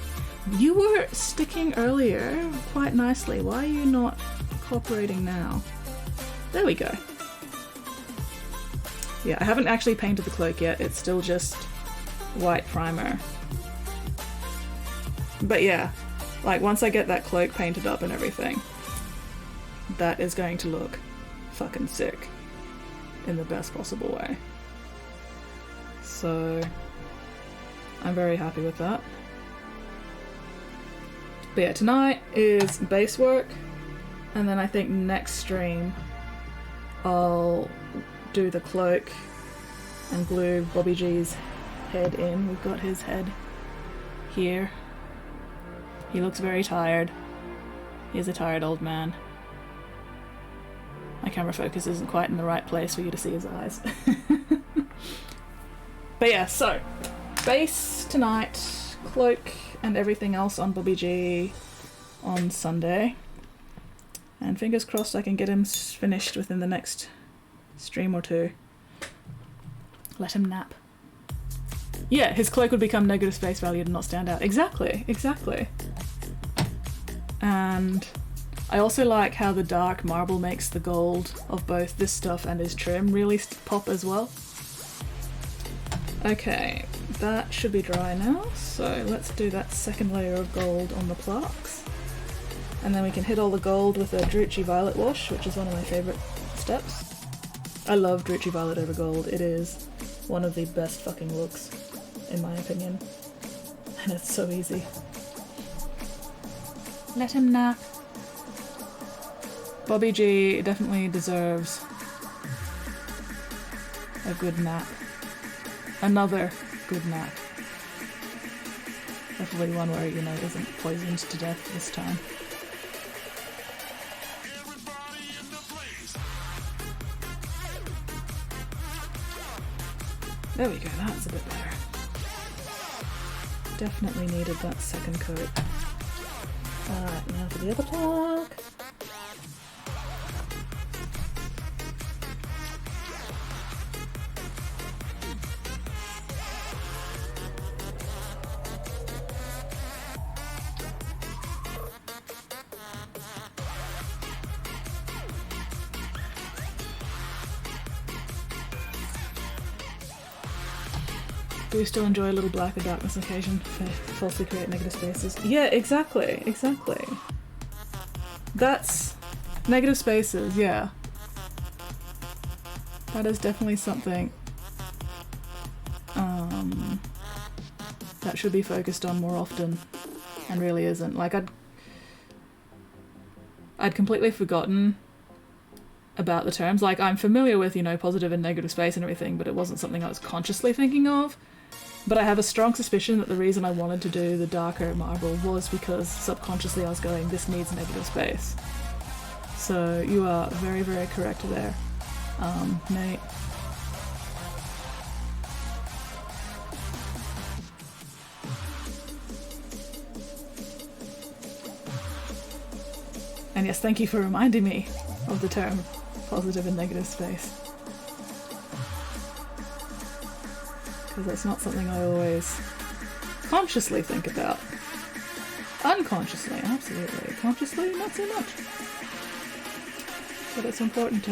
You were sticking earlier quite nicely. Why are you not cooperating now? There we go. Yeah, I haven't actually painted the cloak yet. It's still just white primer. But yeah, like once I get that cloak painted up and everything, that is going to look fucking sick in the best possible way. So I'm very happy with that. But yeah, tonight is base work, and then I think next stream I'll do the cloak and glue Bobby G's head in. We've got his head here. He looks very tired. He's a tired old man. My camera focus isn't quite in the right place for you to see his eyes. But yeah, so base tonight, cloak and everything else on Bobby G on Sunday. And fingers crossed I can get him finished within the next stream or two. Let him nap. Yeah, his cloak would become negative space value and not stand out. Exactly, exactly. And I also like how the dark marble makes the gold of both this stuff and his trim really pop as well. Okay, that should be dry now, so let's do that second layer of gold on the plaques. And then we can hit all the gold with a Drucci Violet wash, which is one of my favourite steps. I love Drucci Violet over gold. It is one of the best fucking looks, in my opinion. And it's so easy. Let him nap. Bobby G definitely deserves a good nap. Another good nap. Hopefully one where, you know, isn't poisoned to death this time. There we go, that's a bit better. Definitely needed that second coat. Alright, now for the other plaque. Do we still enjoy a little black or darkness on occasion to falsely create negative spaces? Yeah, exactly, exactly. That's negative spaces, yeah. That is definitely something that should be focused on more often and really isn't. Like I'd completely forgotten about the terms. Like I'm familiar with, you know, positive and negative space and everything, but it wasn't something I was consciously thinking of. But I have a strong suspicion that the reason I wanted to do the darker marble was because subconsciously I was going, this needs negative space. So you are very, very correct there, Nate. yes, thank you for reminding me of the term positive and negative space. Because that's not something I always consciously think about. Unconsciously, absolutely. Consciously, not so much. But it's important to,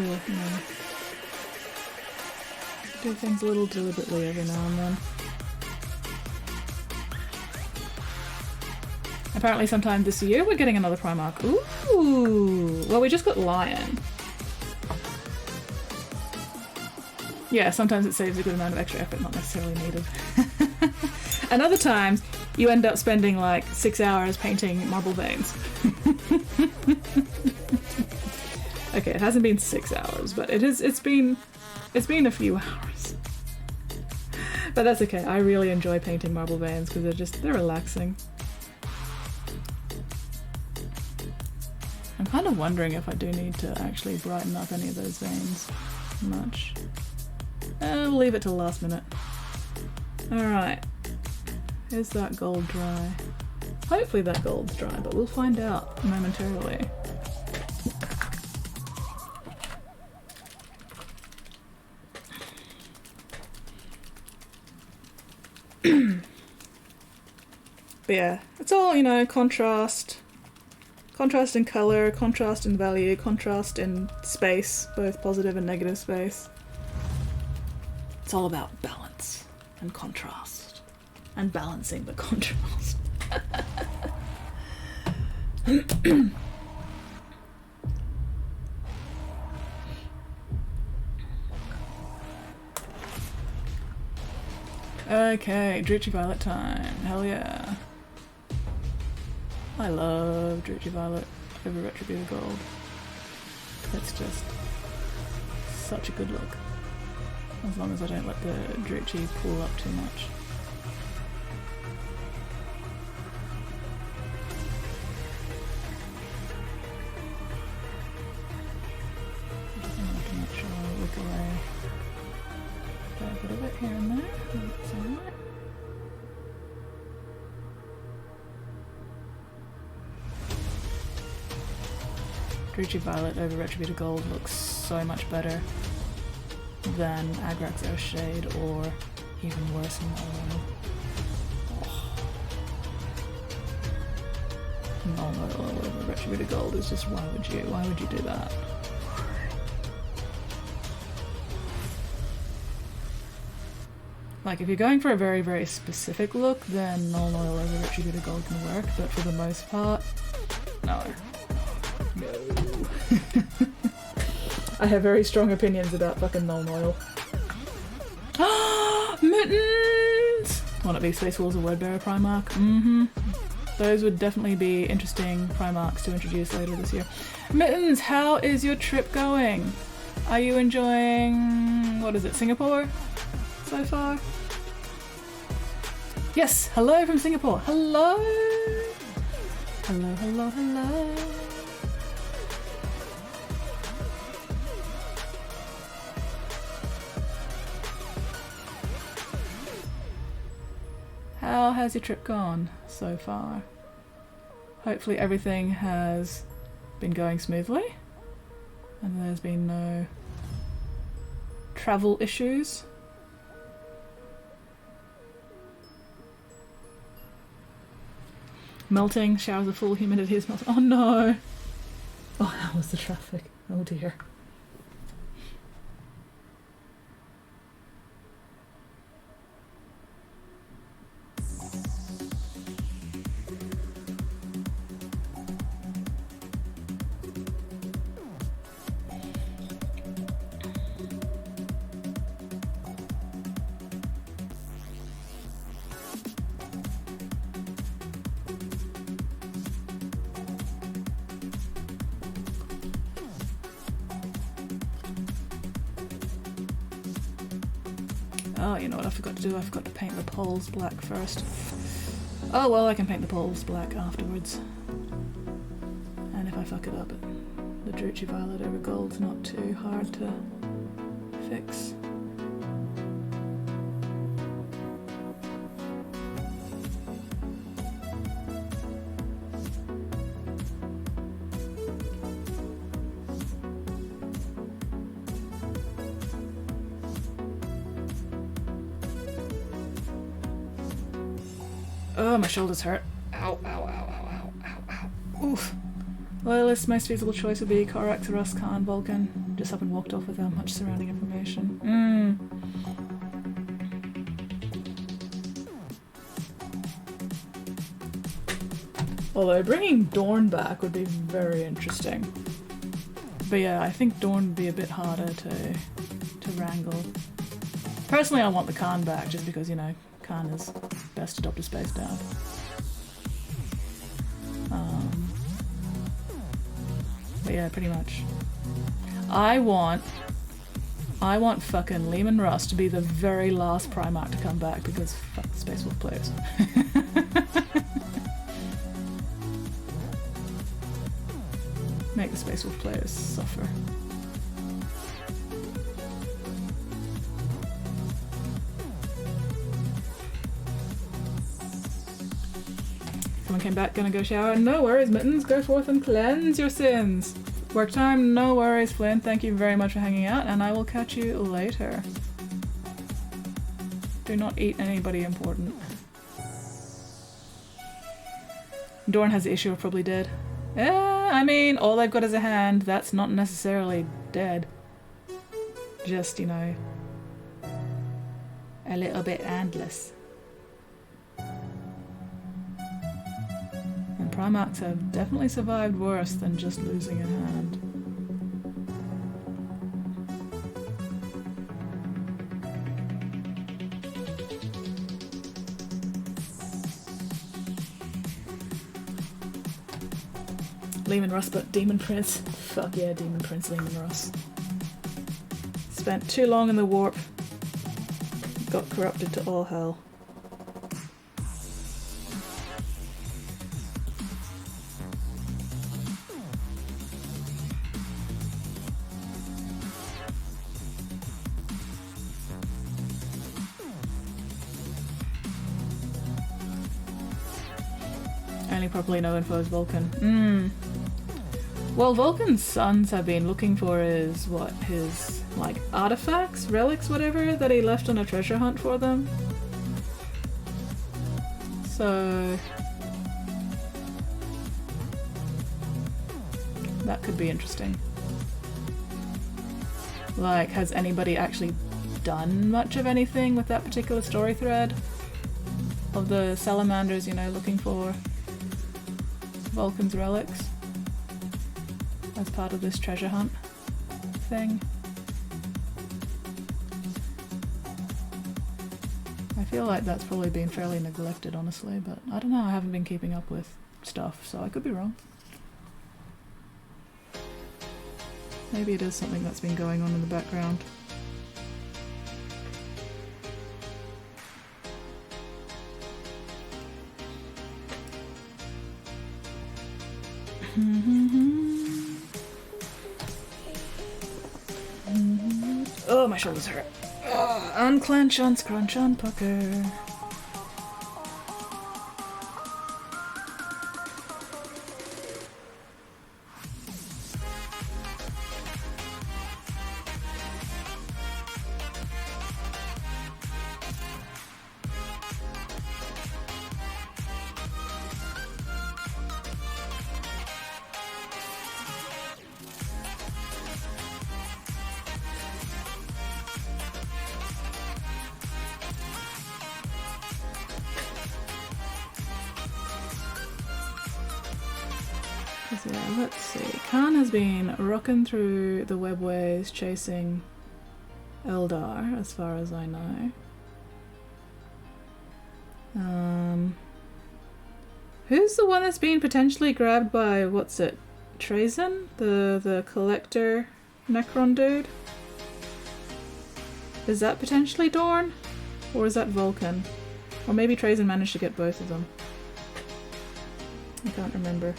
do things a little deliberately every now and then. Apparently sometime this year we're getting another Primarch. Ooh! Well, we just got Lion. Yeah, sometimes it saves a good amount of extra effort not necessarily needed. And other times you end up spending like 6 hours painting marble veins. Okay, it hasn't been 6 hours, but it's been a few hours. But that's okay. I really enjoy painting marble veins because they're relaxing. I'm kind of wondering if I do need to actually brighten up any of those veins much. We'll leave it till last minute. Alright. Is that gold dry? Hopefully that gold's dry, but we'll find out momentarily. But yeah, it's all, contrast. Contrast in colour, contrast in value, contrast in space, both positive and negative space. It's all about balance and contrast. And balancing the contrast. Okay, Druchii Violet time. Hell yeah. I love Druchii Violet over Retributor Gold. It's just such a good look. As long as I don't let the Druchii pull up too much. I have to make sure I look away. A bit of it here and there. That's alright. Druchii Violet over Retributor Gold looks so much better than Agrax Earthshade, or even worse than Null over Retributor Gold is just, why would you do that? Like, if you're going for a very, very specific look, then Null over Retributor Gold can work, but for the most part, no. No. I have very strong opinions about fucking Null Noil. Mittens! Want it be Space Wolves or Wordbearer Primarch? Mm-hmm. Those would definitely be interesting Primarchs to introduce later this year. Mittens, how is your trip going? Are you enjoying, what is it, Singapore so far? Yes, hello from Singapore. Hello! Hello, hello, hello. How has your trip gone so far? Hopefully everything has been going smoothly and there's been no travel issues. Melting, showers are full, humidity is melting. Oh no! Oh, how was the traffic? Oh dear. Oh, you know what I forgot to do? I forgot to paint the poles black first. Oh well, I can paint the poles black afterwards. And if I fuck it up, the Druchii Violet over Gold's not too hard to fix. Oh, my shoulders hurt. Ow, ow, ow, ow, ow, ow, ow. Oof. Loyalist's most feasible choice would be Korax, Russ, Khan, Vulcan. Just up and walked off without much surrounding information. Although bringing Dorn back would be very interesting. But yeah, I think Dorn would be a bit harder to wrangle. Personally, I want the Khan back just because, you know, Khan is best adopted spacebound. But yeah, pretty much. I want fucking Lehman Russ to be the very last Primarch to come back because fuck the Space Wolf players. Make the Space Wolf players suffer. Someone came back, gonna go shower. No worries, Mittens. Go forth and cleanse your sins. Work time, no worries, Flynn. Thank you very much for hanging out, and I will catch you later. Do not eat anybody important. Dorn has the issue of probably dead. I mean, all they've got is a hand. That's not necessarily dead. Just, you know, a little bit handless. And Primarchs have definitely survived worse than just losing a hand. Lehman Russ, but Demon Prince. Fuck yeah, Demon Prince Lehman Russ. Spent too long in the warp. Got corrupted to all hell. Only properly no info is Vulcan. Well, Vulcan's sons have been looking for his, like, artifacts, relics, whatever, that he left on a treasure hunt for them. So that could be interesting. Like, has anybody actually done much of anything with that particular story thread? Of the salamanders, you know, looking for Vulcan's relics? As part of this treasure hunt thing. I feel like that's probably been fairly neglected, honestly, but I don't know, I haven't been keeping up with stuff, so I could be wrong. Maybe it is something that's been going on in the background. Oh, my shoulders hurt. Oh, unclench, unscrunch, unpucker. Yeah, let's see. Khan has been rocking through the webways chasing Eldar, as far as I know. Who's the one that's been potentially grabbed by, what's it, Trazen? The collector Necron dude? Is that potentially Dorn? Or is that Vulcan? Or maybe Trazen managed to get both of them. I can't remember.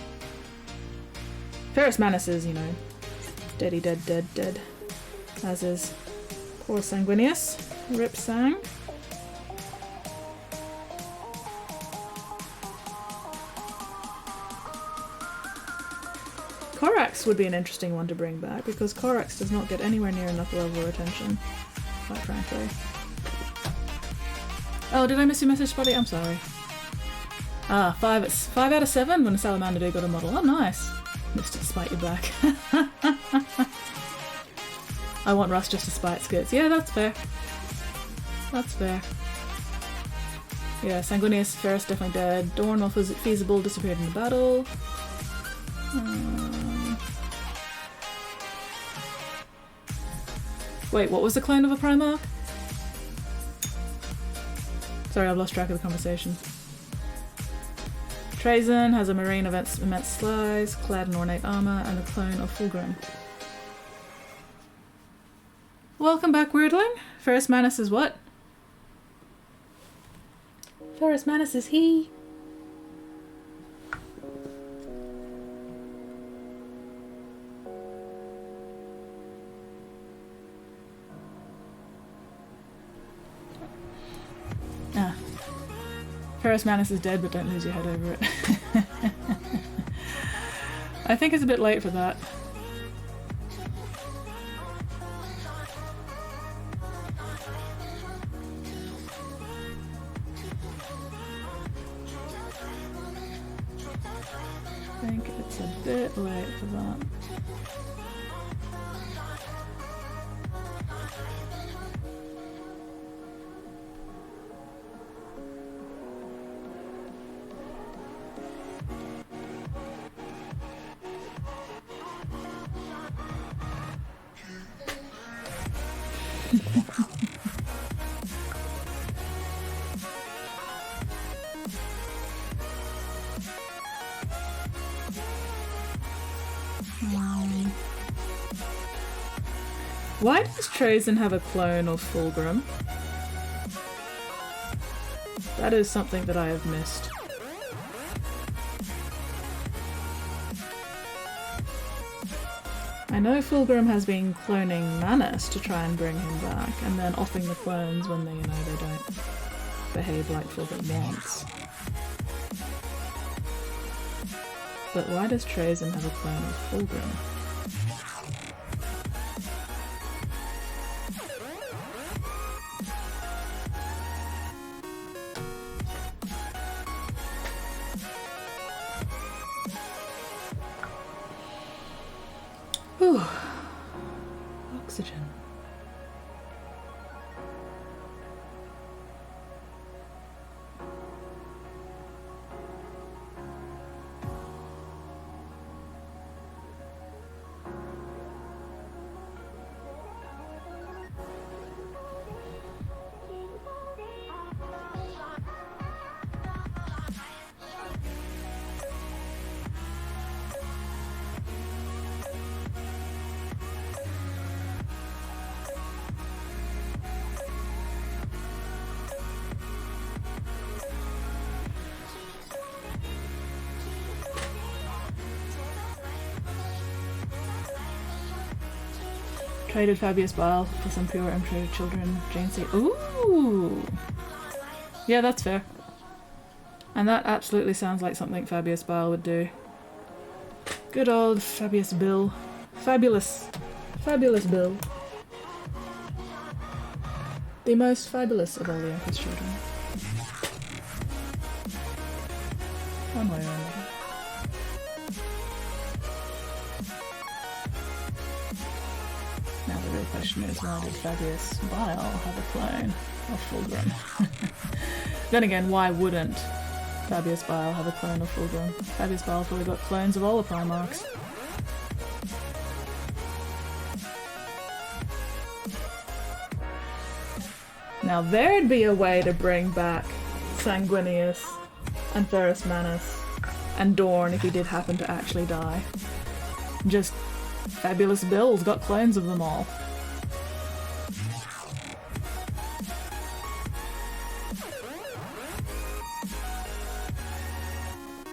Ferrus Manus is, you know, deady dead, dead. As is poor Sanguinius. Rip Sang. Korax would be an interesting one to bring back, because Korax does not get anywhere near enough level of attention, quite frankly. Oh, did I miss your message, buddy? I'm sorry. Ah, 5 out of 7 when a salamander do got a model. Oh, nice. Just to spite your back. I want Rust just to spite skirts. Yeah, that's fair. That's fair. Yeah, Sanguinius, Ferris definitely dead. Dorn, while feasible, disappeared in the battle. Wait, what was the clone of a Primarch? Sorry, I've lost track of the conversation. Trazen has a marine of immense size, clad in ornate armour, and a clone of Fulgrim. Welcome back, Weirdling. Ferris Manus is what? Ferris Manus is he. Ah. Ferris Manus is dead, but don't lose your head over it. I think it's a bit late for that. I think it's a bit late for that. Why does Trazen have a clone of Fulgrim? That is something that I have missed. I know Fulgrim has been cloning Manus to try and bring him back, and then offing the clones when they, they don't behave like Fulgrim wants. But why does Trazen have a clone of Fulgrim? Whew. Oxygen. Traded Fabius Bile for some pure untraded children. Jane C. Ooh! Yeah, that's fair. And that absolutely sounds like something Fabius Bile would do. Good old Fabius Bill. Fabulous. Fabulous Bill. The most fabulous of all the Emperor's children. One way or another. Now the real question is, why did Fabius Bile have a clone of Fulgrim? Then again, why wouldn't Fabius Bile have a clone of Fulgrim? Fabius Bile's probably got clones of all the Primarchs. Now there'd be a way to bring back Sanguinius and Ferris Manus and Dorn if he did happen to actually die. Just Fabulous Bill's got clones of them all.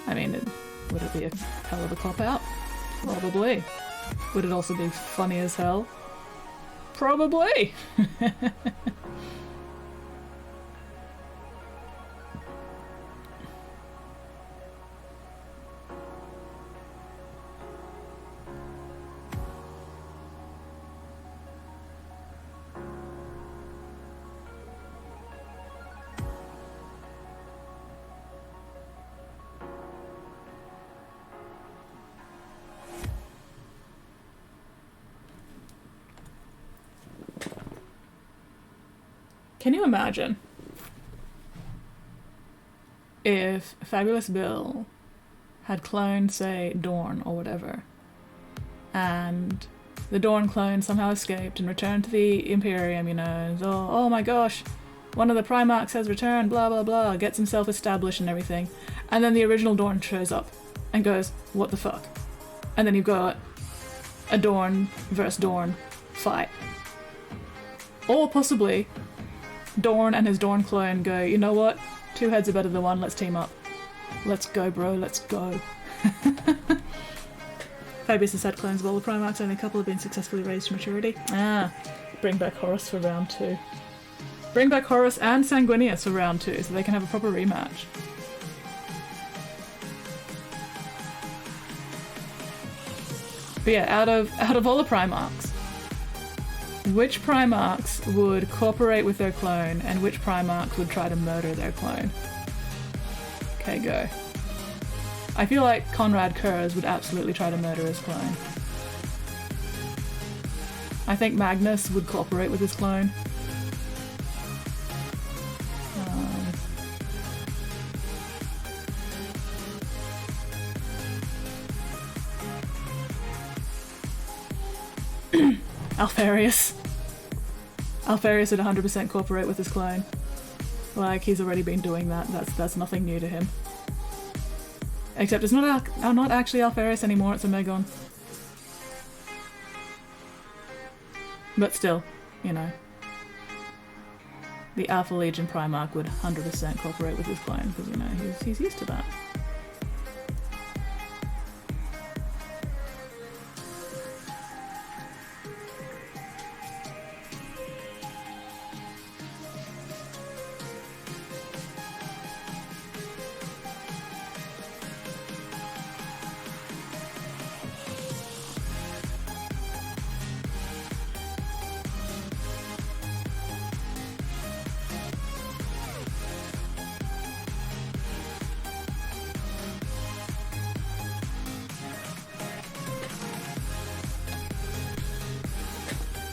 I mean, would it be a hell of a cop-out? Probably. Would it also be funny as hell? Probably! Can you imagine if Fabulous Bill had cloned, say, Dorn or whatever, and the Dorn clone somehow escaped and returned to the Imperium, you know, and oh my gosh, one of the Primarchs has returned, blah blah blah, gets himself established and everything, and then the original Dorn shows up and goes, what the fuck? And then you've got a Dorn versus Dorn fight. Or possibly Dorn and his Dorn clone go, you know what? 2 heads are better than 1, let's team up. Let's go, bro, let's go. Fabius has had clones of all the Primarchs, only a couple have been successfully raised to maturity. Bring back Horus for round 2. Bring back Horus and Sanguinius for round 2 so they can have a proper rematch. But yeah, out of all the Primarchs, which Primarchs would cooperate with their clone and which Primarchs would try to murder their clone? Okay, go. I feel like Conrad Kurz would absolutely try to murder his clone. I think Magnus would cooperate with his clone. Alfarius. Alfarius would 100% cooperate with his clone. Like, he's already been doing that. That's nothing new to him. Except it's not actually Alfarius anymore, it's Omegon. But still, you know. The Alpha Legion Primarch would 100% cooperate with his clone, because, you know, he's used to that.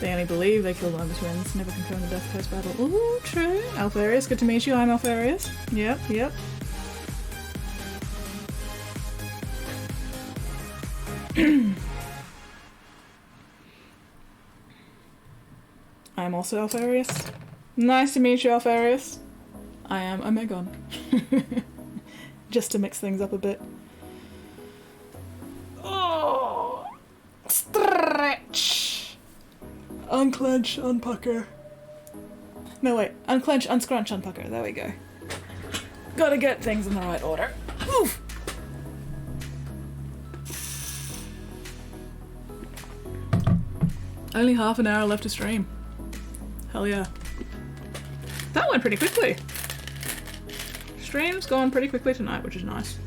They only believe they killed one of the twins, never confirmed the death post battle. Ooh, true. Alfarius, good to meet you. I'm Alfarius. Yep. I'm also Alfarius. Nice to meet you, Alfarius. I am Omegon. Just to mix things up a bit. Oh, stretch. Unclench, unpucker. No, wait. Unclench, unscrunch, unpucker. There we go. Gotta get things in the right order. Oof. Only half an hour left to stream. Hell yeah. That went pretty quickly. Stream's gone pretty quickly tonight, which is nice.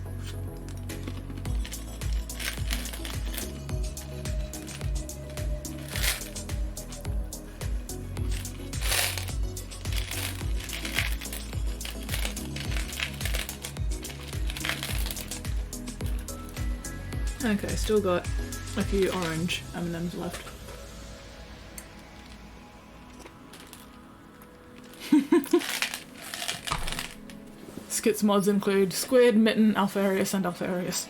Okay, still got a few orange M&Ms left. Skits mods include Squid, Mitten, Alfarius, and Alfarius.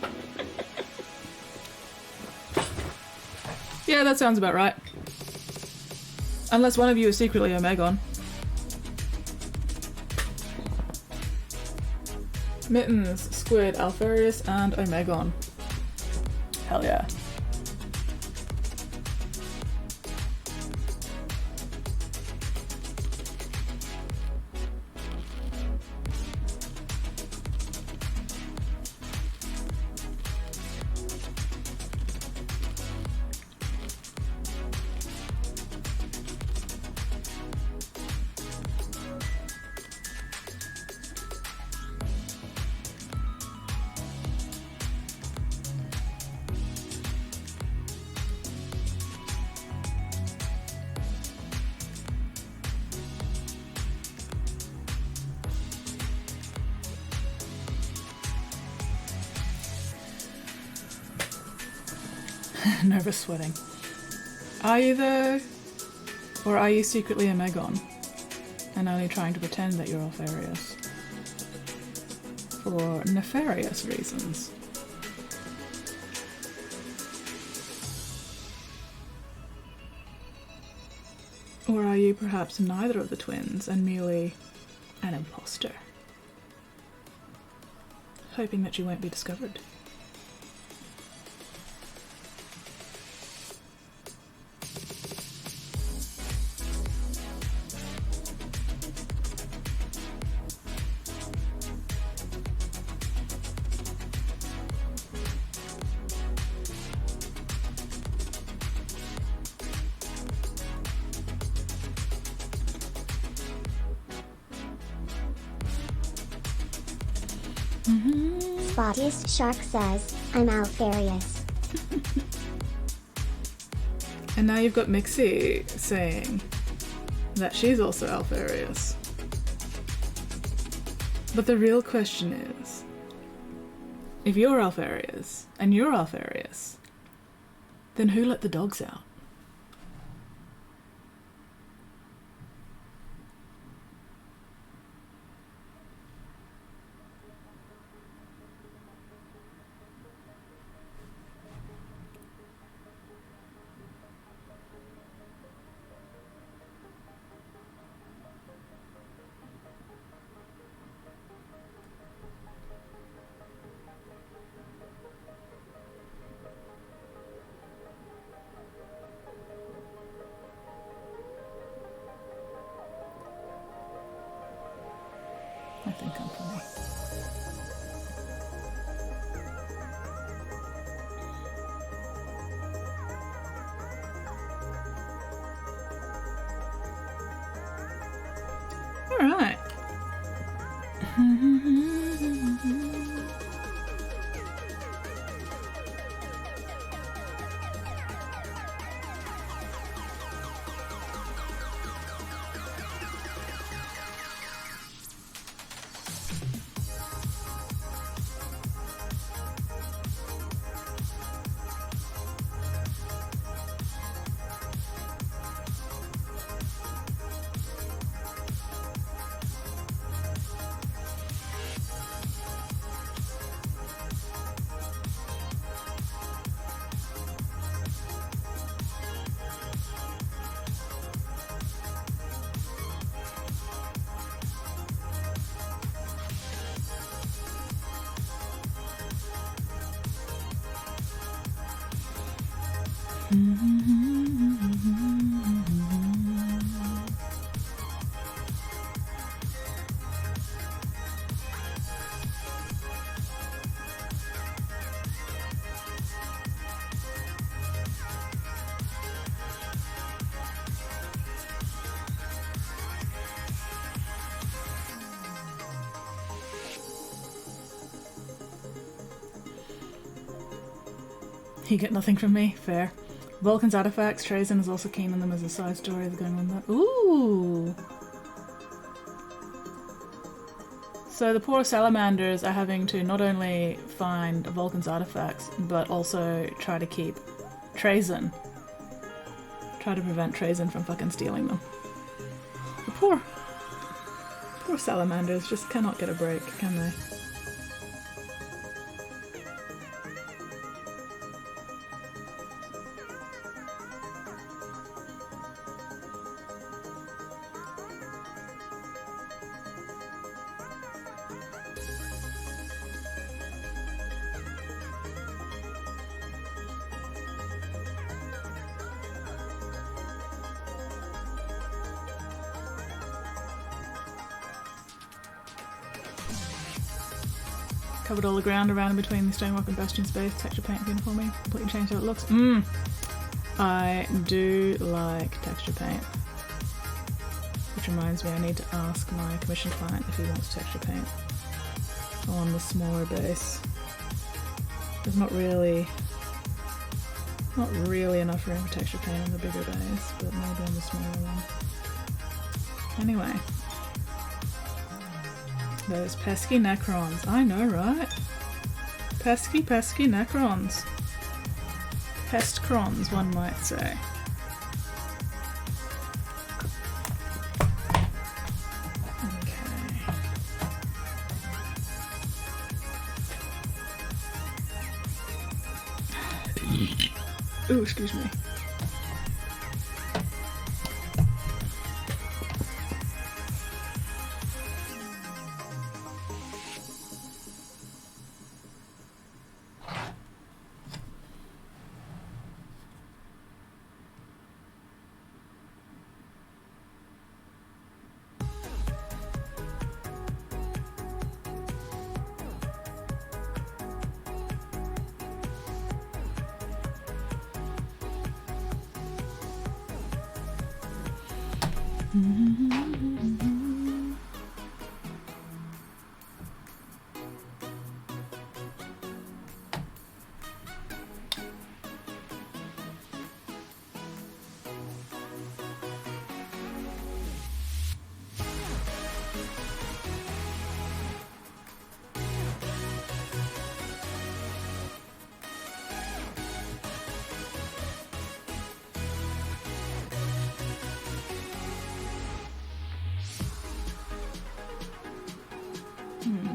Yeah, that sounds about right. Unless one of you is secretly Omegon. Mittens, Squid, Alfarius, and Omegon. Hell yeah. Nervous sweating. Are you though? Or are you secretly Omegon? and only trying to pretend that you're Alfarius for nefarious reasons. Or are you perhaps neither of the twins and merely an imposter, hoping that you won't be discovered? Spottiest Shark says, I'm Alfarius. And now you've got Mixie saying that she's also Alfarius. But the real question is, if you're Alfarius and you're Alfarius, then who let the dogs out? I think I'm funny. All right. You get nothing from me, fair. Vulcan's artifacts, Trazen is also keen on them as a side story that's going on there. Ooh! So the poor salamanders are having to not only find Vulcan's artifacts, but also try to keep Trazen. Try to prevent Trazen from fucking stealing them. The poor salamanders just cannot get a break, can they? Covered all the ground around and between the stonework and bastion space. Texture paint again for me. Completely changed how it looks. I do like texture paint. Which reminds me, I need to ask my commission client if he wants texture paint on the smaller base. There's not really enough room for texture paint on the bigger base, but maybe on the smaller one. Anyway. Those pesky Necrons. I know, right? Pesky Necrons. Pestcrons, one might say. Ooh, excuse me.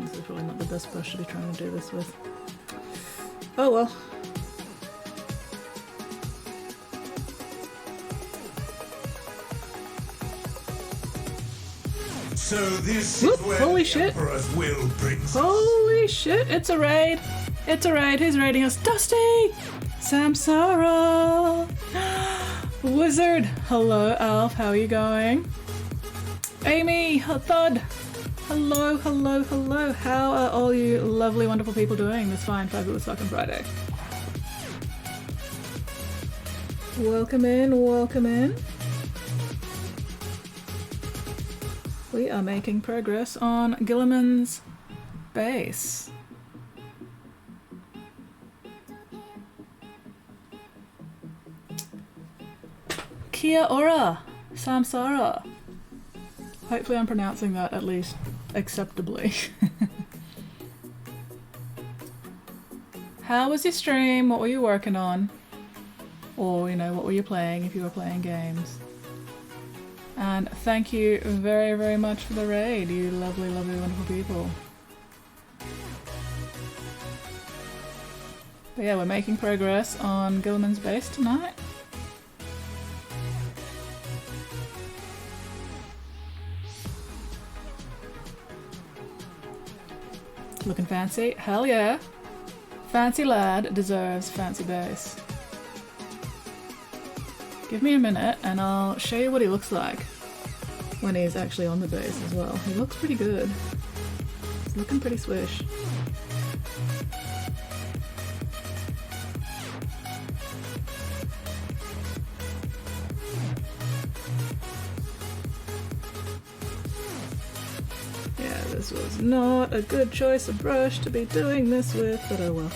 This is probably not the best brush to be trying to do this with. Oh well. So this Whoop, is where holy the shit. Emperor's will brings us. Holy shit, it's a raid! It's a raid, who's raiding us? Dusty! Samsara! Wizard! Hello, Alf, how are you going? Amy! Thud! Hello, hello, hello! How are all you lovely, wonderful people doing this fine, fabulous fucking Friday? Welcome in, welcome in. We are making progress on Gilliman's base. Kia ora, Samsara. Hopefully I'm pronouncing that at least acceptably. How was your stream? What were you working on? Or, you know, what were you playing if you were playing games? And thank you very, very much for the raid, you lovely, lovely, wonderful people. But yeah, we're making progress on Gilliman's base tonight. Looking fancy? Hell yeah! Fancy lad deserves fancy base. Give me a minute and I'll show you what he looks like when he's actually on the base as well. He looks pretty good. He's looking pretty swish. Yeah, this was not a good choice of brush to be doing this with, but oh well.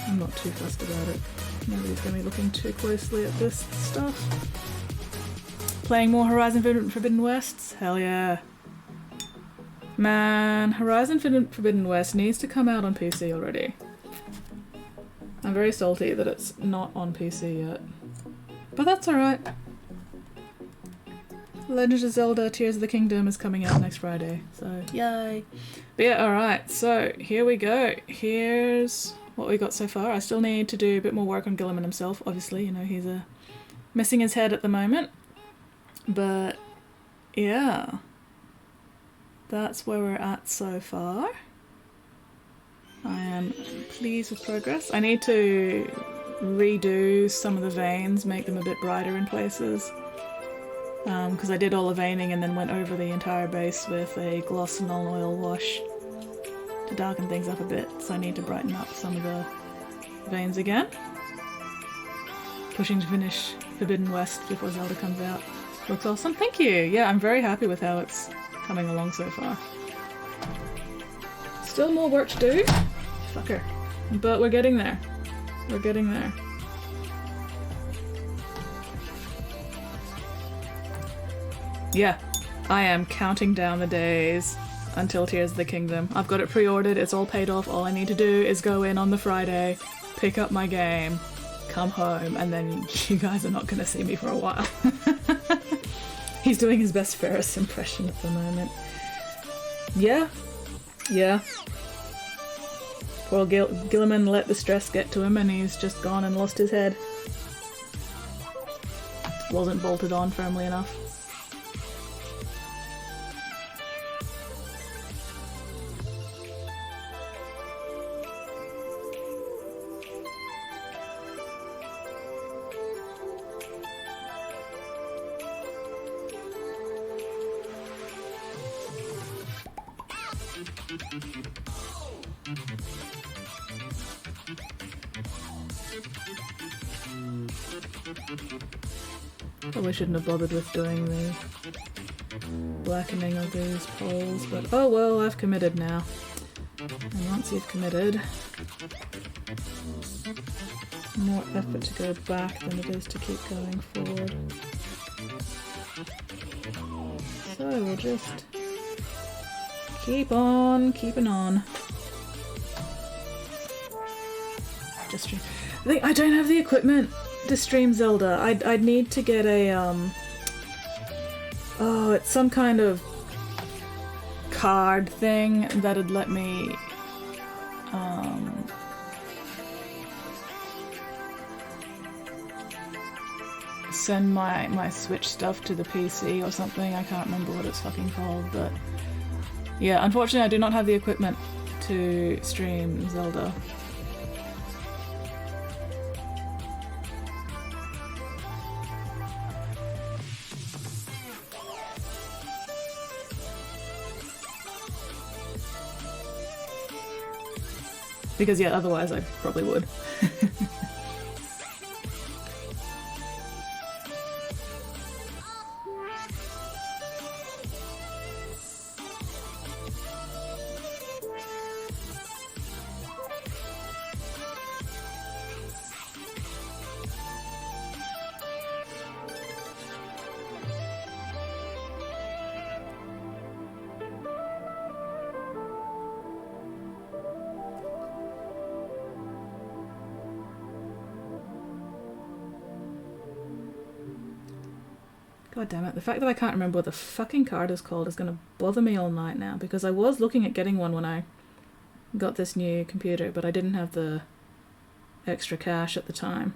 I'm not too fussed about it. Nobody's going to be looking too closely at this stuff. Playing more Horizon Forbidden Wests? Hell yeah. Man, Horizon Forbidden West needs to come out on PC already. I'm very salty that it's not on PC yet. But that's alright. Legend of Zelda Tears of the Kingdom is coming out next Friday, so yay. But yeah, alright, so here we go. Here's what we got so far. I still need to do a bit more work on Gilliman himself, obviously, you know, he's missing his head at the moment. But yeah, that's where we're at so far. I am pleased with progress. I need to redo some of the veins, make them a bit brighter in places. Because I did all the veining and then went over the entire base with a gloss non-oil wash to darken things up a bit, so I need to brighten up some of the veins again. Pushing to finish Forbidden West before Zelda comes out. Looks awesome. Thank you! Yeah, I'm very happy with how it's coming along so far. Still more work to do. Fucker. But we're getting there. We're getting there. Yeah, I am counting down the days until Tears of the Kingdom. I've got it pre-ordered, it's all paid off. All I need to do is go in on the Friday, pick up my game, come home, and then you guys are not going to see me for a while. He's doing his best Ferris impression at the moment. Yeah. Poor Gilliman let the stress get to him and he's just gone and lost his head. Wasn't bolted on firmly enough. Probably shouldn't have bothered with doing the blackening of these poles, but oh well, I've committed now. And once you've committed, more effort to go back than it is to keep going forward. So we'll just keep on keeping on. Just stream. I don't have the equipment to stream Zelda. I'd need to get a oh, it's some kind of card thing that'd let me send my Switch stuff to the PC or something. I can't remember what it's fucking called, but yeah, unfortunately I do not have the equipment to stream Zelda. Because yeah, otherwise I probably would. God damn it, the fact that I can't remember what the fucking card is called is going to bother me all night now, because I was looking at getting one when I got this new computer, but I didn't have the extra cash at the time.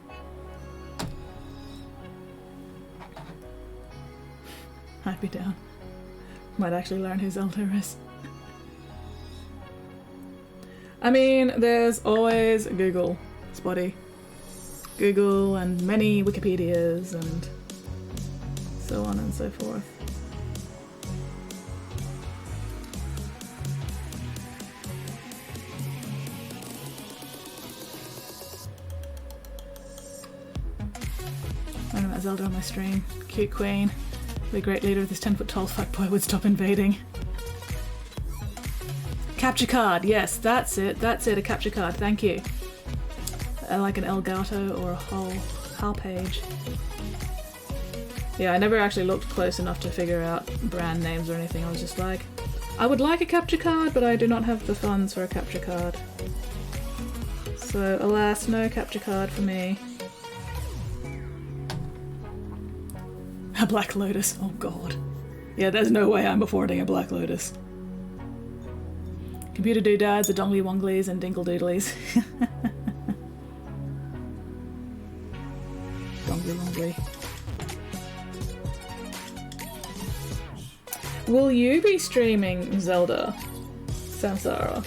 I'd be down. Might actually learn who Zelda is. I mean, there's always Google, Spotty. Google and many Wikipedias and so on and so forth. Learning about Zelda on my stream. Cute queen. The great leader of this 10-foot tall fuckboy would stop invading. Capture card, yes, that's it, a capture card, thank you. Like an Elgato or a Hull page. Yeah, I never actually looked close enough to figure out brand names or anything. I was just like, I would like a capture card, but I do not have the funds for a capture card. So, alas, no capture card for me. A Black Lotus, oh god. Yeah, there's no way I'm affording a Black Lotus. Computer doodads, the dongly wonglies, and dinkle doodlies. Dongly wongly. Will you be streaming Zelda, Samsara?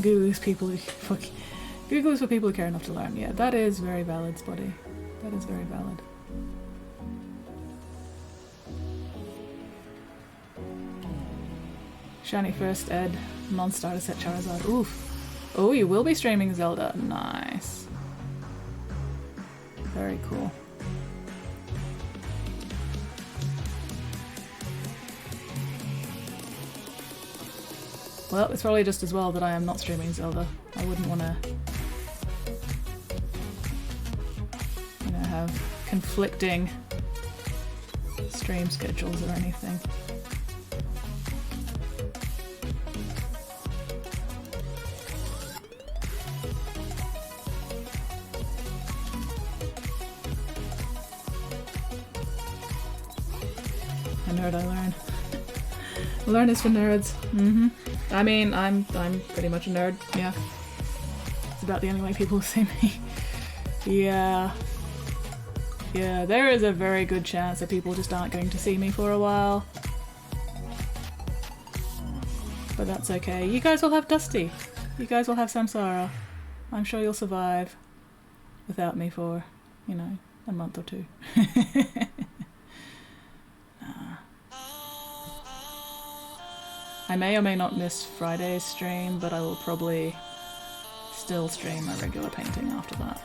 Google is people who Google is for people who care enough to learn. Yeah, that is very valid, Spotty. That is very valid. Shiny first ed, non-starter set Charizard. Oof. Oh, you will be streaming Zelda. Nice. Very cool. Well, it's probably just as well that I am not streaming Zelda. I wouldn't want to, you know, have conflicting stream schedules or anything. I nerd, I learn. Learn is for nerds. Mm-hmm. I mean, I'm pretty much a nerd, yeah. It's about the only way people see me. Yeah. Yeah, there is a very good chance that people just aren't going to see me for a while. But that's okay. You guys will have Dusty. You guys will have Samsara. I'm sure you'll survive without me for, you know, a month or two. I may or may not miss Friday's stream, but I will probably still stream my regular painting after that.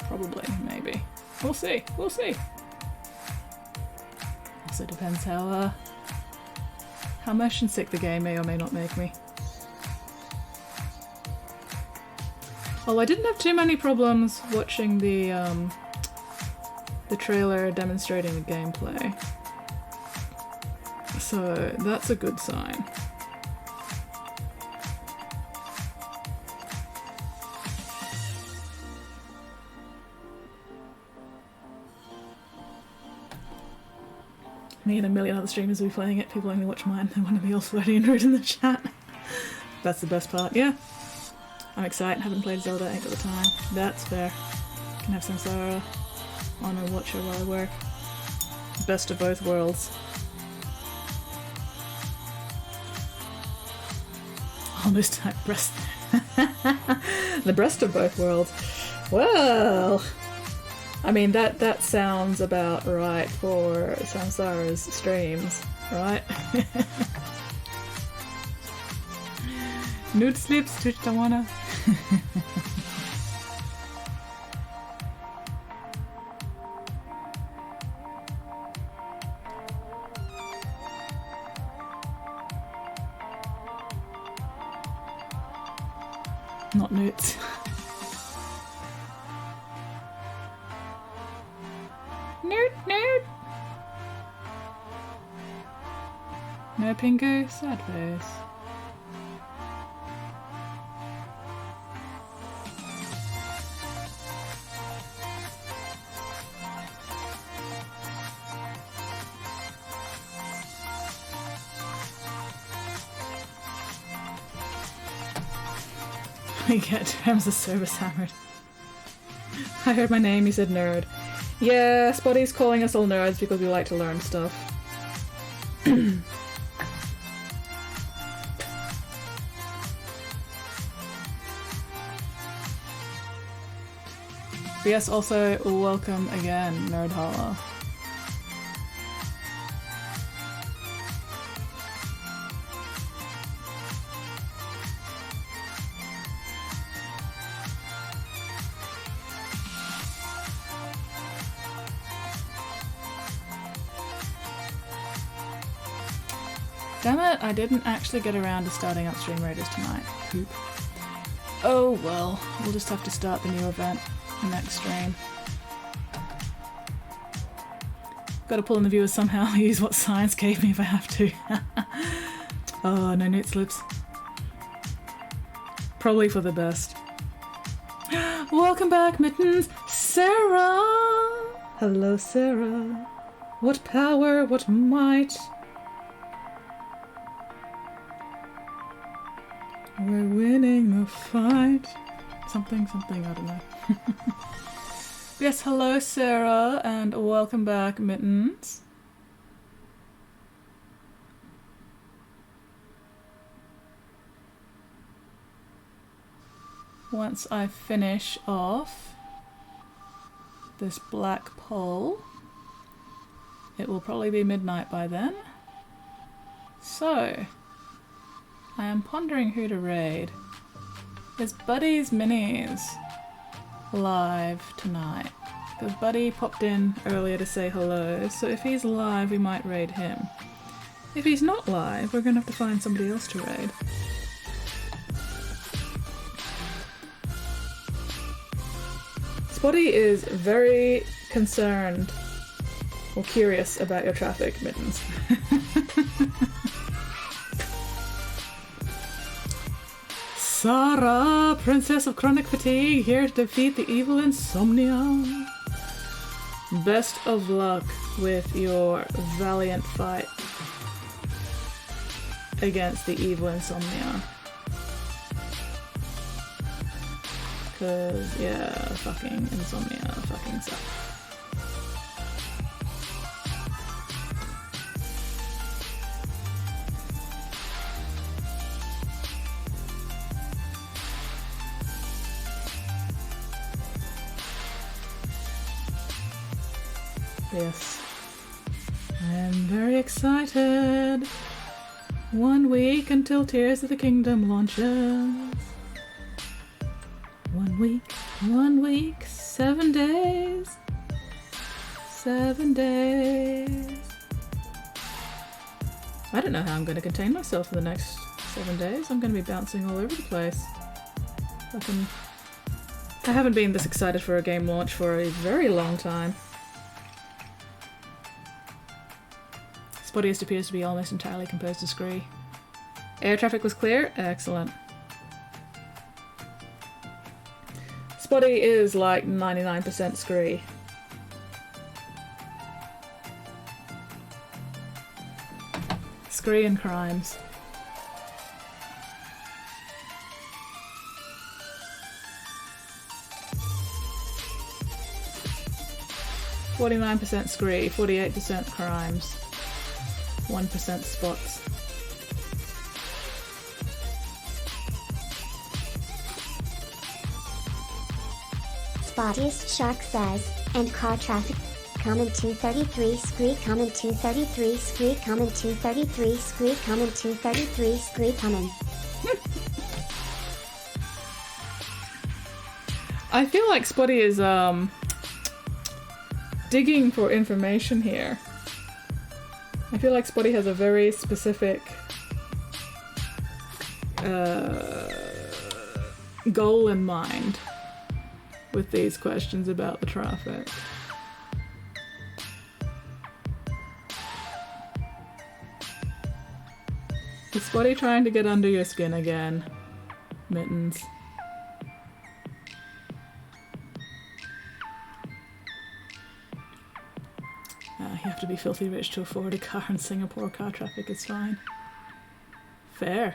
Probably, maybe. We'll see. We'll see. Also depends how motion sick the game may or may not make me. Oh, I didn't have too many problems watching the trailer demonstrating the gameplay. So that's a good sign. Me and a million other streamers will be playing it. People only watch mine. They want to be all flirty and rude in the chat. That's the best part, yeah. I'm excited. Haven't played Zelda, ain't got the time. That's fair. Can have Samsara on and watch her while I work. Best of both worlds. Almost type breast. The breast of both worlds. Well, I mean that sounds about right for Samsara's streams, right? Nude slips, Twitch Tawana. Not newts. Newt, newt. No Pingu, sad face. We get terms of service hammered. I heard my name, he said nerd. Yeah, Spotty's calling us all nerds because we like to learn stuff. Yes, also welcome again, Nerd Holla. Damn it, I didn't actually get around to starting up Stream Raiders tonight. Poop. Oh well, we'll just have to start the new event next stream. Gotta pull in the viewers somehow, use what science gave me if I have to. Oh, no newt slips. Probably for the best. Welcome back, Mittens! Sarah! Hello, Sarah. What power, what might. We're winning the fight. Something, something, I don't know. Yes, hello Sarah, and welcome back, Mittens. Once I finish off this black pole, it will probably be midnight by then. So, I am pondering who to raid. Is Buddy's Minis live tonight? Because Buddy popped in earlier to say hello, so if he's live we might raid him. If he's not live, we're gonna have to find somebody else to raid. Spotty is very concerned or curious about your traffic, Mittens. Sarah, Princess of Chronic Fatigue, here to defeat the evil insomnia. Best of luck with your valiant fight against the evil insomnia. Cause yeah, fucking insomnia fucking sucks. Yes, I am very excited. 1 week until Tears of the Kingdom launches. 1 week, 7 days. 7 days. I don't know how I'm going to contain myself for the next 7 days. I'm going to be bouncing all over the place. I haven't been this excited for a game launch for a very long time. Spottiest appears to be almost entirely composed of scree. Air traffic was clear? Excellent. Spotty is like 99% scree. Scree and crimes. %, scree, 48% crimes. 1% spots. Spottiest Shark says, and car traffic. Comment 233 scree, comment 233 scree, comment 233 scree, comment 233 scree, comment. I feel like Spotty is digging for information here. I feel like Spotty has a very specific goal in mind with these questions about the traffic. Is Spotty trying to get under your skin again? Mittens. You have to be filthy rich to afford a car in Singapore. Car traffic is fine. Fair.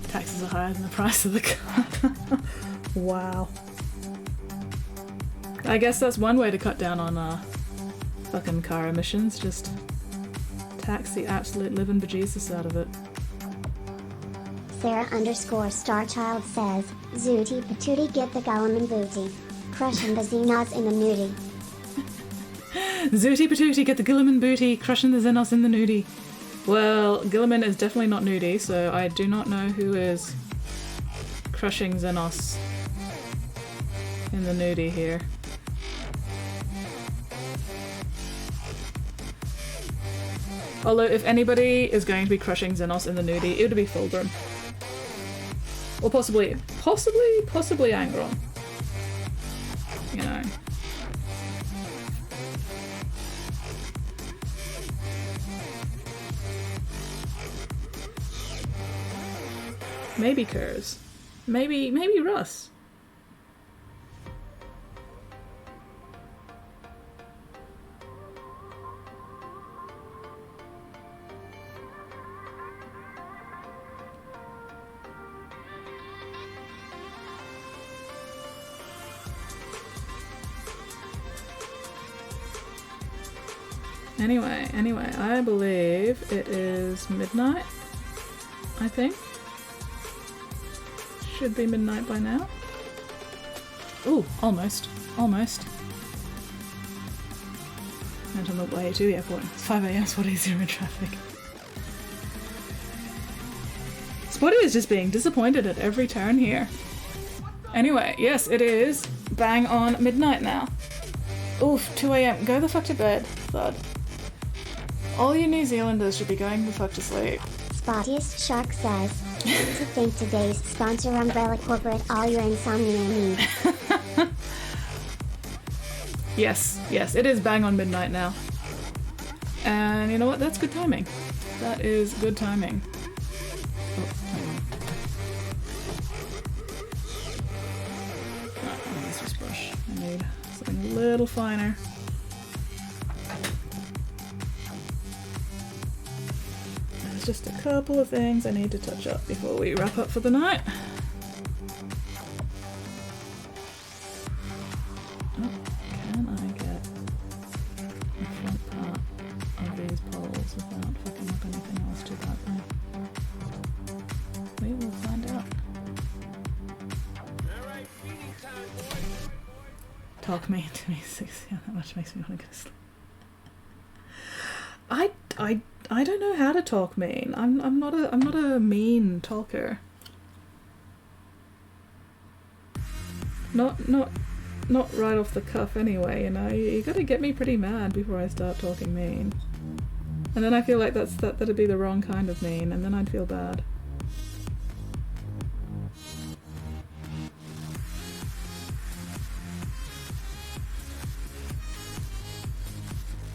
Taxes are higher than the price of the car. Wow. I guess that's one way to cut down on fucking car emissions. Just tax the absolute living bejesus out of it. Sarah_Starchild says, Zooty patooty get the Gulliman booty. Crushing the Xenos in the nudie. Zooty patooty get the Gilliman booty, crushing the Xenos in the nudie. Well, Gilliman is definitely not nudie, so I do not know who is crushing Xenos in the nudie here. Although, if anybody is going to be crushing Xenos in the nudie, it would be Fulgrim. Or possibly Angron. You know. Maybe Kurz. Maybe Russ. Anyway, I believe it is midnight, I think. Should be midnight by now. Ooh, almost. Almost. And on the way to the airport. It's 5 AM, Spotty, zero in traffic. Spotty is just being disappointed at every turn here. Anyway, yes, it is bang on midnight now. Oof, 2 a.m. Go the fuck to bed, thud. All you New Zealanders should be going the fuck to sleep. Spottiest Shark says, to thank today's sponsor Umbrella Corporate all your insomnia needs. Yes, yes, it is bang on midnight now. And you know what? That's good timing. That is good timing. Oh, hang on. Oh, let's just brush. I need something a little finer. There's just a couple of things I need to touch up before we wrap up for the night. Oh, can I get the front part of these poles without fucking up anything else too badly? We will find out. Talk me into me 6. Yeah, that much makes me want to go to sleep. I don't know how to talk mean. I'm not a mean talker. Not right off the cuff anyway, you know. You gotta get me pretty mad before I start talking mean. And then I feel like that'd be the wrong kind of mean, and then I'd feel bad.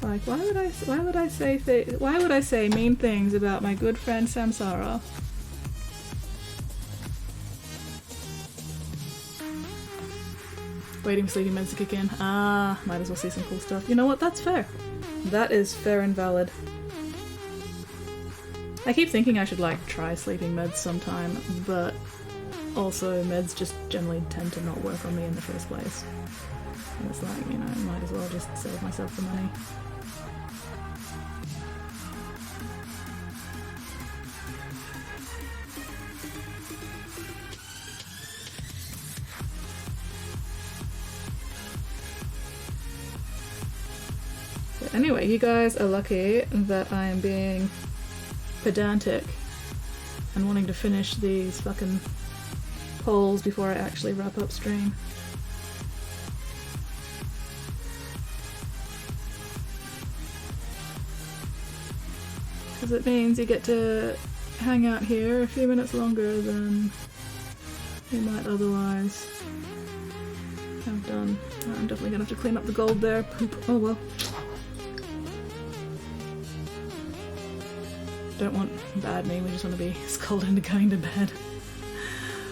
Like, why would I say mean things about my good friend Samsara? Waiting for sleeping meds to kick in. Ah, might as well see some cool stuff. You know what? That's fair. That is fair and valid. I keep thinking I should like try sleeping meds sometime, but also meds just generally tend to not work on me in the first place. And it's like, you know, might as well just save myself the money. But anyway, you guys are lucky that I am being pedantic and wanting to finish these fucking polls before I actually wrap up stream. Because it means you get to hang out here a few minutes longer than you might otherwise have done. I'm definitely gonna have to clean up the gold there. Poop. Oh well. Don't want bad me, we just want to be scolded into going to bed.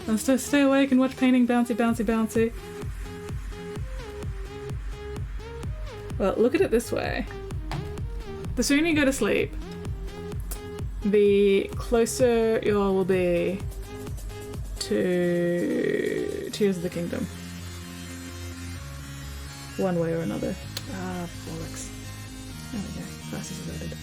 Let's just stay awake and watch painting bouncy, bouncy, bouncy. Well, look at it this way. The sooner you go to sleep, the closer you all will be to Tears of the Kingdom. One way or another. Ah, bollocks. There we go. Glasses are loaded.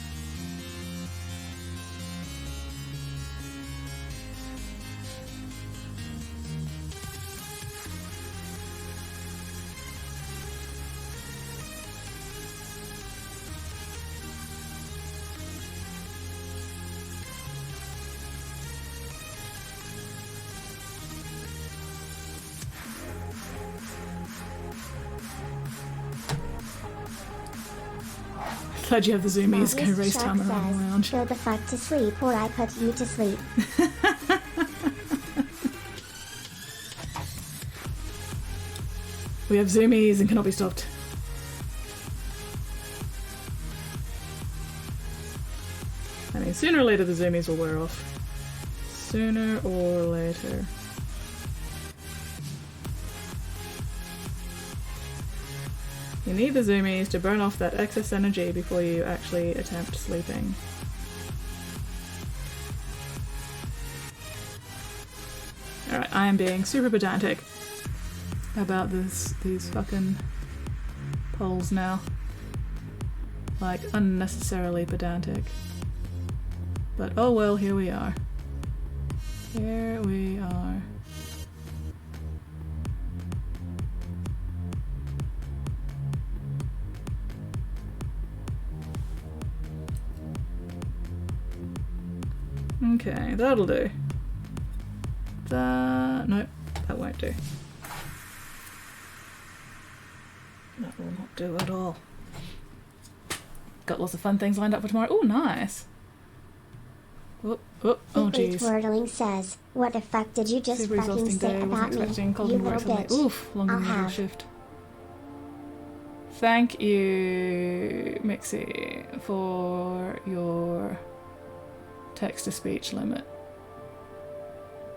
Glad you have the zoomies. Go race time around the lounge. Go the fuck to sleep or I put you to sleep. We have zoomies and cannot be stopped. I mean, sooner or later the zoomies will wear off. Sooner or later. You need the zoomies to burn off that excess energy before you actually attempt sleeping. Alright, I am being super pedantic about these fucking polls now. Like, unnecessarily pedantic. But oh well, here we are. Here we are. Okay, that'll do. Nope, that won't do. That will not do at all. Got lots of fun things lined up for tomorrow. Oh, nice. Oh Secret jeez. Wordling says, what the fuck did you just Super fucking exhausting say day. about Wasn't me, expecting cold you and work little suddenly. bitch? Oof, longer I'll than usual have. shift. Thank you, Mixie, for your text-to-speech limit.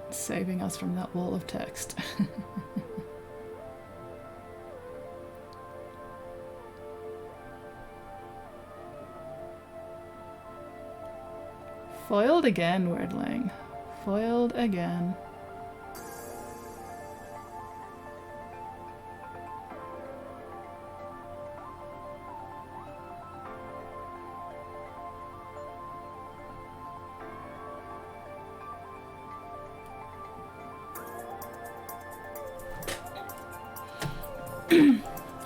Saving us from that wall of text. Foiled again, Wordling. Foiled again.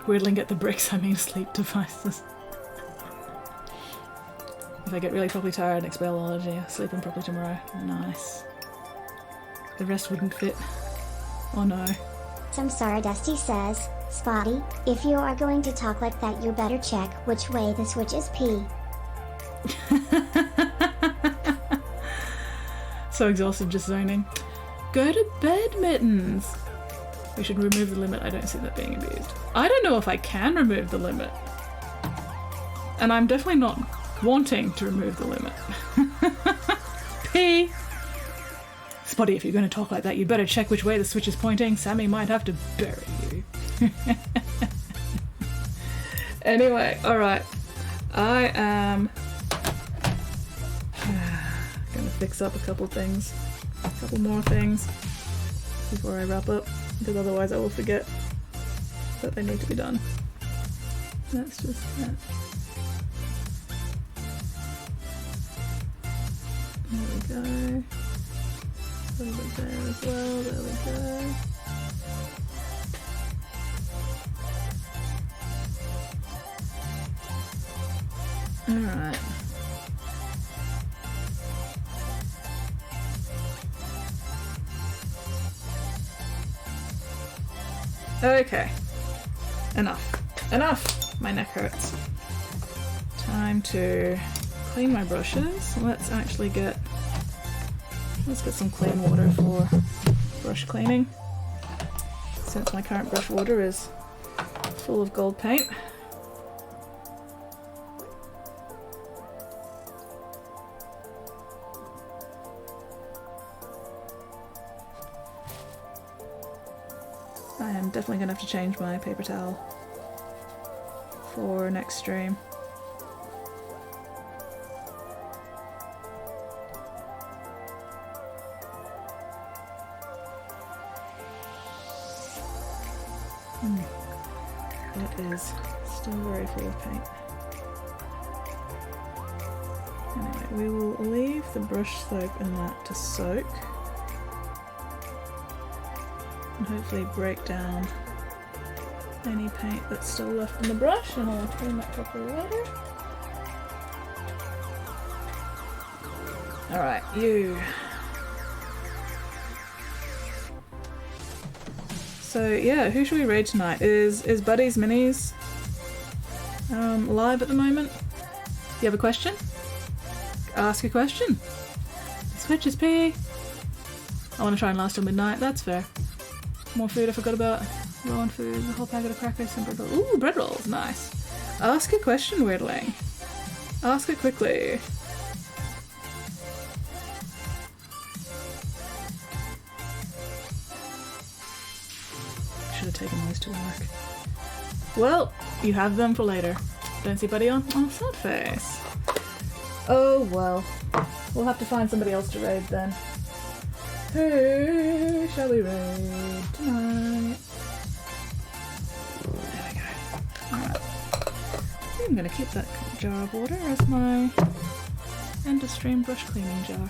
Wordling get the bricks, I mean sleep devices. If I get really properly tired next biology, I'll sleep in properly tomorrow. Nice. The rest wouldn't fit. Oh no. Samsara Dusty says, Spotty, if you are going to talk like that, you better check which way the switch is P. So exhausted just zoning. Go to bed, Mittens! We should remove the limit. I don't see that being abused. I don't know if I can remove the limit. And I'm definitely not wanting to remove the limit. P! Spotty, if you're going to talk like that, you better check which way the switch is pointing. Sammy might have to bury you. Anyway, alright. I am going to fix up a couple things. A couple more things before I wrap up, because otherwise I will forget that they need to be done. That's just that. There we go. A little bit there as well. There we go. Alright. Okay. Enough. Enough! My neck hurts. Time to clean my brushes. Let's get some clean water for brush cleaning, since my current brush water is full of gold paint. I am definitely going to have to change my paper towel for next stream. It is still very full of paint. Anyway, we will leave the brush soap in that to soak. And hopefully break down any paint that's still left in the brush, and I'll clean that properly later. Alright, you. So yeah, who should we raid tonight? Is Buddy's Minis live at the moment? You have a question? Ask a question. Switch is P. I want to try and last till midnight, that's fair. More food I forgot about. Low on food, a whole packet of crackers and bread rolls. Ooh, bread rolls, nice. Ask a question, Weirdling. Ask it quickly. Should have taken those to work. Well, you have them for later. Don't see Buddy on? Oh, sad face. Oh well. We'll have to find somebody else to raid then. Who shall we raid tonight? There we go. Alright. I'm gonna keep that jar of water as my end of stream brush cleaning jar.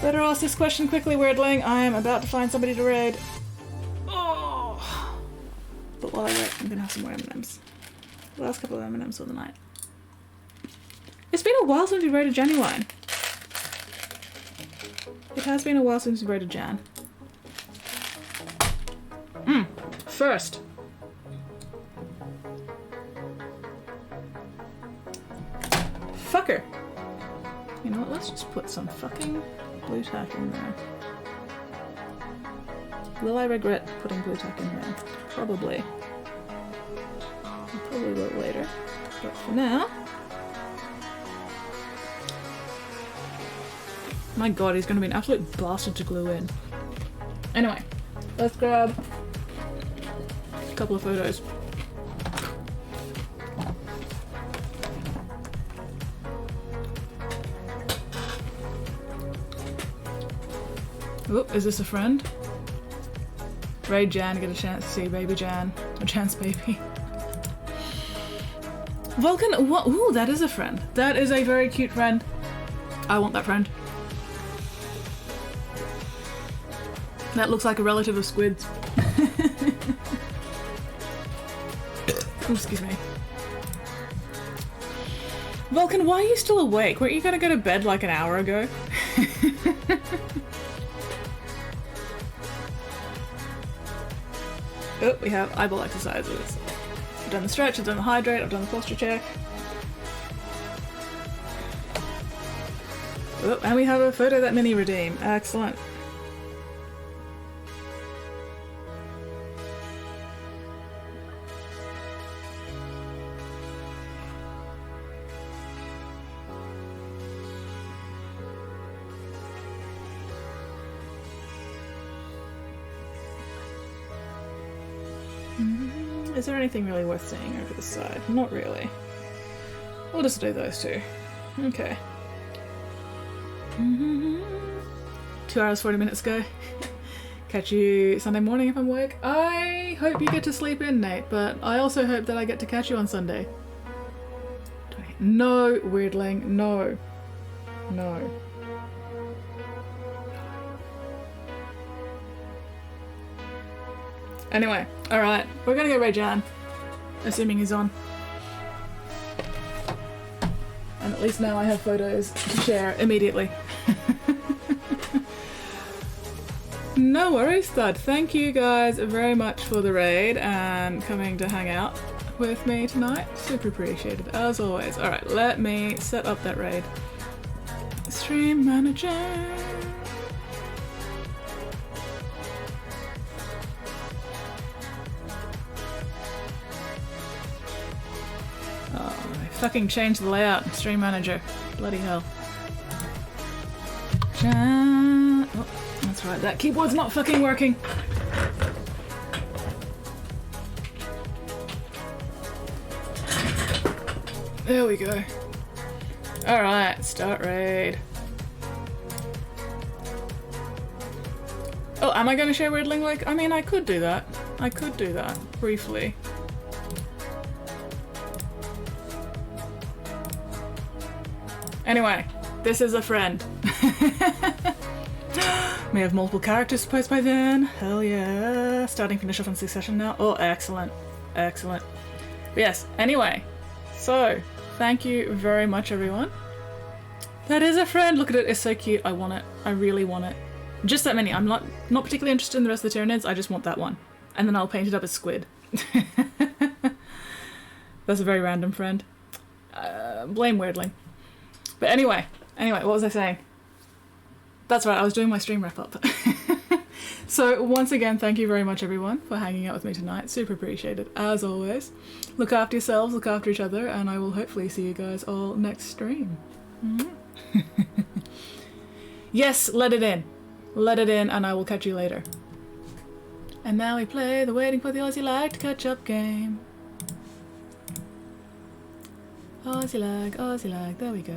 Better ask this question quickly, Weirdling. I am about to find somebody to raid. Oh. But while I wait, I'm gonna have some more M&Ms. The last couple of M&Ms for the night. It's been a while since we raided Genuine. It has been a while since we raided Jan. First, Fucker! You know what, let's just put some fucking blue tack in there. Will I regret putting blue tack in there? Probably. I probably will later. But for now... My god, he's gonna be an absolute bastard to glue in. Anyway, let's grab a couple of photos. Oh, is this a friend? Raid Jan to get a chance to see baby Jan. Or Jan's baby. Vulcan, what? Ooh, that is a friend. That is a very cute friend. I want that friend. That looks like a relative of Squid's. Oh, excuse me. Vulcan, why are you still awake? Weren't you gonna go to bed like an hour ago? Oh, we have eyeball exercises. I've done the stretch, I've done the hydrate, I've done the posture check. Oh, and we have a photo that Minnie redeemed. Excellent. Is there anything really worth seeing over the side? Not really. We'll just do those two. Okay. 2 hours 40 minutes ago. Catch you Sunday morning if I'm awake. I hope you get to sleep in, Nate, but I also hope that I get to catch you on Sunday. No, weirdling. No. No. Anyway, alright, we're gonna go Ray Jan, assuming he's on. And at least now I have photos to share immediately. No worries, Thud. Thank you guys very much for the raid and coming to hang out with me tonight. Super appreciated, as always. Alright, let me set up that raid. Stream manager. Oh, I fucking changed the layout in Stream Manager. Bloody hell. Oh, that's right, that keyboard's not fucking working. There we go. Alright, start raid. Oh, am I going to share Weirdling? Like, I mean, I could do that. I could do that, briefly. Anyway, this is a friend. May have multiple characters to post by then. Hell yeah. Starting finish off in succession now. Oh, excellent. Excellent. But yes, anyway. So, thank you very much, everyone. That is a friend. Look at it. It's so cute. I want it. I really want it. Just that many. I'm not particularly interested in the rest of the Tyranids. I just want that one. And then I'll paint it up as Squid. That's a very random friend. Blame Weirdling. But anyway, what was I saying? That's right, I was doing my stream wrap up. So once again, thank you very much everyone for hanging out with me tonight. Super appreciated, as always. Look after yourselves, look after each other, and I will hopefully see you guys all next stream. Yes, let it in. Let it in, and I will catch you later. And now we play the Waiting for the Aussie Lag to Catch Up game. Aussie lag, there we go.